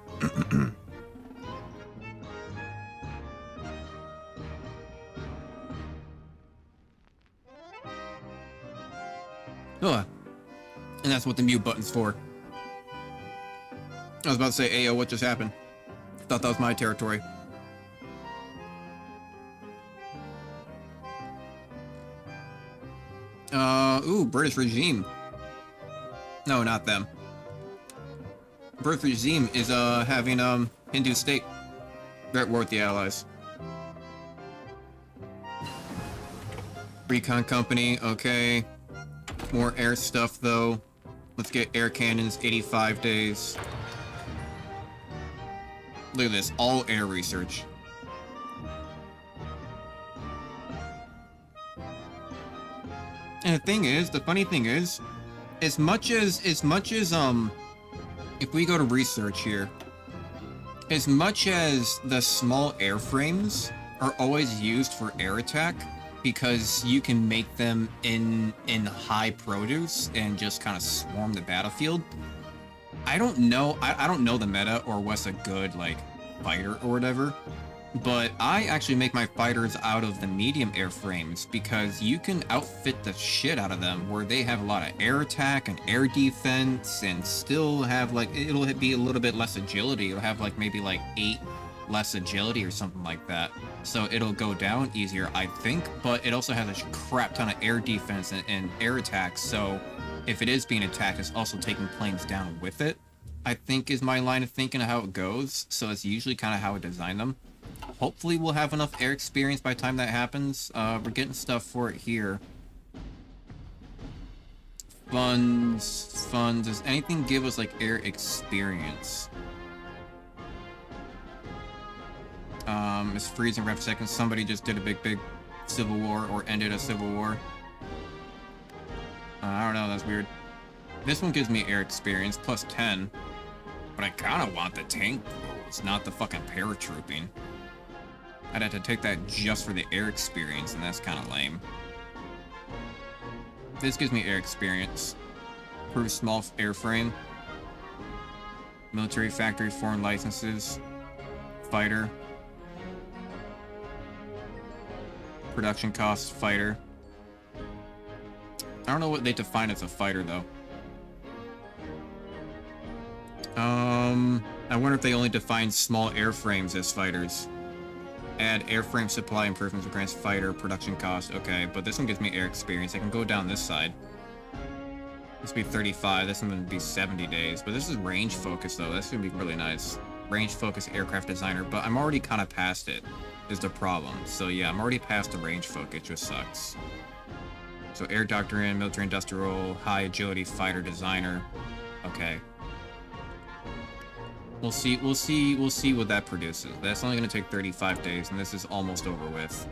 Ugh. And that's what the mute button's for. I was about to say, Ayo, what just happened? Thought that was my territory. Ooh, British regime. No, not them. British regime is, having, Hindu state. They're at war with the Allies. Recon company, okay. More air stuff, though. Let's get air cannons, 85 days. Look at this, all air research. And the thing is, the funny thing is, as much as, if we go to research here, as much as the small airframes are always used for air attack, because you can make them in high produce and just kind of swarm the battlefield, I don't know, I don't know the meta or what's a good, like, fighter or whatever, but I actually make my fighters out of the medium airframes because you can outfit the shit out of them where they have a lot of air attack and air defense and still have, like, it'll be a little bit less agility. It'll have, like, maybe, like, 8 less agility or something like that. So it'll go down easier, I think, but it also has a crap ton of air defense and air attacks, so if it is being attacked, it's also taking planes down with it, I think is my line of thinking of how it goes. So it's usually kind of how I design them. Hopefully we'll have enough air experience by the time that happens. We're getting stuff for it here. Funds. Does anything give us, like, air experience? It's freezing for a second. Somebody just did a big civil war, or ended a civil war. I don't know, that's weird. This one gives me air experience, plus 10. But I kind of want the tank rules, not the fucking paratrooping. I'd have to take that just for the air experience, and that's kind of lame. This gives me air experience. Improves small airframe. Military factory, foreign licenses. Fighter. Production costs, fighter. I don't know what they define as a fighter, though. I wonder if they only define small airframes as fighters. Add airframe supply improvements grants fighter production cost. Okay, but this one gives me air experience. I can go down this side. This would be 35. This one would be 70 days. But this is range focus, though. That's going to be really nice. Range focus aircraft designer. But I'm already kind of past it, is the problem. So yeah, I'm already past the range focus, which sucks. So air doctrine, military industrial, high agility fighter designer. Okay. We'll see what that produces. That's only going to take 35 days, and this is almost over with.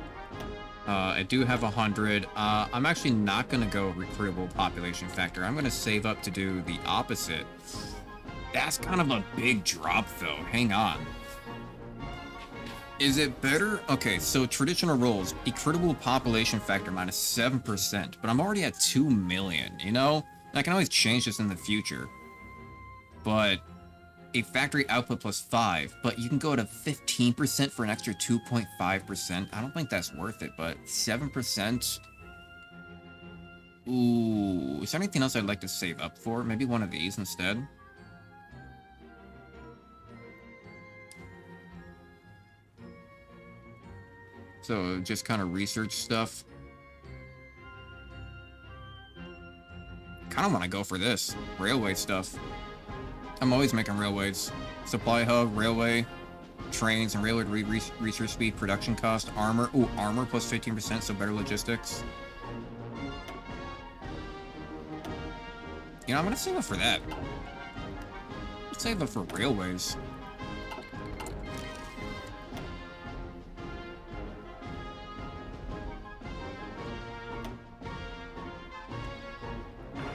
I do have 100. I'm actually not going to go recruitable population factor. I'm going to save up to do the opposite. That's kind of a big drop, though. Hang on. Is it better? Okay, so traditional roles. Recruitable population factor minus 7%, but I'm already at 2 million, you know? I can always change this in the future. But a factory output plus 5, but you can go to 15% for an extra 2.5%. I don't think that's worth it, but 7%. Ooh, is there anything else I'd like to save up for? Maybe one of these instead? So just kind of research stuff. Kind of want to go for this railway stuff. I'm always making railways. Supply hub, railway, trains, and railway research speed, production cost, armor. Ooh, armor plus 15%, so better logistics. You know, I'm gonna save up for that. Let's save up for railways.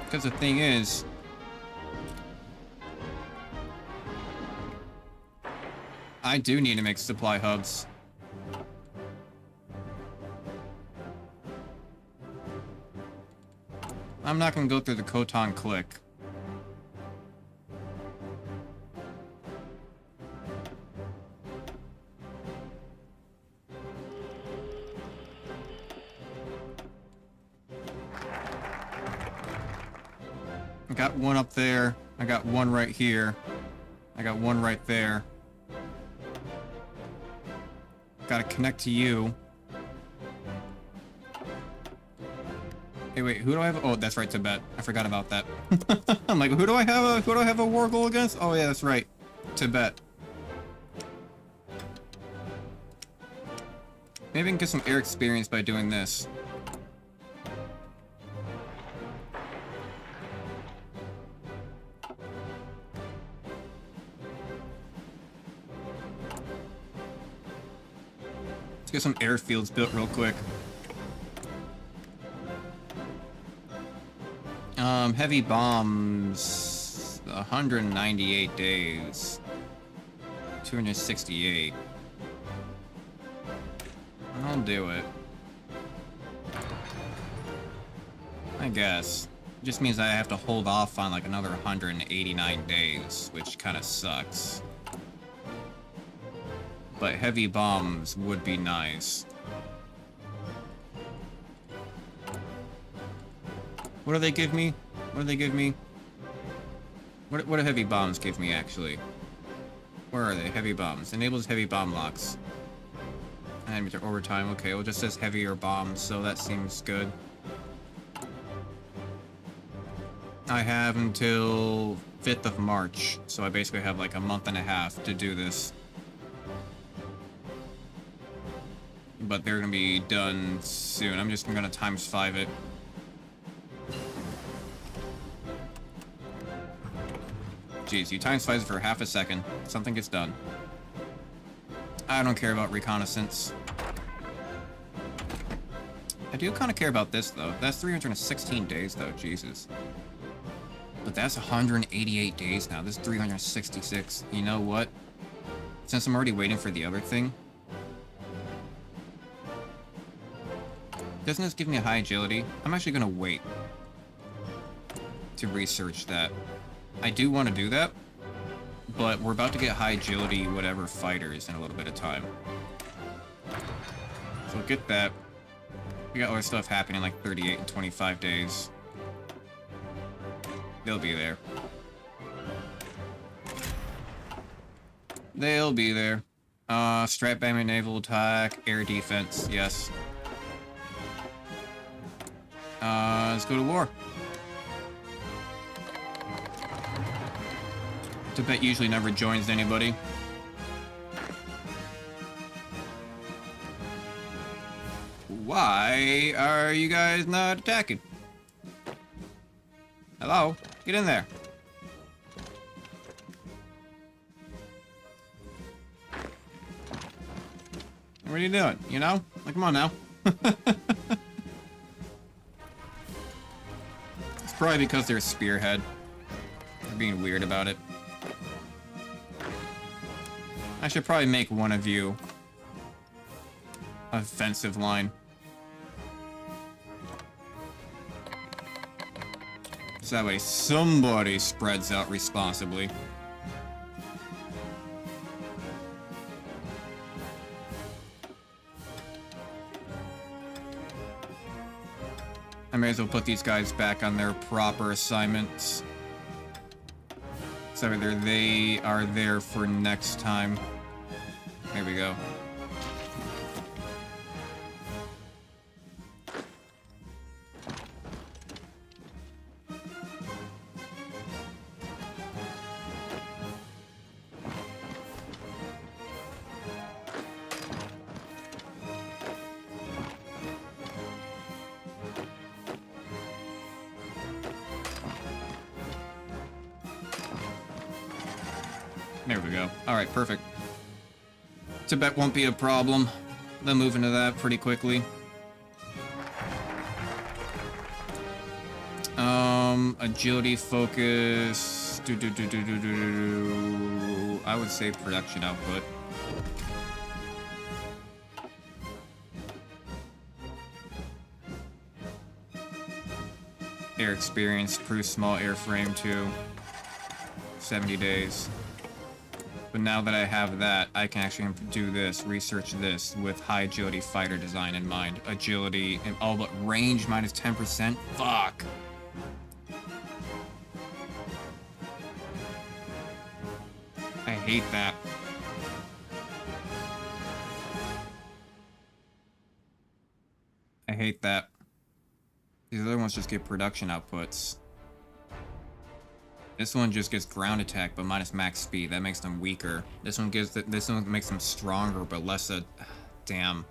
Because the thing is, I do need to make supply hubs. I'm not gonna go through the Khotan click. I got one up there. I got one right here. I got one right there. Gotta connect to you. Hey, wait, who do I have? Oh, that's right, Tibet. I forgot about that. I'm like, who do I have a war goal against? Oh yeah, that's right, Tibet. Maybe I can get some air experience by doing this. Let's get some airfields built real quick. Heavy bombs, 198 days, 268. I'll do it. I guess. It just means I have to hold off on like another 189 days, which kind of sucks. But heavy bombs would be nice. What do they give me? What do they give me? What do heavy bombs give me, actually? Where are they? Heavy bombs. Enables heavy bomb locks. And overtime. Okay, well, it just says heavier bombs, so that seems good. I have until 5th of March, so I basically have like a month and a half to do this. But they're gonna be done soon. I'm just gonna ×5 it. Jeez, you ×5 it for half a second. Something gets done. I don't care about reconnaissance. I do kind of care about this, though. That's 316 days, though. Jesus. But that's 188 days now. This is 366. You know what? Since I'm already waiting for the other thing... Doesn't this give me a high agility? I'm actually going to wait to research that. I do want to do that, but we're about to get high agility whatever fighters in a little bit of time. So get that. We got other stuff happening like 38 and 25 days. They'll be there. They'll be there. Strap bombing, naval attack, air defense, yes. Let's go to war. Tibet usually never joins anybody. Why are you guys not attacking? Hello? Get in there. What are you doing? You know? Like, come on now. It's probably because they're spearhead. They're being weird about it. I should probably make one of you offensive line. So that way somebody spreads out responsibly. I may as well put these guys back on their proper assignments. So either they are there for next time. There we go. There we go. Alright, perfect. Tibet won't be a problem. They'll move into that pretty quickly. Agility, focus... I would say production output. Air experience, proof small airframe too. 70 days. But now that I have that, I can actually do this, research this with high agility fighter design in mind. Agility and all but range minus 10%. Fuck. I hate that. I hate that. These other ones just get production outputs. This one just gets ground attack, but minus max speed. That makes them weaker. This one makes them stronger, but less damn.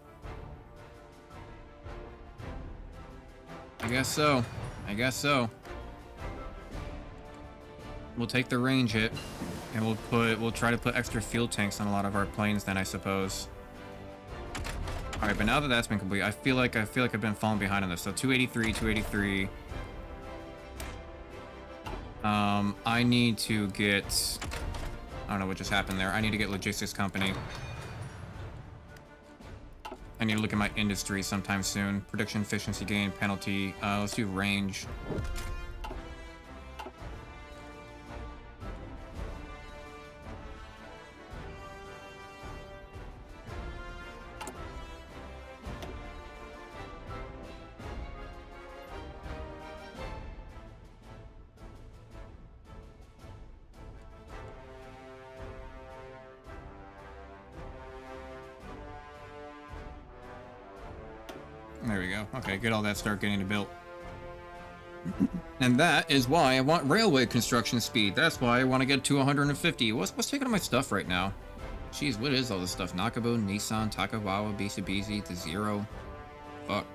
I guess so. I guess so. We'll take the range hit, and we'll try to put extra fuel tanks on a lot of our planes then, I suppose. All right, but now that that's been complete, I feel like I've been falling behind on this. So 283, 283. I need to get... I don't know what just happened there. I need to get logistics company. I need to look at my industry sometime soon. Production efficiency gain, penalty. Let's do range. There we go. Okay, get all that, start getting it built. And that is why I want railway construction speed. That's why I want to get to 150. What's taking my stuff right now? Jeez, what is all this stuff? Nakabo, Nissan, Takawa, Mitsubishi, the Zero. Fuck.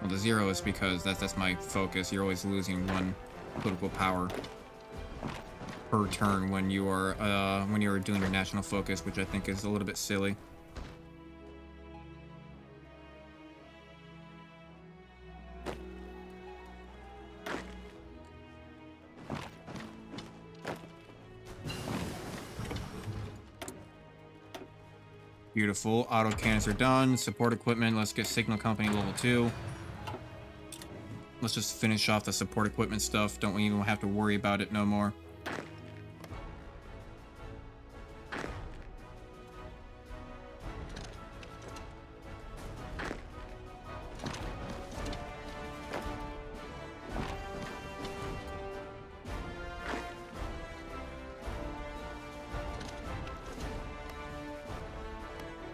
Well, the Zero is because that's my focus. You're always losing one political power per turn when you are doing your national focus, which I think is a little bit silly. Beautiful. Auto cannons are done. Support equipment. Let's get signal company level 2. Let's just finish off the support equipment stuff. Don't even have to worry about it no more.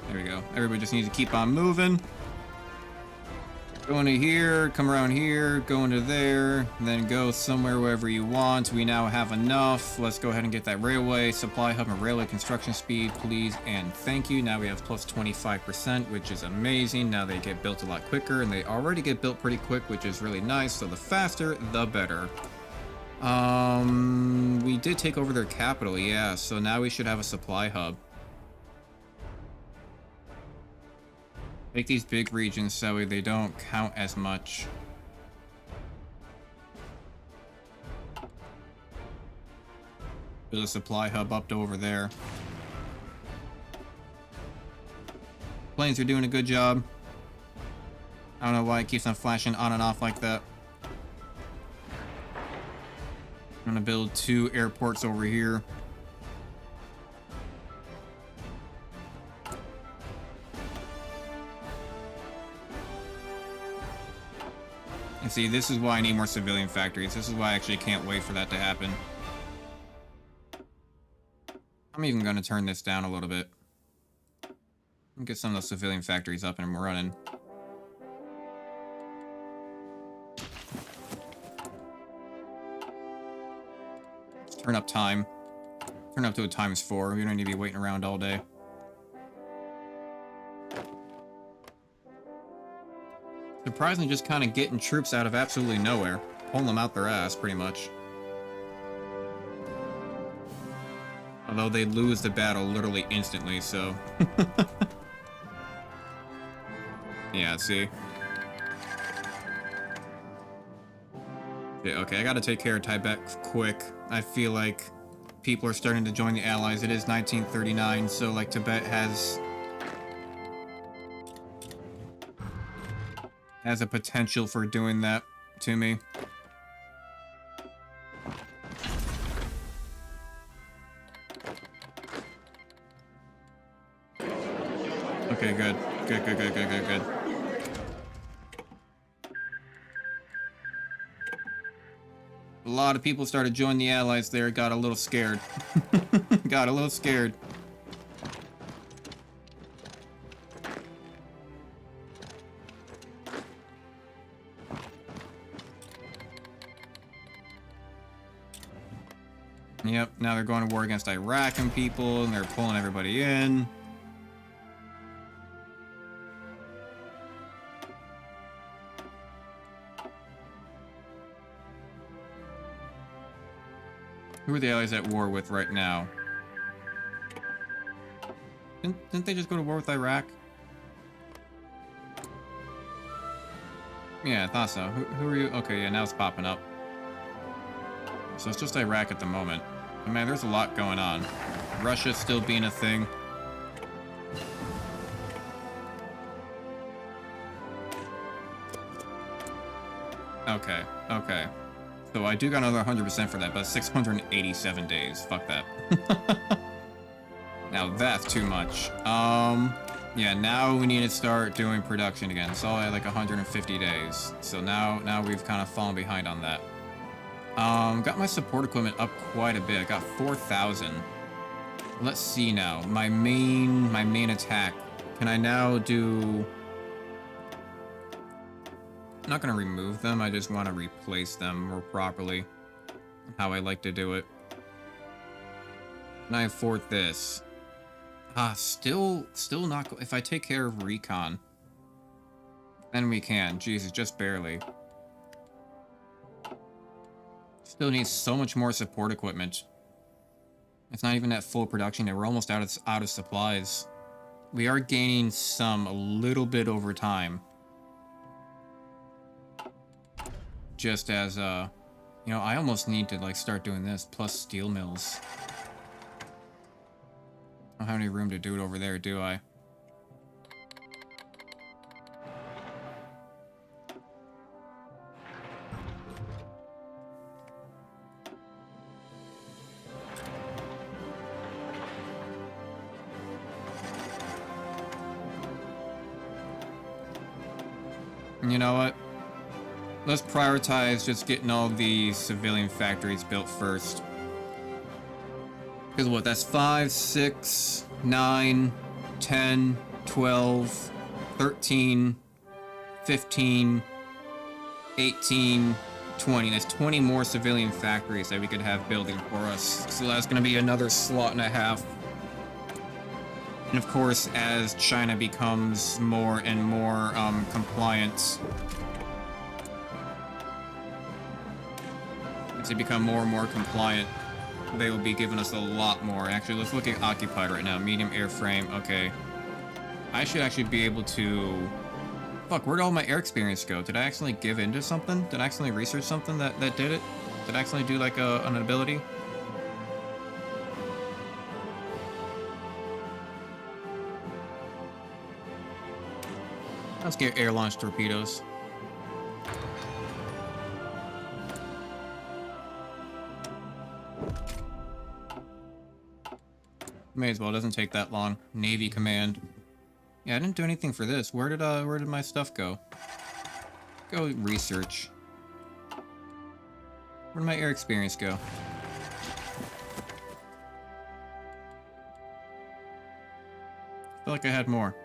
There we go. Everybody just needs to keep on moving. Go into here, come around here, go into there, and then go somewhere wherever you want. We now have enough. Let's go ahead and get that railway supply hub and railway construction speed, please and thank you. Now we have plus 25%, which is amazing. Now they get built a lot quicker, and they already get built pretty quick, which is really nice. So the faster, the better. We did take over their capital, yeah. So now we should have a supply hub. Make these big regions so they don't count as much. Build a supply hub up to over there. Planes are doing a good job. I don't know why it keeps on flashing on and off like that. I'm gonna build 2 airports over here. And see, this is why I need more civilian factories. This is why I actually can't wait for that to happen. I'm even going to turn this down a little bit. Get some of those civilian factories up and running. Let's turn up time. Turn up to a ×4. We don't need to be waiting around all day. Surprisingly, just kind of getting troops out of absolutely nowhere. Pulling them out their ass, pretty much. Although they lose the battle literally instantly, so... Yeah, see? Yeah, okay, I gotta take care of Tibet quick. I feel like people are starting to join the Allies. It is 1939, so, like, Tibet has a potential for doing that to me. Okay, good. Good. A lot of people started joining the Allies there, got a little scared. Got a little scared. Yep, now they're going to war against Iraq and people, and they're pulling everybody in. Who are the Allies at war with right now? Didn't they just go to war with Iraq? Yeah, I thought so. Who are you? Okay, yeah, now it's popping up. So it's just Iraq at the moment. I mean, there's a lot going on. Russia's still being a thing. Okay. So I do got another 100% for that, but 687 days. Fuck that. Now that's too much. Yeah, now we need to start doing production again. It's all at like 150 days. So now we've kind of fallen behind on that. Got my support equipment up quite a bit. I got 4,000. Let's see now. My main attack. Can I now do... I'm not going to remove them. I just want to replace them more properly. How I like to do it. And I afford this. Still not... If I take care of recon, then we can. Jesus, just barely. Still needs so much more support equipment. It's not even at full production yet. We're almost out of supplies. We are gaining some a little bit over time. Just as, you know, I almost need to, like, start doing this, plus steel mills. I don't have any room to do it over there, do I? You know what? Let's prioritize just getting all the civilian factories built first. Because what, that's 5, 6, 9, 10, 12, 13, 15, 18, 20. That's 20 more civilian factories that we could have building for us. So that's going to be another slot and a half. And of course, as China becomes more and more compliant, as they become more and more compliant, they will be giving us a lot more. Actually, let's look at occupied right now. Medium airframe. Okay. I should actually be able to... Fuck, where'd all my air experience go? Did I actually give into something? Did I actually research something that did it? Did I actually do like an ability? Let's get air launched torpedoes. May as well, it doesn't take that long. Navy command. Yeah, I didn't do anything for this. Where did my stuff go? Go research. Where did my air experience go? I feel like I had more.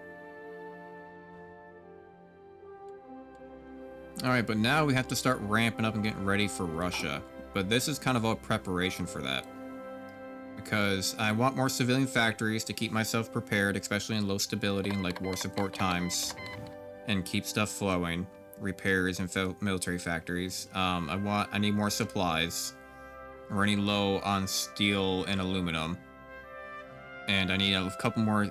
Alright, but now we have to start ramping up and getting ready for Russia. But this is kind of a preparation for that. Because I want more civilian factories to keep myself prepared, especially in low stability and like war support times, and keep stuff flowing. Repairs and military factories. I need more supplies. We're running low on steel and aluminum. And I need a couple more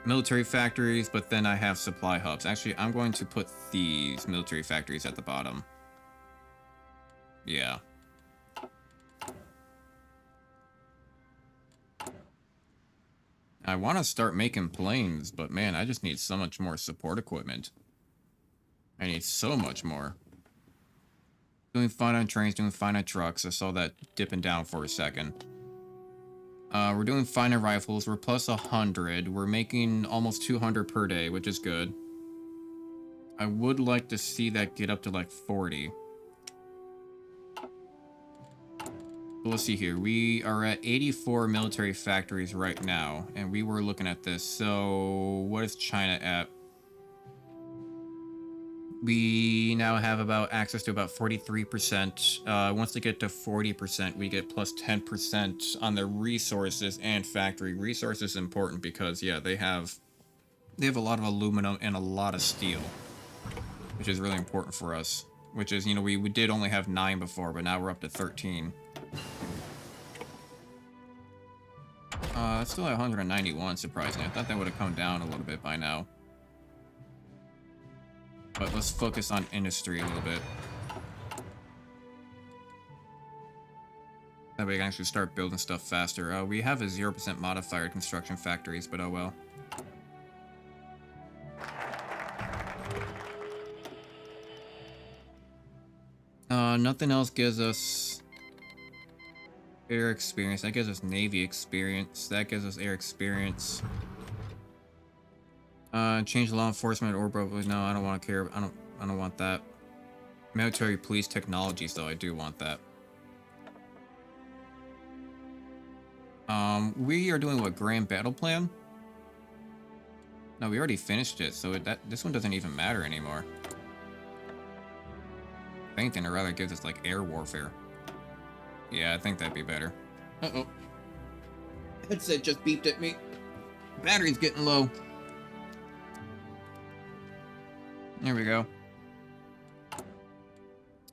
military factories, but then I have supply hubs. Actually, I'm going to put these military factories at the bottom. Yeah. I want to start making planes, but man, I just need so much more support equipment. I need so much more. Doing fine on trains, doing fine on trucks. I saw that dipping down for a second. We're doing fine on rifles. We're plus 100. We're making almost 200 per day, which is good. I would like to see that get up to like 40. But let's see here. We are at 84 military factories right now, and we were looking at this. So what is China at? We now have about access to about 43%. Once they get to 40%, we get plus 10% on the resources and factory. Resources is important because, yeah, they have a lot of aluminum and a lot of steel, which is really important for us. Which is, you know, we did only have 9 before, but now we're up to 13. It's still at 191, surprisingly. I thought that would have come down a little bit by now. But let's focus on industry a little bit. That way we can actually start building stuff faster. We have a 0% modifier construction factories, but oh well. Nothing else gives us air experience. That gives us navy experience. That gives us air experience. Change law enforcement or no, I don't want to care. I don't want that. Military police technologies, though, I do want that. We are doing what, Grand Battle Plan? No, we already finished it, so this one doesn't even matter anymore. If anything, it rather gives us like air warfare. Yeah, I think that'd be better. Uh-oh. Headset just beeped at me. Battery's getting low. There we go.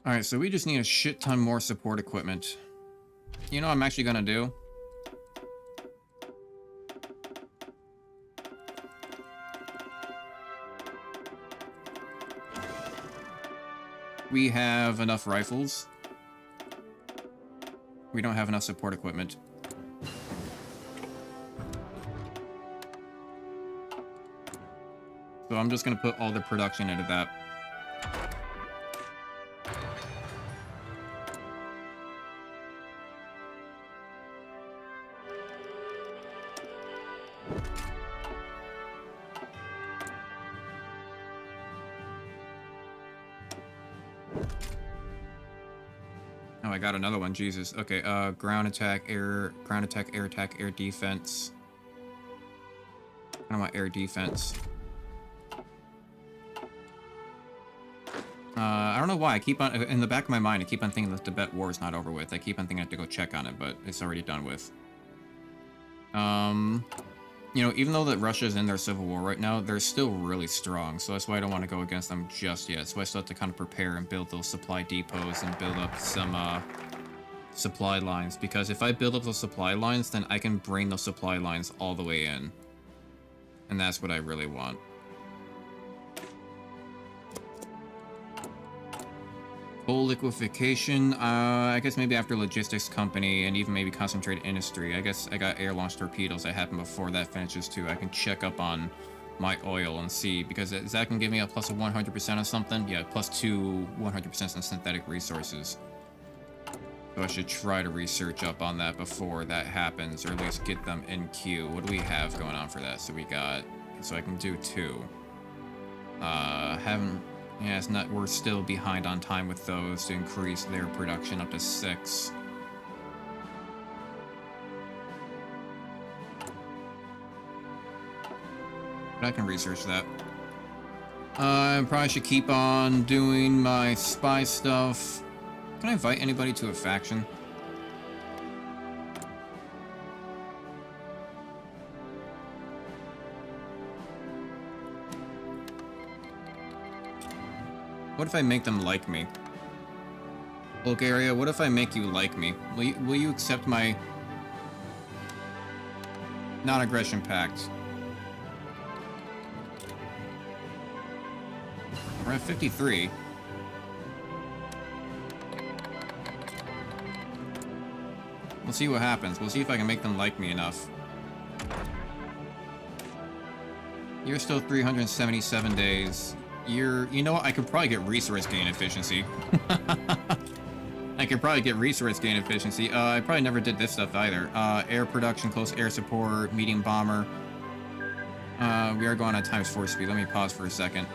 Alright, so we just need a shit ton more support equipment. You know what I'm actually gonna do? We have enough rifles. We don't have enough support equipment. So I'm just going to put all the production into that. Oh, I got another one. Jesus. Okay, ground attack, air attack, air defense. I don't want air defense. I don't know why. I keep on, in the back of my mind, I keep on thinking the Tibet War is not over with. I keep on thinking I have to go check on it, but it's already done with. You know, even though that Russia's in their civil war right now, they're still really strong, so that's why I don't want to go against them just yet. So I still have to kind of prepare and build those supply depots and build up some, supply lines, because if I build up those supply lines, then I can bring those supply lines all the way in. And that's what I really want. Coal liquefaction, I guess maybe after logistics company and even maybe concentrated industry. I guess I got air launched torpedoes that happen before that finishes too. I can check up on my oil and see, because that can give me a plus of 100% of something. Yeah, plus 100% on synthetic resources. So I should try to research up on that before that happens, or at least get them in queue. What do we have going on for that? So we got, so I can do 2. Yeah, it's not, we're still behind on time with those to increase their production up to 6. But I can research that. I probably should keep on doing my spy stuff. Can I invite anybody to a faction? What if I make them like me? Bulgaria, what if I make you like me? Will you accept my... Non-aggression pact. We're at 53. We'll see what happens. We'll see if I can make them like me enough. You're still 377 days. You know what? I could probably get resource gain efficiency. I could probably get resource gain efficiency. I probably never did this stuff either. Air production, close air support, medium bomber. We are going on ×4 speed. Let me pause for a second.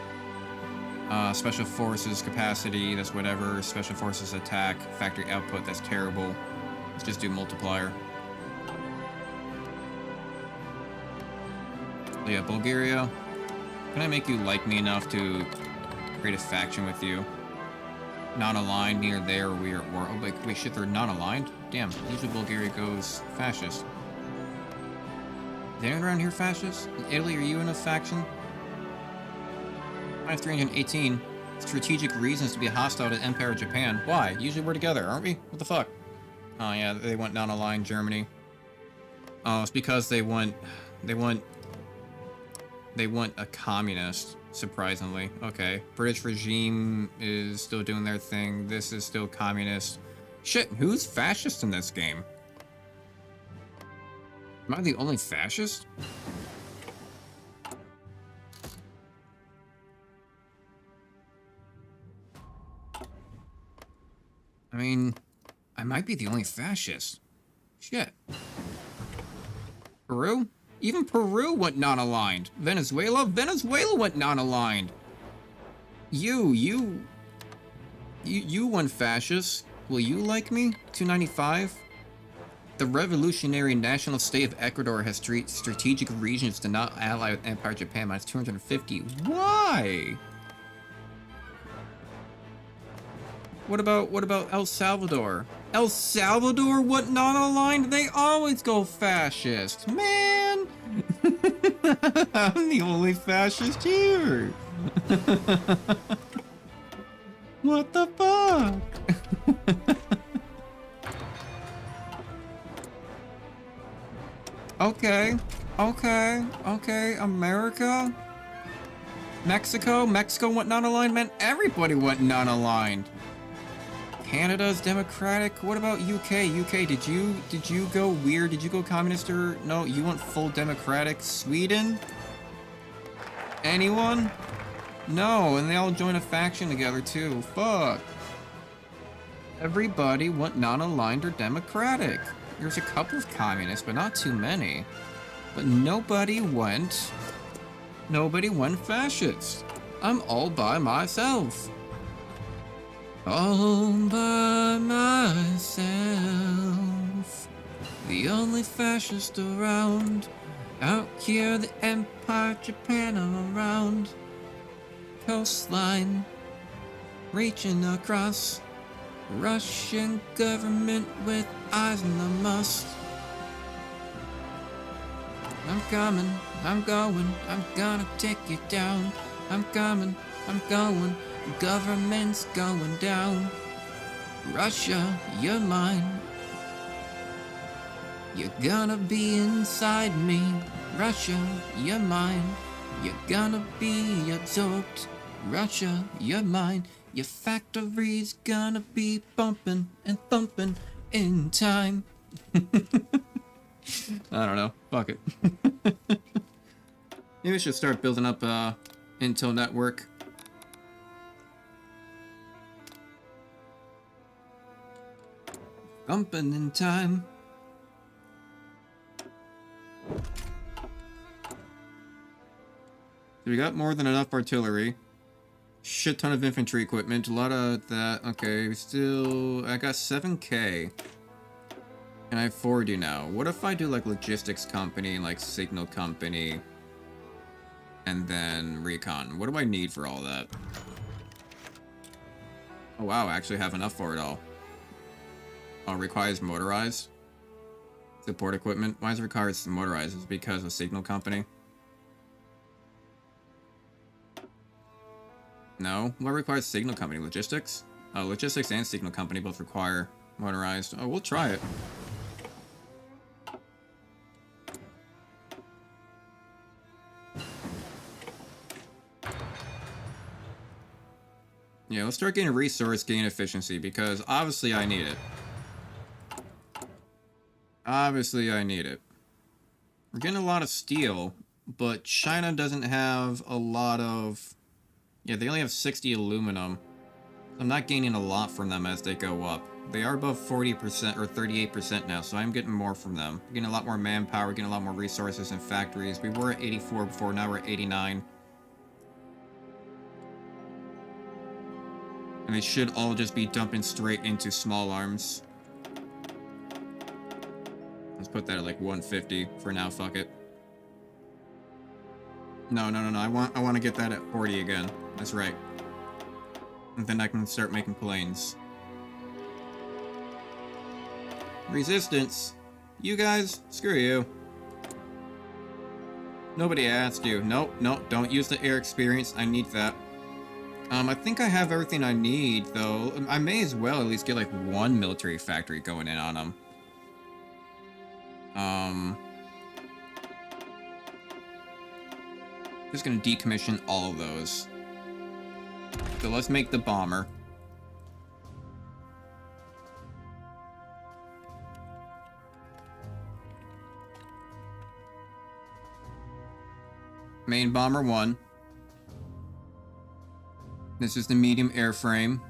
Special forces capacity, that's whatever. Special forces attack, factory output, that's terrible. Let's just do multiplier. So yeah, Bulgaria. Can I make you like me enough to create a faction with you? Non-aligned, neither there or we are at war. Oh, wait, shit, they're non-aligned? Damn, usually Bulgaria goes fascist. Is anyone around here fascist? Italy, are you in a faction? I have 318 strategic reasons to be hostile to Empire of Japan. Why? Usually we're together, aren't we? What the fuck? Oh yeah, they went non-aligned Germany. Oh, it's because they want a communist, surprisingly. Okay. British regime is still doing their thing. This is still communist. Shit, who's fascist in this game? Am I the only fascist? I mean, I might be the only fascist. Shit. Peru? Even Peru went non-aligned. Venezuela? Venezuela went non-aligned. You went fascist. Will you like me? 295? The revolutionary national state of Ecuador has strategic regions to not ally with Empire Japan minus 250. Why? What about El Salvador? El Salvador went non-aligned? They always go fascist. Man! I'm the only fascist here. What the fuck? Okay. America? Mexico went non-aligned, man. Everybody went non-aligned. Canada's democratic. What about UK? UK, did you go weird? Did you go communist or no? You went full democratic. Sweden? Anyone? No, and they all joined a faction together too. Fuck. Everybody went non-aligned or democratic. There's a couple of communists, but not too many. But nobody went fascist. I'm all by myself. All by myself, the only fascist around. Out here, the Empire Japan around. Coastline, reaching across. Russian government with eyes on the must. I'm coming, I'm going, I'm gonna take you down. I'm coming, I'm going. Government's going down. Russia, you're mine. You're gonna be inside me. Russia, you're mine. You're gonna be absorbed. Russia, you're mine. Your factory's gonna be bumping and thumping in time. I don't know. Fuck it. Maybe we should start building up Intel network. Bumping in time. So we got more than enough artillery. Shit ton of infantry equipment. A lot of that. Okay, I got 7K. Can I afford you now? What if I do like logistics company, like signal company, and then recon? What do I need for all that? Oh wow, I actually have enough for it all. Oh, requires motorized support equipment. Why is it required motorized? Is it because of signal company? No. What requires signal company? Logistics? Oh, logistics and signal company both require motorized. Oh, we'll try it. Yeah, let's start getting resource gain efficiency, because obviously I need it. Obviously I need it. We're getting a lot of steel, but China doesn't have a lot of... Yeah, they only have 60 aluminum. I'm not gaining a lot from them as they go up. They are above 40% or 38% now, so I'm getting more from them. We're getting a lot more manpower, getting a lot more resources and factories. We were at 84 before, now we're at 89. And they should all just be dumping straight into small arms. Let's put that at like 150 for now, fuck it. No, I want to get that at 40 again. That's right. And then I can start making planes. Resistance? You guys? Screw you. Nobody asked you. Nope, don't use the air experience. I need that. I think I have everything I need, though. I may as well at least get like one military factory going in on them. Just gonna decommission all of those. So let's make the bomber. Main bomber 1. This is the medium airframe.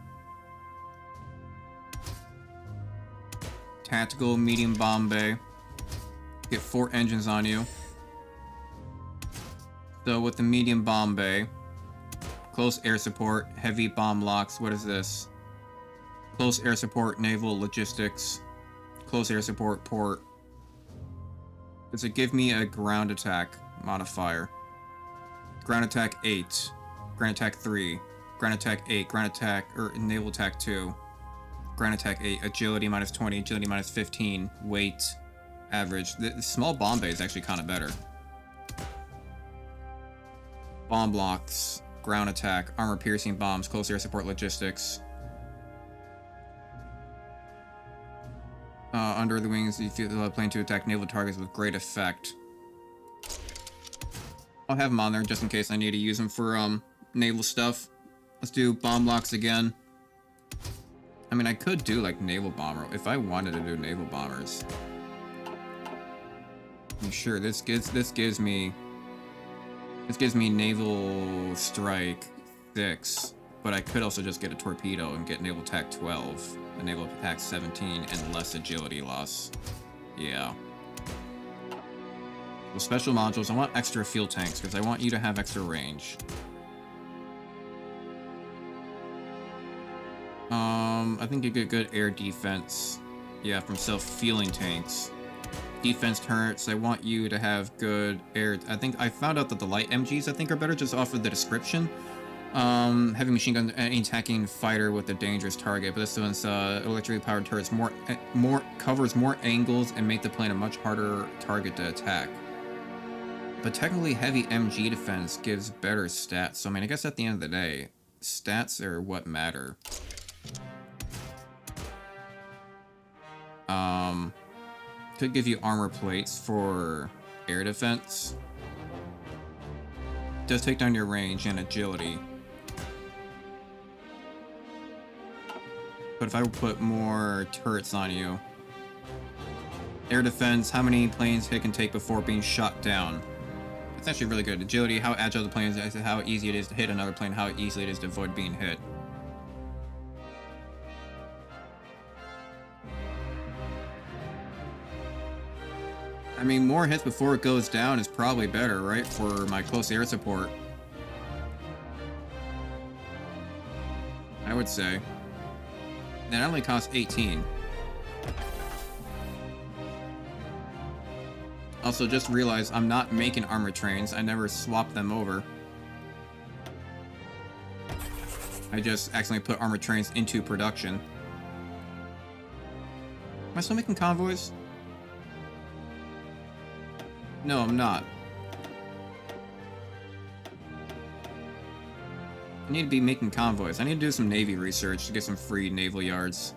Tactical medium bomb bay. Get 4 engines on you. So with the medium bomb bay, close air support, heavy bomb locks, what is this? Close air support, naval logistics, close air support, port. Does it give me a ground attack modifier? Ground attack 8, ground attack 3, ground attack 8, ground attack, or naval attack 2, ground attack 8, agility minus 20, agility minus 15, weight, average. The small bomb bay is actually kind of better. Bomb blocks, ground attack, armor piercing bombs, close air support logistics. Under the wings, you feel the plane to attack naval targets with great effect. I'll have them on there just in case I need to use them for naval stuff. Let's do bomb blocks again. I mean, I could do like naval bomber if I wanted to do naval bombers. I'm sure this gives me naval strike 6, but I could also just get a torpedo and get naval attack 12, a naval attack 17, and less agility loss. Yeah. With special modules, I want extra fuel tanks because I want you to have extra range. I think you get good air defense. Yeah, from self-fueling tanks. Defense turrets, I want you to have good air. I think I found out that the light MGs I think are better just off of the description. Heavy machine gun, any attacking fighter with a dangerous target, but this one's electrically powered turrets covers more angles and make the plane a much harder target to attack. But technically, heavy MG defense gives better stats. So I mean, I guess at the end of the day, stats are what matter. Could give you armor plates for air defense. Does take down your range and agility. But if I would put more turrets on you, air defense, how many planes it can take before being shot down. It's actually really good. Agility, how agile the plane is, how easy it is to hit another plane, how easily it is to avoid being hit. I mean, more hits before it goes down is probably better, right? For my close air support. I would say. That only costs 18. Also, just realize I'm not making armor trains. I never swap them over. I just accidentally put armor trains into production. Am I still making convoys? No, I'm not. I need to be making convoys. I need to do some Navy research to get some free naval yards.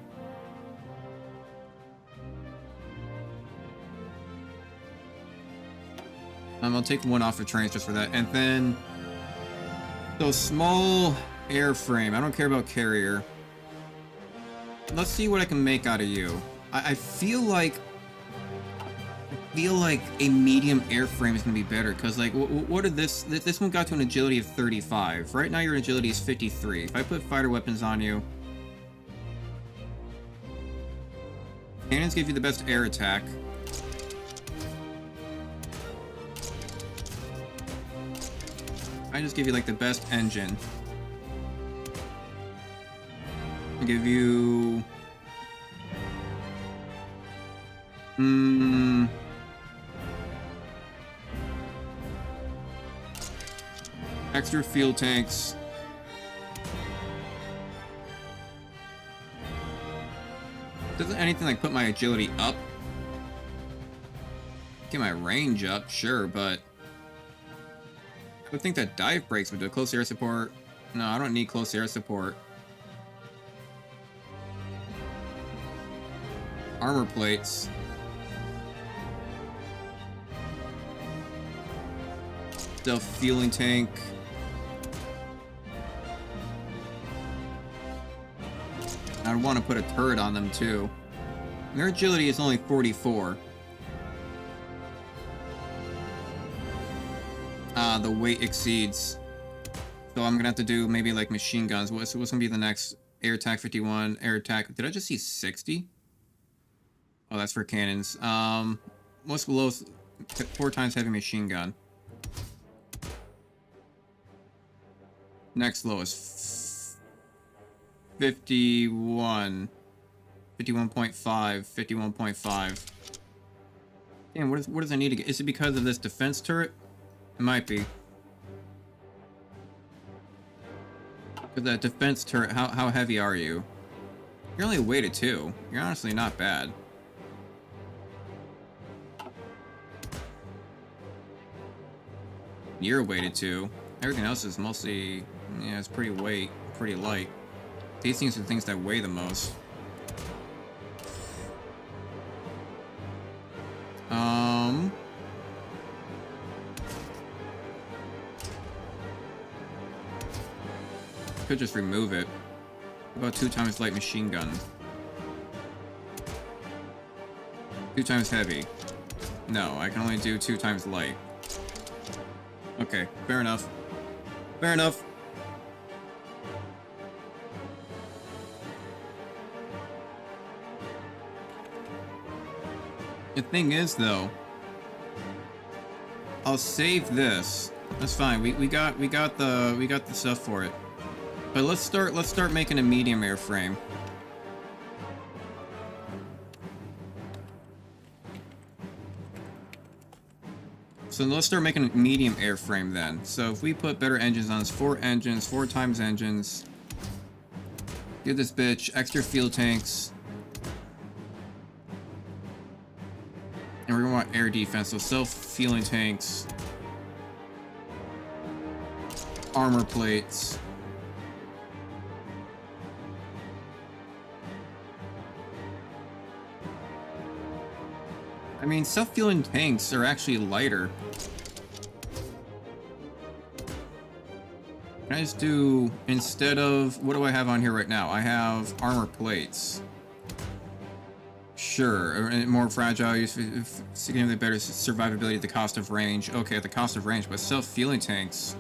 I'll take one off of trains just for that. And then those small Airframe. I don't care about carrier. Let's see what I can make out of you. I feel like a medium airframe is gonna be better, because like what did this one got to an agility of 35. Right now your agility is 53. If I put fighter weapons on you, cannons give you the best air attack. I just give you like the best engine. I give you extra fuel tanks. Doesn't anything like put my agility up? Get my range up, sure, but I would think that dive brakes would do. Close air support. No, I don't need close air support. Armor plates. Self-fueling tank. I'd want to put a turret on them too. Their agility is only 44. The weight exceeds. So I'm gonna have to do maybe like machine guns. What's gonna be the next? Air attack 51, air attack. Did I just see 60? Oh, that's for cannons. What's below 4 times heavy machine gun? Next lowest 51. 51.5, 51.5. Damn, what does I need to get? Is it because of this defense turret? It might be. Because that defense turret, how heavy are you? You're only weighted 2. You're honestly not bad. You're weighted 2. Everything else is mostly, yeah, it's pretty light. These things are things that weigh the most. Could just remove it. About 2 times light machine gun. 2 times heavy. No, I can only do 2 times light. Okay, fair enough. Fair enough. The thing is, though, I'll save this. That's fine. We got the stuff for it. But let's start making a medium airframe. So let's start making a medium airframe then. So if we put better engines on this, 4 engines, 4 times engines. Give this bitch extra fuel tanks. And we're gonna want air defense, so self-fueling tanks. Armor plates. I mean, self-fueling tanks are actually lighter. Can I just do, instead of, what do I have on here right now? I have armor plates. Sure, more fragile, significantly better survivability at the cost of range. Okay, at the cost of range, but self-fueling tanks,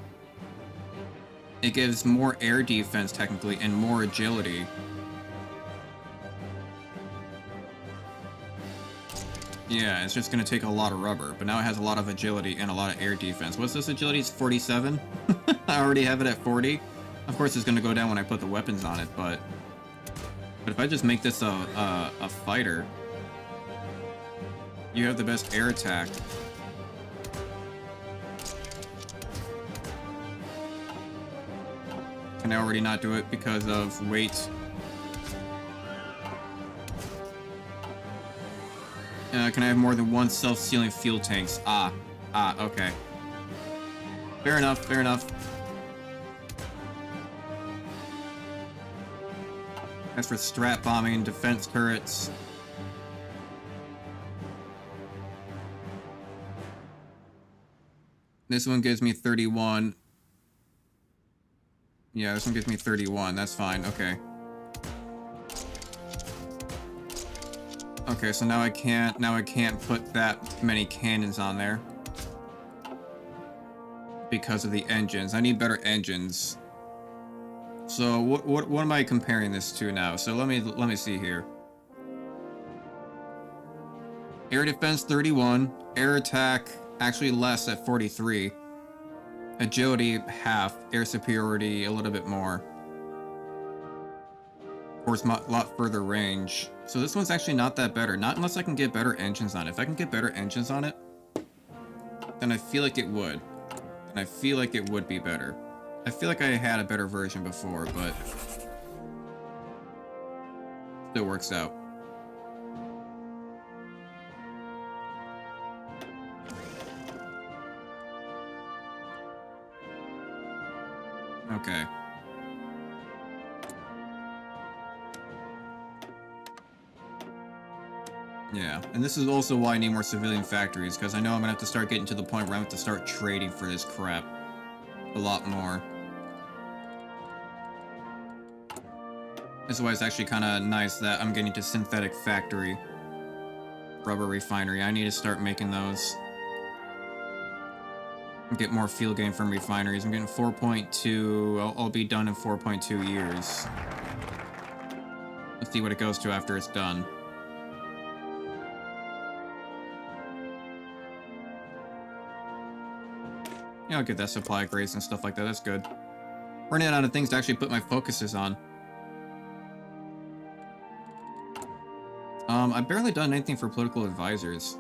it gives more air defense technically and more agility. Yeah, it's just gonna take a lot of rubber, but now it has a lot of agility and a lot of air defense. What's this agility? It's 47? I already have it at 40. Of course it's gonna go down when I put the weapons on it, but if I just make this a fighter, you have the best air attack. Can I already not do it because of weight? Can I have more than 1 self-sealing fuel tanks? Okay. Fair enough, fair enough. As for strat bombing, defense turrets. This one gives me 31. Yeah, this one gives me 31. That's fine. Okay. Okay, so now I can't put that many cannons on there because of the engines. I need better engines. So what am I comparing this to now? So let me see here. Air defense 31, air attack actually less at 43. Agility half, air superiority a little bit more. Of course, a lot further range. So this one's actually not that better. Not unless I can get better engines on it. If I can get better engines on it, then I feel like it would. And I feel like it would be better. I feel like I had a better version before, but still works out. Okay. Yeah, and this is also why I need more civilian factories, because I know I'm gonna have to start getting to the point where I'm gonna have to start trading for this crap a lot more. This is why it's actually kind of nice that I'm getting to synthetic factory. Rubber refinery, I need to start making those. Get more fuel gain from refineries. I'm getting 4.2. I'll be done in 4.2 years. Let's see what it goes to after it's done. Yeah, I'll get that supply grades and stuff like that. That's good. Running out of things to actually put my focuses on. I've barely done anything for political advisors.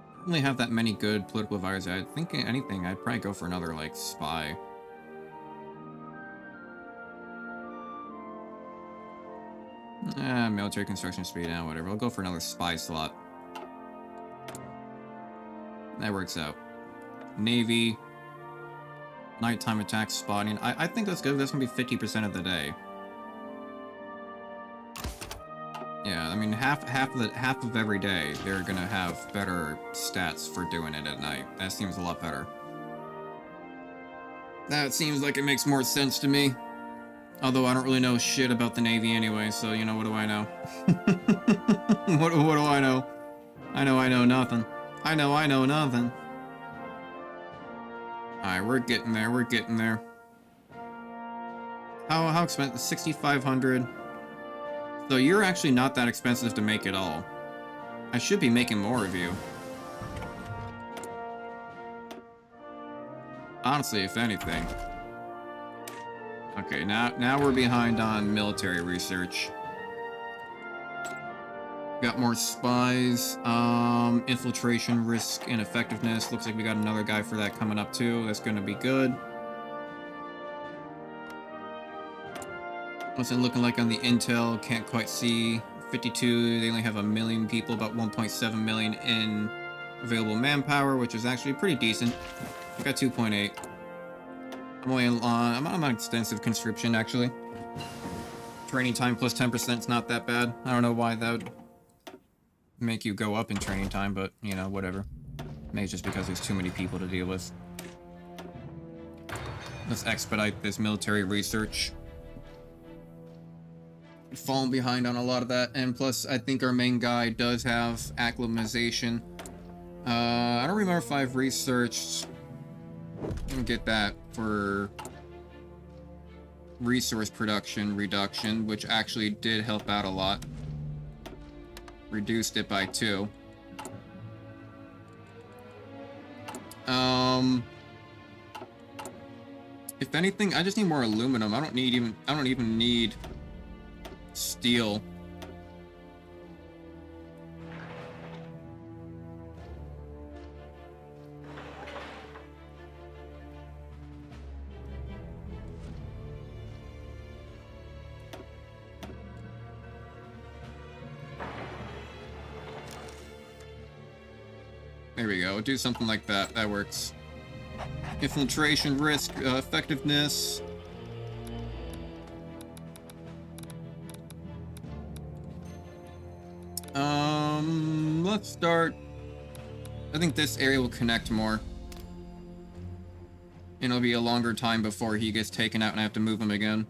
I don't really have that many good political advisors. I think anything, I'd probably go for another, like, spy. Military construction speed, whatever. I'll go for another spy slot. That works out. Navy. Nighttime attack spotting. I think that's good. That's gonna be 50% of the day. Yeah, I mean half of every day they're gonna have better stats for doing it at night. That seems a lot better. That seems like it makes more sense to me. Although I don't really know shit about the Navy anyway, so you know, what do I know? what do I know? I know nothing. I know nothing. Alright, we're getting there, we're getting there. How expensive? 6,500. So you're actually not that expensive to make at all. I should be making more of you. Honestly, if anything. Okay, now we're behind on military research. Got more spies, infiltration, risk, and effectiveness. Looks like we got another guy for that coming up too. That's gonna be good. What's it looking like on the intel? Can't quite see. 52, they only have 1 million people, about 1.7 million in available manpower, which is actually pretty decent. I got 2.8. I'm only on, I'm on extensive conscription, actually. Training time plus 10% is not that bad. I don't know why that would make you go up in training time, but, you know, whatever. Maybe it's just because there's too many people to deal with. Let's expedite this military research. Falling behind on a lot of that, and plus I think our main guy does have acclimatization. I don't remember if I've researched. Let me get that for resource production reduction, which actually did help out a lot. Reduced it by 2. If anything, I just need more aluminum. I don't even need steel. There we go. Do something like that. That works. Infiltration, risk, effectiveness. Let's start. I think this area will connect more. And it'll be a longer time before he gets taken out and I have to move him again.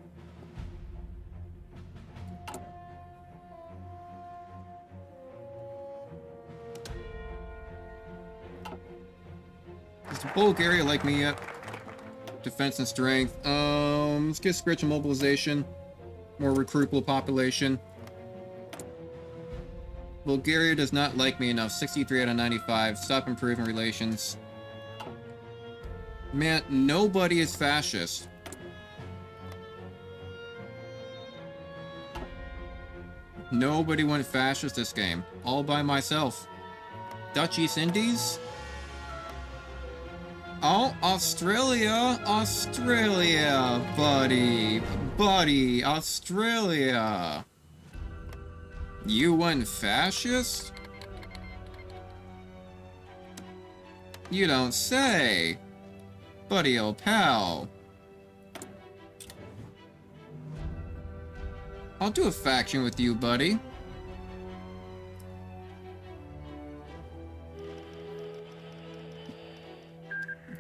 Does Bulgaria like me yet? Defense and strength. Let's get spiritual mobilization. More recruitable population. Bulgaria does not like me enough. 63 out of 95. Stop improving relations. Man, nobody is fascist. Nobody went fascist this game. All by myself. Dutch East Indies? Oh, Australia! Australia, buddy! Buddy, Australia! You went fascist? You don't say! Buddy, old pal. I'll do a faction with you, buddy.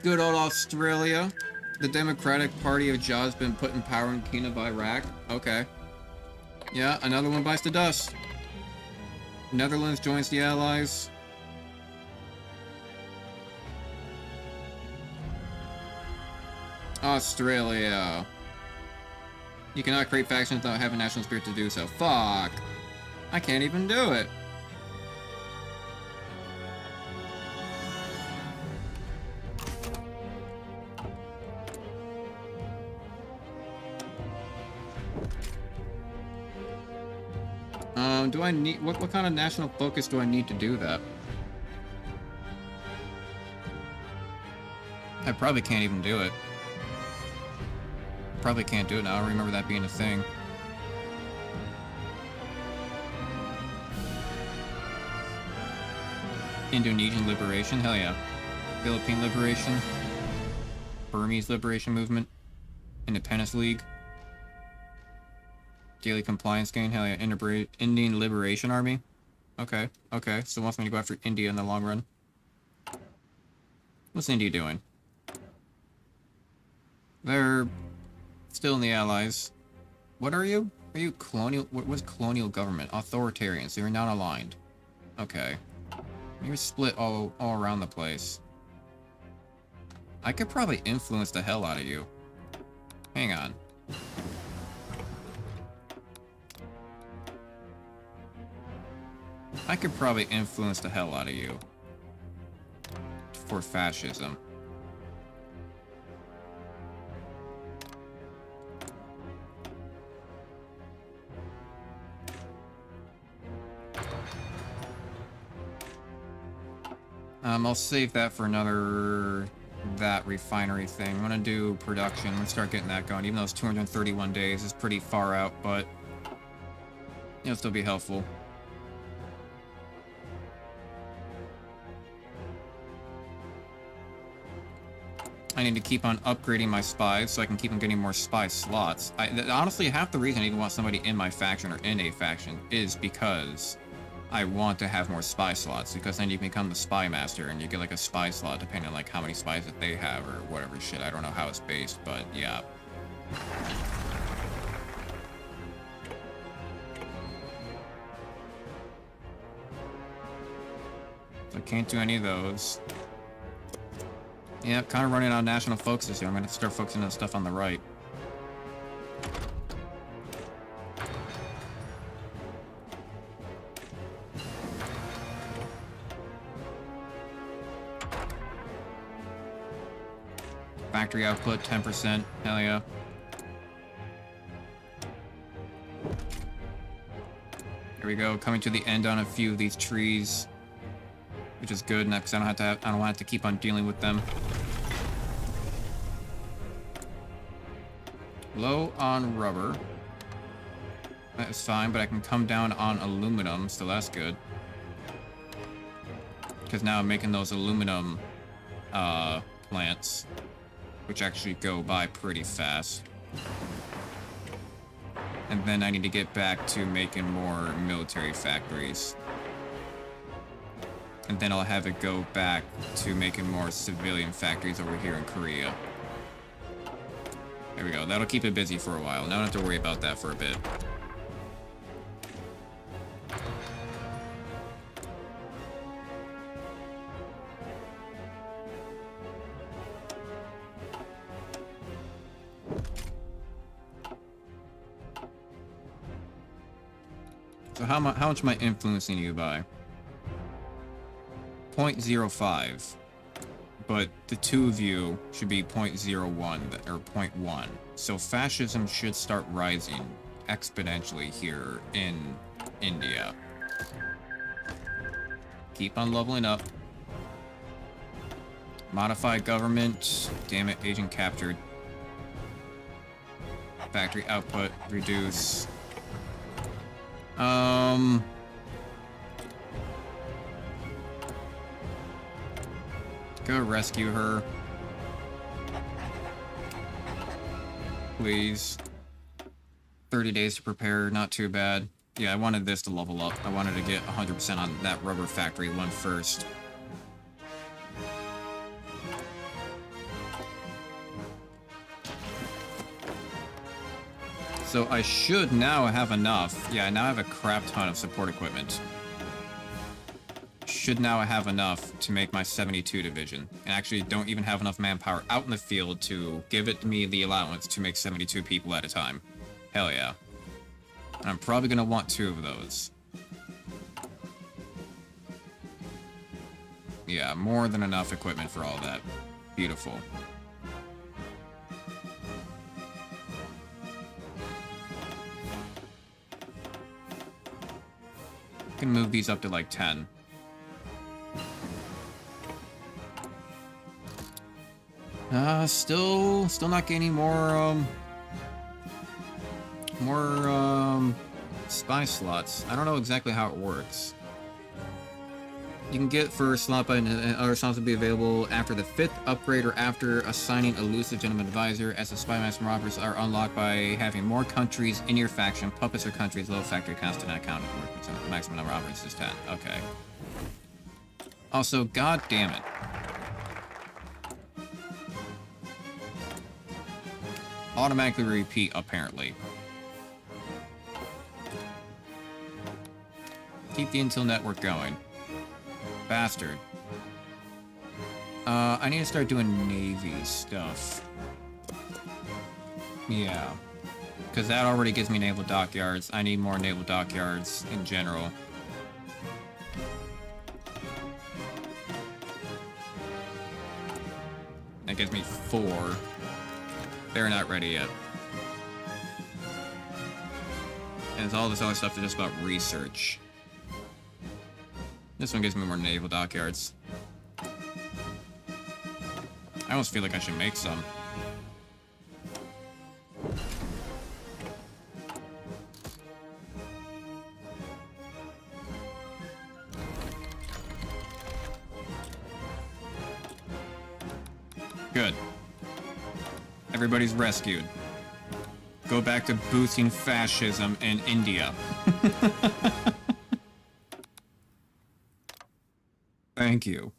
Good old Australia. The Democratic Party of Jah's been put in power in Kina by Iraq. Okay. Yeah, another one bites the dust. Netherlands joins the Allies. Australia. You cannot create factions without having national spirit to do so. Fuck. I can't even do it. Do I need... What kind of national focus do I need to do that? I probably can't even do it. Probably can't do it now. I don't remember that being a thing. Indonesian liberation? Hell yeah. Philippine liberation. Burmese liberation movement. Independence League. Daily compliance gain? Hell yeah. Indian Liberation Army? Okay, okay. So wants me to go after India in the long run. What's India doing? They're still in the Allies. What are you? Are you colonial? What's colonial government? Authoritarian, so you're not aligned. Okay. You're split all around the place. I could probably influence the hell out of you. Hang on. I could probably influence the hell out of you. For fascism. I'll save that for another... that refinery thing. I'm gonna do production. I'm gonna start getting that going. Even though it's 231 days, it's pretty far out, but... it'll still be helpful. I need to keep on upgrading my spies so I can keep on getting more spy slots. Honestly, half the reason I even want somebody in my faction or in a faction is because I want to have more spy slots, because then you become the spy master and you get like a spy slot depending on like how many spies that they have or whatever shit. I don't know how it's based, but yeah. So I can't do any of those. Yeah, kind of running out of national focuses here. I'm going to start focusing on stuff on the right. Factory output, 10%. Hell yeah. Here we go. Coming to the end on a few of these trees. Which is good, because I don't want to keep on dealing with them. Low on rubber. That is fine, but I can come down on aluminum, so that's good. Because now I'm making those aluminum plants, which actually go by pretty fast. And then I need to get back to making more military factories. And then I'll have it go back to making more civilian factories over here in Korea. There we go. That'll keep it busy for a while. Now I don't have to worry about that for a bit. So how much am I influencing you by? 0.05. But the two of you should be 0.01 or 0.1. So fascism should start rising exponentially here in India. Keep on leveling up. Modify government. Damn it, agent captured. Factory output, reduce. Go rescue her. Please. 30 days to prepare, not too bad. Yeah, I wanted this to level up. I wanted to get 100% on that rubber factory one first. So I should now have enough. Yeah, now I have a crap ton of support equipment. Should now have enough to make my 72 division. And actually don't even have enough manpower out in the field to give it me the allowance to make 72 people at a time. Hell yeah. And I'm probably going to want 2 of those. Yeah, more than enough equipment for all that. Beautiful. Can move these up to like 10. Still not gaining more spy slots. I don't know exactly how it works. You can get for slot button other slots will be available after the 5th upgrade or after assigning elusive gentleman advisor, as the spy master robbers are unlocked by having more countries in your faction. Puppets or countries low factory counts do not count. Maximum number of robbers is 10. Okay. Also, god damn it. Automatically repeat, apparently. Keep the intel network going. Bastard. I need to start doing Navy stuff. Yeah. Because that already gives me naval dockyards. I need more naval dockyards in general. That gives me 4. They're not ready yet. And it's all this other stuff that's just about research. This one gives me more naval dockyards. I almost feel like I should make some. Good. Everybody's rescued. Go back to boosting fascism in India. Thank you.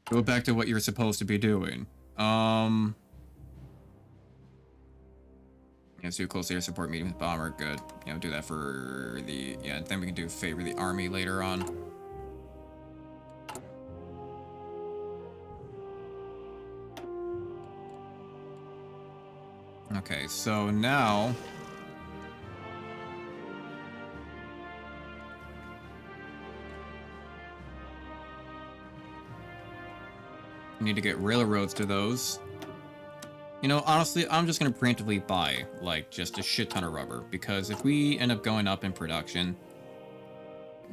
Go back to what you're supposed to be doing. Yeah, so close air support meeting with bomber. Good. You know, do that for the... Yeah, then we can do favor the army later on. Okay, so now... need to get railroads to those. You know, honestly, I'm just gonna preemptively buy, like, just a shit ton of rubber, because if we end up going up in production,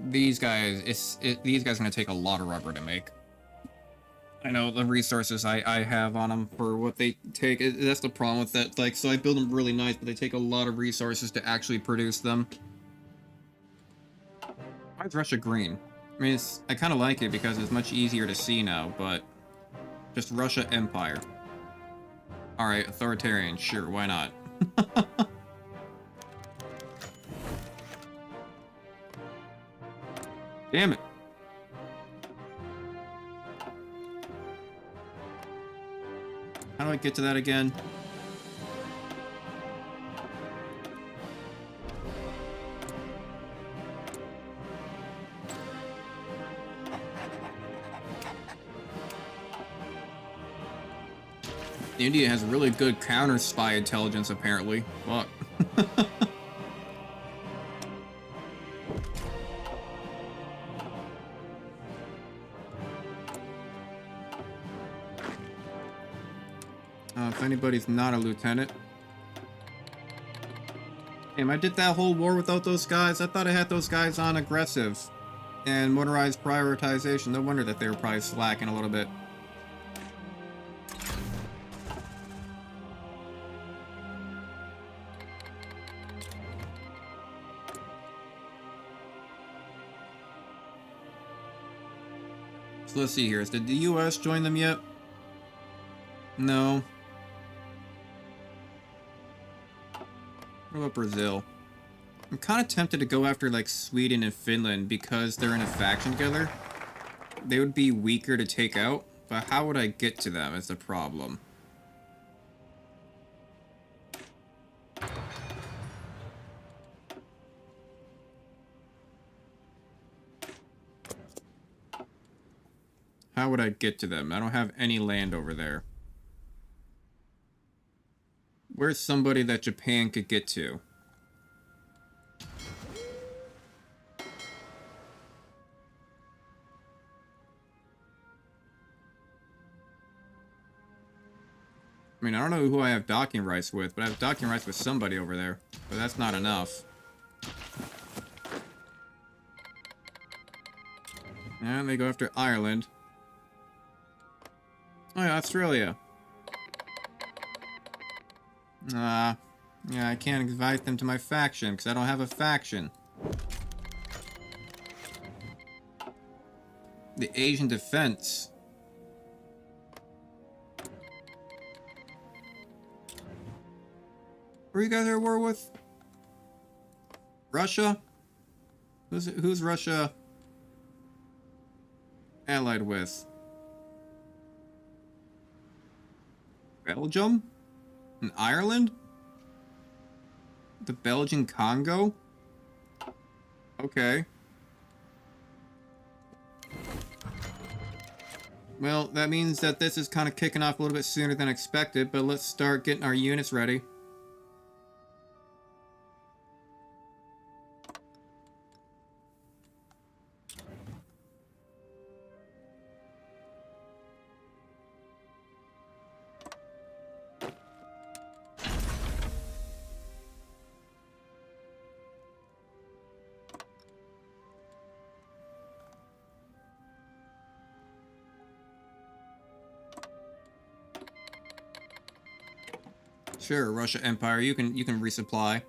these guys, these guys are gonna take a lot of rubber to make. I know the resources I have on them for what they take, that's the problem with that, like, so I build them really nice, but they take a lot of resources to actually produce them. Why is Russia green? I mean, I kind of like it because it's much easier to see now, but just Russia Empire. Alright, authoritarian, sure, why not? Damn it. How do I get to that again? India has really good counter spy intelligence, apparently. Fuck. If anybody's not a lieutenant. Damn, I did that whole war without those guys. I thought I had those guys on aggressive and motorized prioritization. No wonder that they were probably slacking a little bit. So let's see here. Did the US join them yet? No. What about Brazil? I'm kind of tempted to go after like Sweden and Finland because they're in a faction together. They would be weaker to take out, but how would I get to them is the problem. How would I get to them? I don't have any land over there. Where's somebody that Japan could get to? I mean, I don't know who I have docking rights with, but I have docking rights with somebody over there. But that's not enough. And they go after Ireland. Oh yeah, Australia. Yeah, I can't invite them to my faction because I don't have a faction. The Asian defense. Who are you guys at war with? Russia? Who's Russia allied with? Belgium? And Ireland? The Belgian Congo? Okay. Well, that means that this is kind of kicking off a little bit sooner than expected, but let's start getting our units ready. Sure, Russia Empire, you can resupply.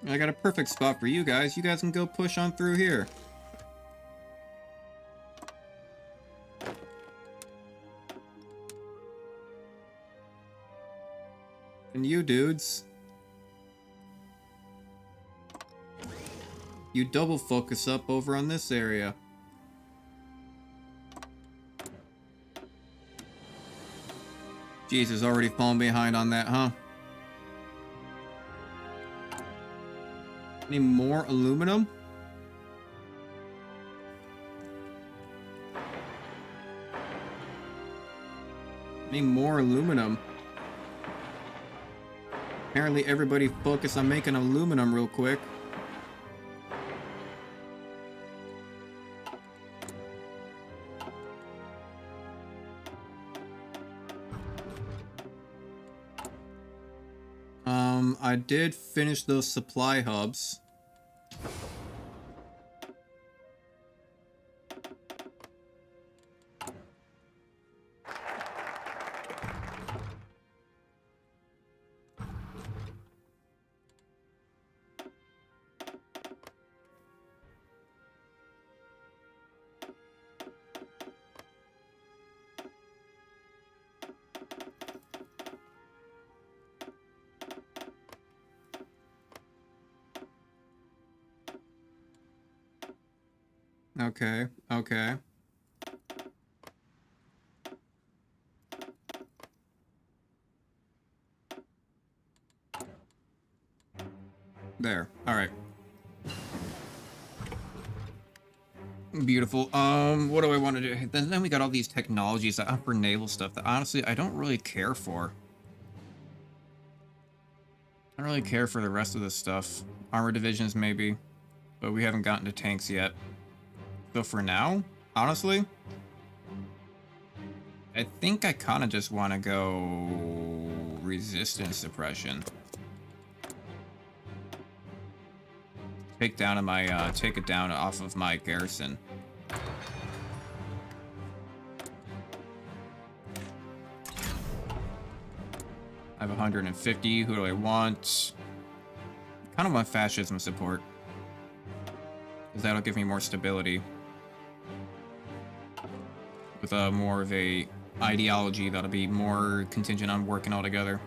I got a perfect spot for you guys. You guys can go push on through here. And you dudes, you double focus up over on this area. Jesus, already falling behind on that, huh? Any more aluminum? Any more aluminum? Apparently everybody focus on making aluminum real quick. I did finish those supply hubs. Okay, okay. There. Alright. Beautiful. What do I want to do? Then we got all these technologies that for naval stuff that honestly I don't really care for. I don't really care for the rest of this stuff. Armor divisions maybe, but we haven't gotten to tanks yet. So for now, honestly, I think I kind of just want to go resistance suppression. Take it down off of my garrison. I have 150. Who do I want? Kind of want fascism support, because that'll give me more stability. With more of a ideology that'll be more contingent on working all together.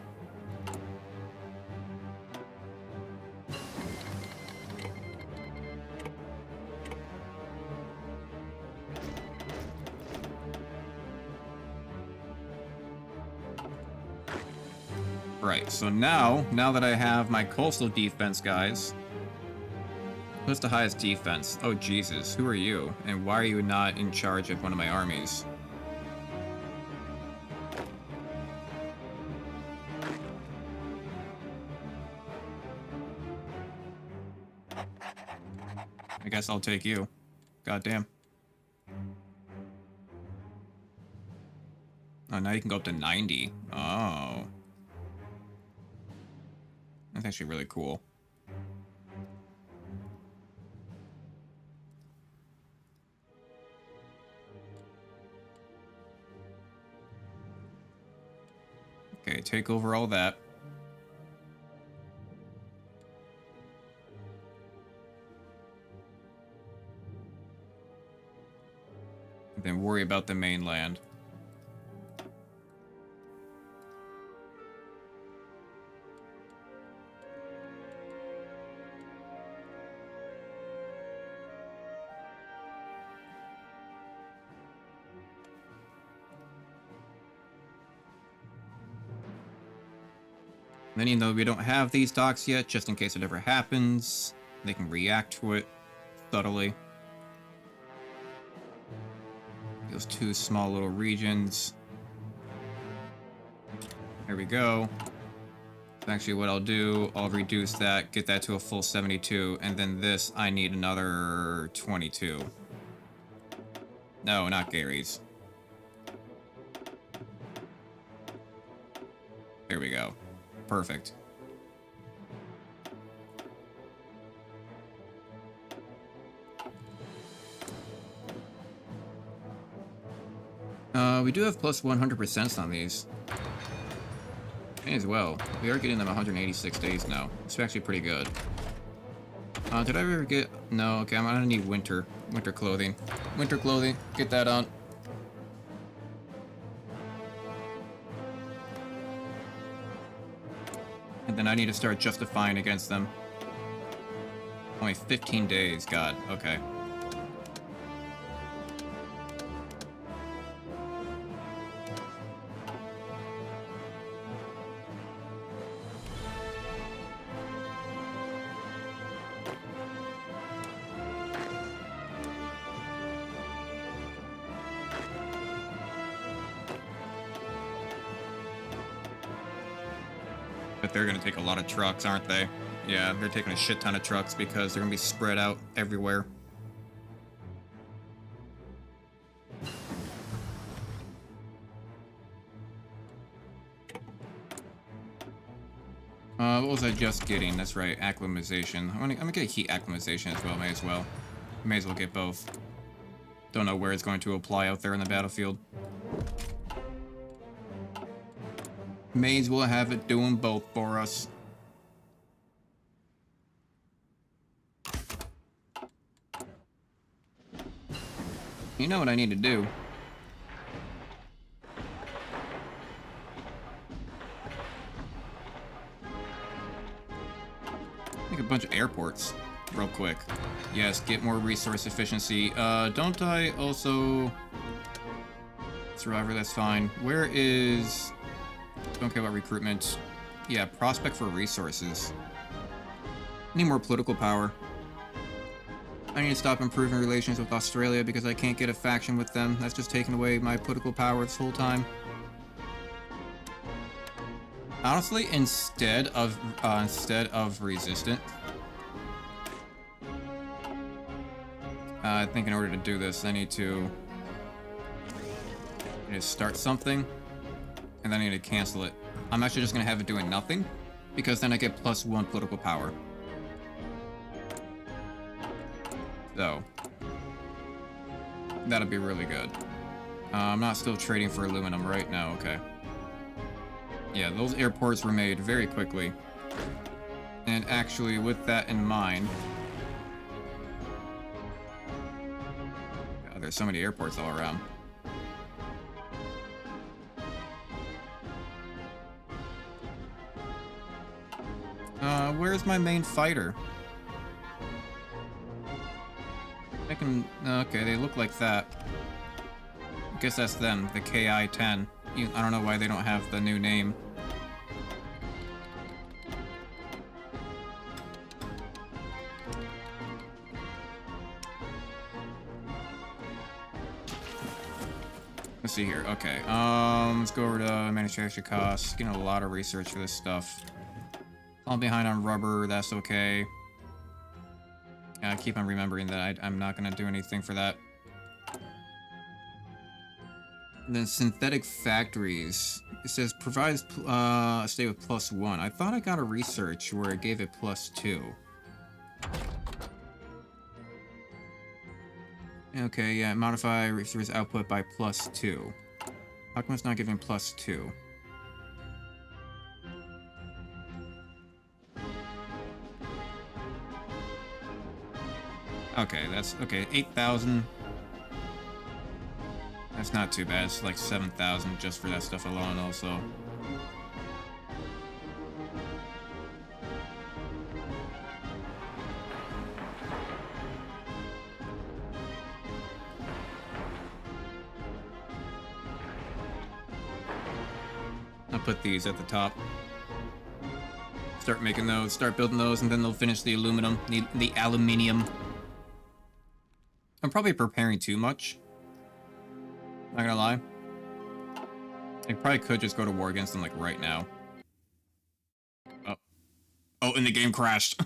Right, so now that I have my coastal defense guys, what's the highest defense? Oh Jesus, who are you? And why are you not in charge of one of my armies? I guess I'll take you. Goddamn. Oh, now you can go up to 90. Oh. That's actually really cool. Okay, take over all that. And then worry about the mainland. Then, even though we don't have these docks yet, just in case it ever happens, they can react to it subtly. Those two small little regions. There we go. So actually what I'll do, I'll reduce that, get that to a full 72, and then this, I need another 22. No, not Gary's. There we go. Perfect. We do have plus 100% on these. May as well. We are getting them 186 days now. It's actually pretty good. Did I ever get... No, okay, I'm gonna need winter clothing. Winter clothing, get that on. And then I need to start justifying against them. Only 15 days, God, okay. But they're gonna take a lot of trucks, aren't they? Yeah, they're taking a shit ton of trucks because they're gonna be spread out everywhere. What was I just getting? That's right, acclimatization. I'm gonna get a heat acclimatization as well, may as well. May as well get both. Don't know where it's going to apply out there in the battlefield. May as well have it doing both for us. You know what I need to do. Make a bunch of airports real quick. Yes, get more resource efficiency. Don't I also... Survivor, that's fine. Where is... Don't care about recruitment. Yeah, prospect for resources. Need more political power. I need to stop improving relations with Australia because I can't get a faction with them. That's just taken away my political power this whole time. Honestly, instead of resistant, I think in order to do this, I need to start something, and then I need to cancel it. I'm actually just gonna have it doing nothing, because then I get +1 political power. So that'll be really good. I'm not still trading for aluminum right now. Okay. Yeah, those airports were made very quickly. And actually, with that in mind... God, there's so many airports all around. Where's my main fighter? I can... Okay, they look like that. I guess that's them, the KI-10. I don't know why they don't have the new name. Let's see here. Okay. Let's go over to manufacturing costs. Getting a lot of research for this stuff. Falling behind on rubber. That's okay. I keep on remembering that I'm not gonna do anything for that. And then synthetic factories. It says provides a state with +1. I thought I got a research where it gave it +2. Okay, yeah, modify resource output by +2. How come it's not giving +2? Okay, that's okay. 8,000. That's not too bad. It's like 7,000 just for that stuff alone, also. I'll put these at the top. Start making those, start building those, and then they'll finish the aluminum, the aluminium. I'm probably preparing too much. Not gonna lie. I probably could just go to war against them, like, right now. Oh. Oh, and the game crashed.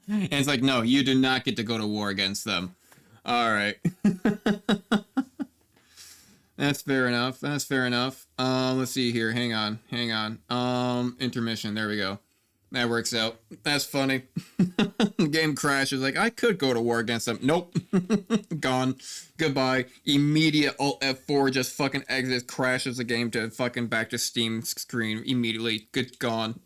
And it's like, no, you do not get to go to war against them. Alright. That's fair enough. That's fair enough. Let's see here. Hang on. Hang on. Intermission. There we go. That works out. That's funny. Game crashes. Like, I could go to war against them. Nope. Gone. Goodbye. Immediate Alt F4 just fucking exits, crashes the game to fucking back to Steam screen immediately. Good, gone.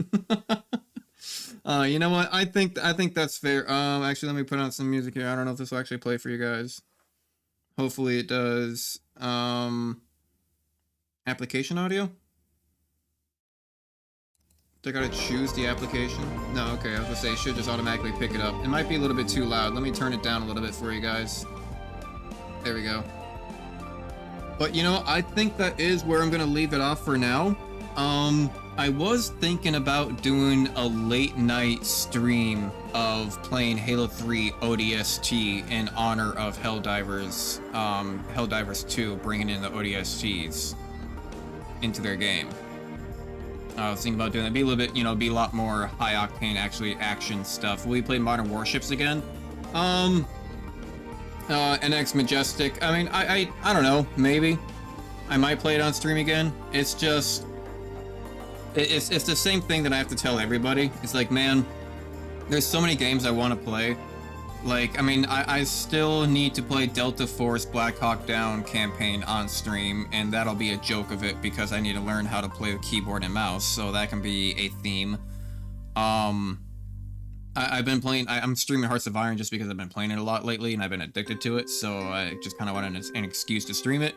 You know what? I think that's fair. Actually, let me put on some music here. I don't know if this will actually play for you guys. Hopefully it does. Application audio? Do I gotta choose the application? No, okay, I was gonna say it should just automatically pick it up. It might be a little bit too loud. Let me turn it down a little bit for you guys. There we go. But you know, I think that is where I'm gonna leave it off for now. I was thinking about doing a late night stream of playing Halo 3 ODST in honor of Helldivers, Helldivers 2 bringing in the ODSTs into their game. I was thinking about doing that. Be a little bit, you know, be a lot more high octane, actually action stuff. Will we play Modern Warships again? NX Majestic. I mean, I don't know. Maybe I might play it on stream again. It's just It's the same thing that I have to tell everybody. It's like, man, there's so many games I want to play. Like, I mean, I still need to play Delta Force Black Hawk Down campaign on stream, and that'll be a joke of it because I need to learn how to play with keyboard and mouse, so that can be a theme. I've been playing, I'm streaming Hearts of Iron just because I've been playing it a lot lately, and I've been addicted to it, so I just kind of wanted an excuse to stream it.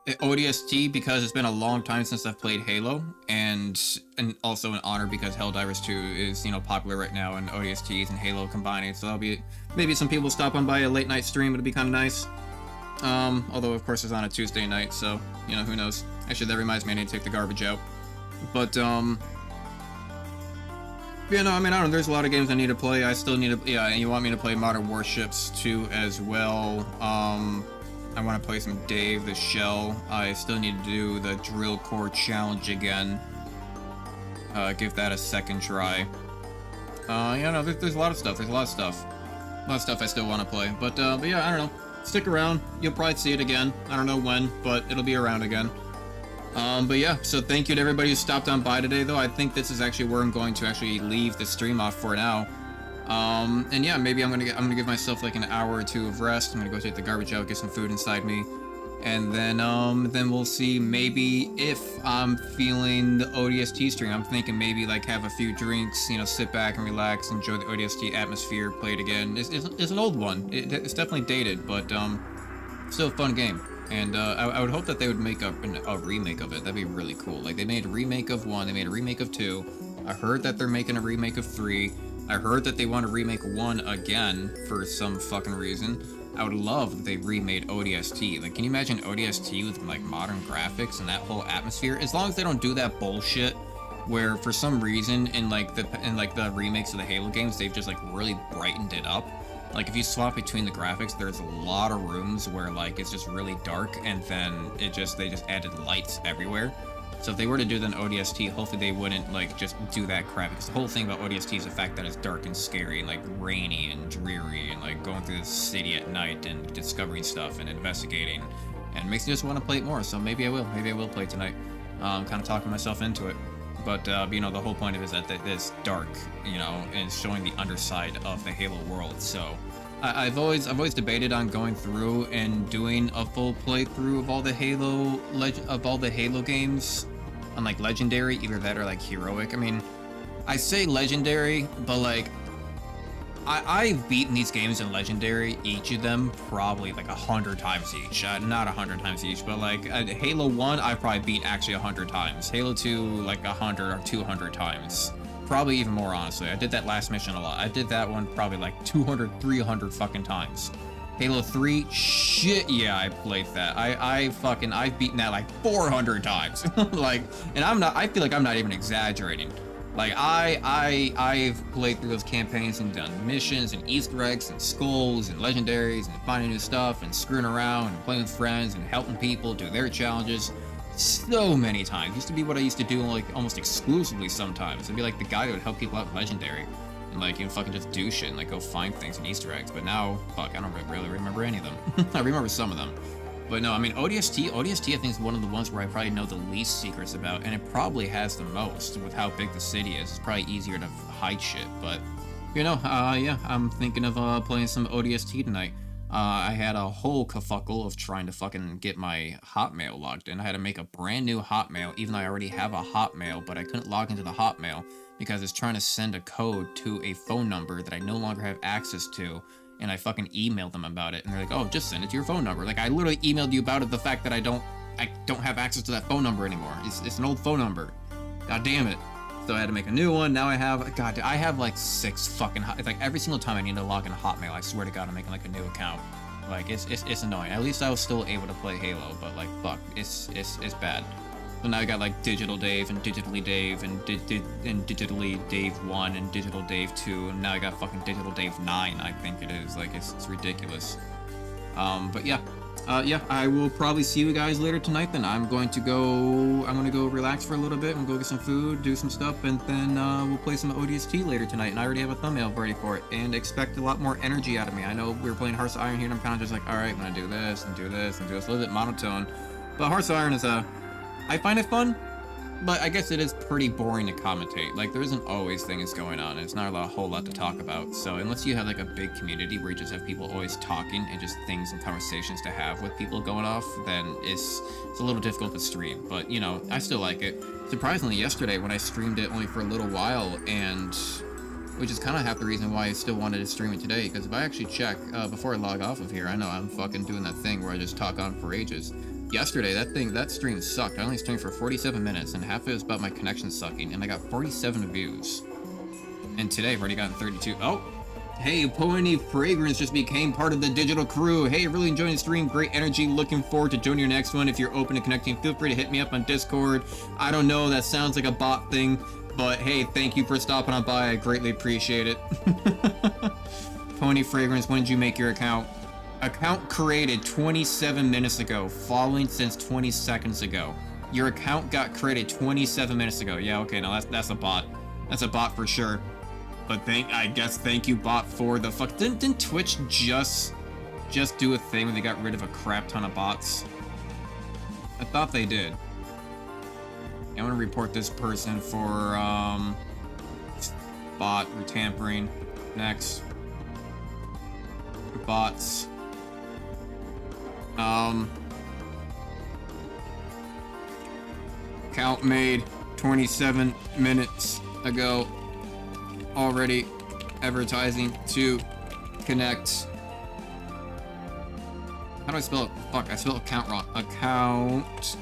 ODST because it's been a long time since I've played Halo, and also an honor because Helldivers 2 is, you know, popular right now, and ODSTs and Halo combining, so that'll be, maybe some people stop on by a late night stream, it'll be kind of nice. Although of course it's on a Tuesday night, so, you know, who knows. Actually, that reminds me I need to take the garbage out. But, yeah, no, I mean, I don't know, there's a lot of games I need to play. I still need to, yeah, and you want me to play Modern Warships 2 as well. I want to play some Dave the Shell. I still need to do the Drill Core Challenge again. Give that a second try. Yeah, no, there's a lot of stuff. There's a lot of stuff. A lot of stuff I still want to play. But yeah, I don't know. Stick around. You'll probably see it again. I don't know when, but it'll be around again. But yeah, so thank you to everybody who stopped on by today, though. I think this is actually where I'm going to actually leave the stream off for now. And yeah, maybe I'm gonna give myself like an hour or two of rest. I'm gonna go take the garbage out, get some food inside me, and then we'll see maybe if I'm feeling the ODST stream. I'm thinking maybe like have a few drinks, you know, sit back and relax, enjoy the ODST atmosphere, play it again. It's an old one. It's definitely dated, but still a fun game. And I would hope that they would make a remake of it. That'd be really cool. Like, they made a remake of 1, they made a remake of 2. I heard that they're making a remake of 3. I heard that they want to remake 1 again for some fucking reason. I would love if they remade ODST. Like, can you imagine ODST with, like, modern graphics and that whole atmosphere? As long as they don't do that bullshit where, for some reason, in the remakes of the Halo games, they've just, like, really brightened it up. Like, if you swap between the graphics, there's a lot of rooms where, like, it's just really dark, and then they just added lights everywhere. So if they were to do then ODST, hopefully they wouldn't, like, just do that crap, because the whole thing about ODST is the fact that it's dark and scary, and, like, rainy and dreary, and, like, going through the city at night and discovering stuff and investigating, and it makes me just want to play it more, so maybe I will play it tonight. Kind of talking myself into it. But, you know, the whole point of it is that it's dark, you know, and showing the underside of the Halo world. So, I've always debated on going through and doing a full playthrough of all the Halo games on, like, Legendary, either that or, like, Heroic. I mean, I say Legendary, but, like, I've beaten these games in Legendary, each of them, probably like 100 times each. Not 100 times each, but like Halo 1, I've probably beat actually 100 times. Halo 2, like 100 or 200 times. Probably even more, honestly. I did that last mission a lot. I did that one probably like 200, 300 fucking times. Halo 3, shit yeah, I played that. I've beaten that like 400 times. Like, and I feel like I'm not even exaggerating. Like, I've played through those campaigns and done missions and Easter eggs and skulls and legendaries and finding new stuff and screwing around and playing with friends and helping people do their challenges so many times. It used to be what I used to do, like, almost exclusively sometimes. I'd be like the guy who would help people out in Legendary and, like, you know, fucking just do shit and, like, go find things and Easter eggs. But now, fuck, I don't really remember any of them. I remember some of them. But no, I mean, ODST I think is one of the ones where I probably know the least secrets about, and it probably has the most with how big the city is. It's probably easier to hide shit, but, you know, yeah, I'm thinking of playing some ODST tonight. I had a whole kerfuffle of trying to fucking get my Hotmail logged in. I had to make a brand new Hotmail, even though I already have a Hotmail, but I couldn't log into the Hotmail because it's trying to send a code to a phone number that I no longer have access to. And I fucking emailed them about it, and they're like, "Oh, just send it to your phone number." Like, I literally emailed you about it, the fact that I don't have access to that phone number anymore. It's an old phone number. God damn it. So I had to make a new one. Now I have like 6 fucking it's like every single time I need to log in Hotmail, I swear to God, I'm making like a new account. Like, it's annoying. At least I was still able to play Halo, but like, fuck, it's bad. So now I got like Digital Dave and Digitally Dave and Digitally Dave 1 and Digital Dave 2, and now I got fucking Digital Dave 9, I think it is. Like, it's ridiculous. But yeah. Yeah, I will probably see you guys later tonight then. I'm gonna go relax for a little bit and go get some food, do some stuff, and then we'll play some ODST later tonight. And I already have a thumbnail ready for it, and expect a lot more energy out of me. I know we were playing Hearts of Iron here, and I'm kind of just like, alright, I'm gonna do this, and do this, and do this, a little bit monotone. But Hearts of Iron is I find it fun. But I guess it is pretty boring to commentate. Like, there isn't always things going on, and it's not a whole lot to talk about. So unless you have like a big community where you just have people always talking and just things and conversations to have with people going off, then it's a little difficult to stream. But you know, I still like it. Surprisingly, yesterday when I streamed it only for a little while, and which is kind of half the reason why I still wanted to stream it today, because if I actually check before I log off of here, I know I'm fucking doing that thing where I just talk on for ages. Yesterday, that stream sucked. I only streamed for 47 minutes, and half of it was about my connection sucking, and I got 47 views. And today, I've already gotten 32. Oh! Hey, Pony Fragrance just became part of the digital crew. Hey, really enjoying the stream. Great energy. Looking forward to joining your next one. If you're open to connecting, feel free to hit me up on Discord. I don't know, that sounds like a bot thing. But hey, thank you for stopping on by. I greatly appreciate it. Pony Fragrance, when did you make your account? Account created 27 minutes ago. Following since 20 seconds ago. Your account got created 27 minutes ago. Yeah, okay, now that's a bot. That's a bot for sure. But thank you, bot, for the fuck. Didn't Twitch just do a thing where they got rid of a crap ton of bots? I thought they did. I'm gonna report this person for bot or tampering. Next. Bots. Count made 27 minutes ago. Already advertising to connect. How do I spell it? Fuck, I spelled account wrong. Account.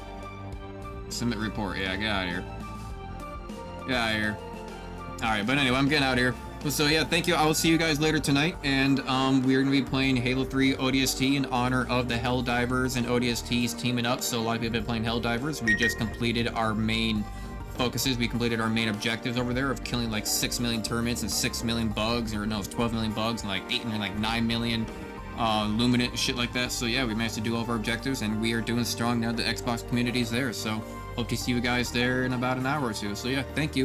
Submit report. Yeah, get out of here. Get out of here. Alright, but anyway, I'm getting out of here. So yeah, thank you. I will see you guys later tonight, and we're gonna be playing Halo 3 ODST in honor of the Helldivers and ODSTs teaming up. So a lot of people have been playing Helldivers. We just completed our main focuses. We completed our main objectives over there of killing like 6 million termites and 6 million bugs, or no, it's 12 million bugs and like 9 million luminant and shit like that. So yeah, we managed to do all of our objectives, and we are doing strong now. The Xbox community's there, so hope to see you guys there in about an hour or two. So yeah, thank you.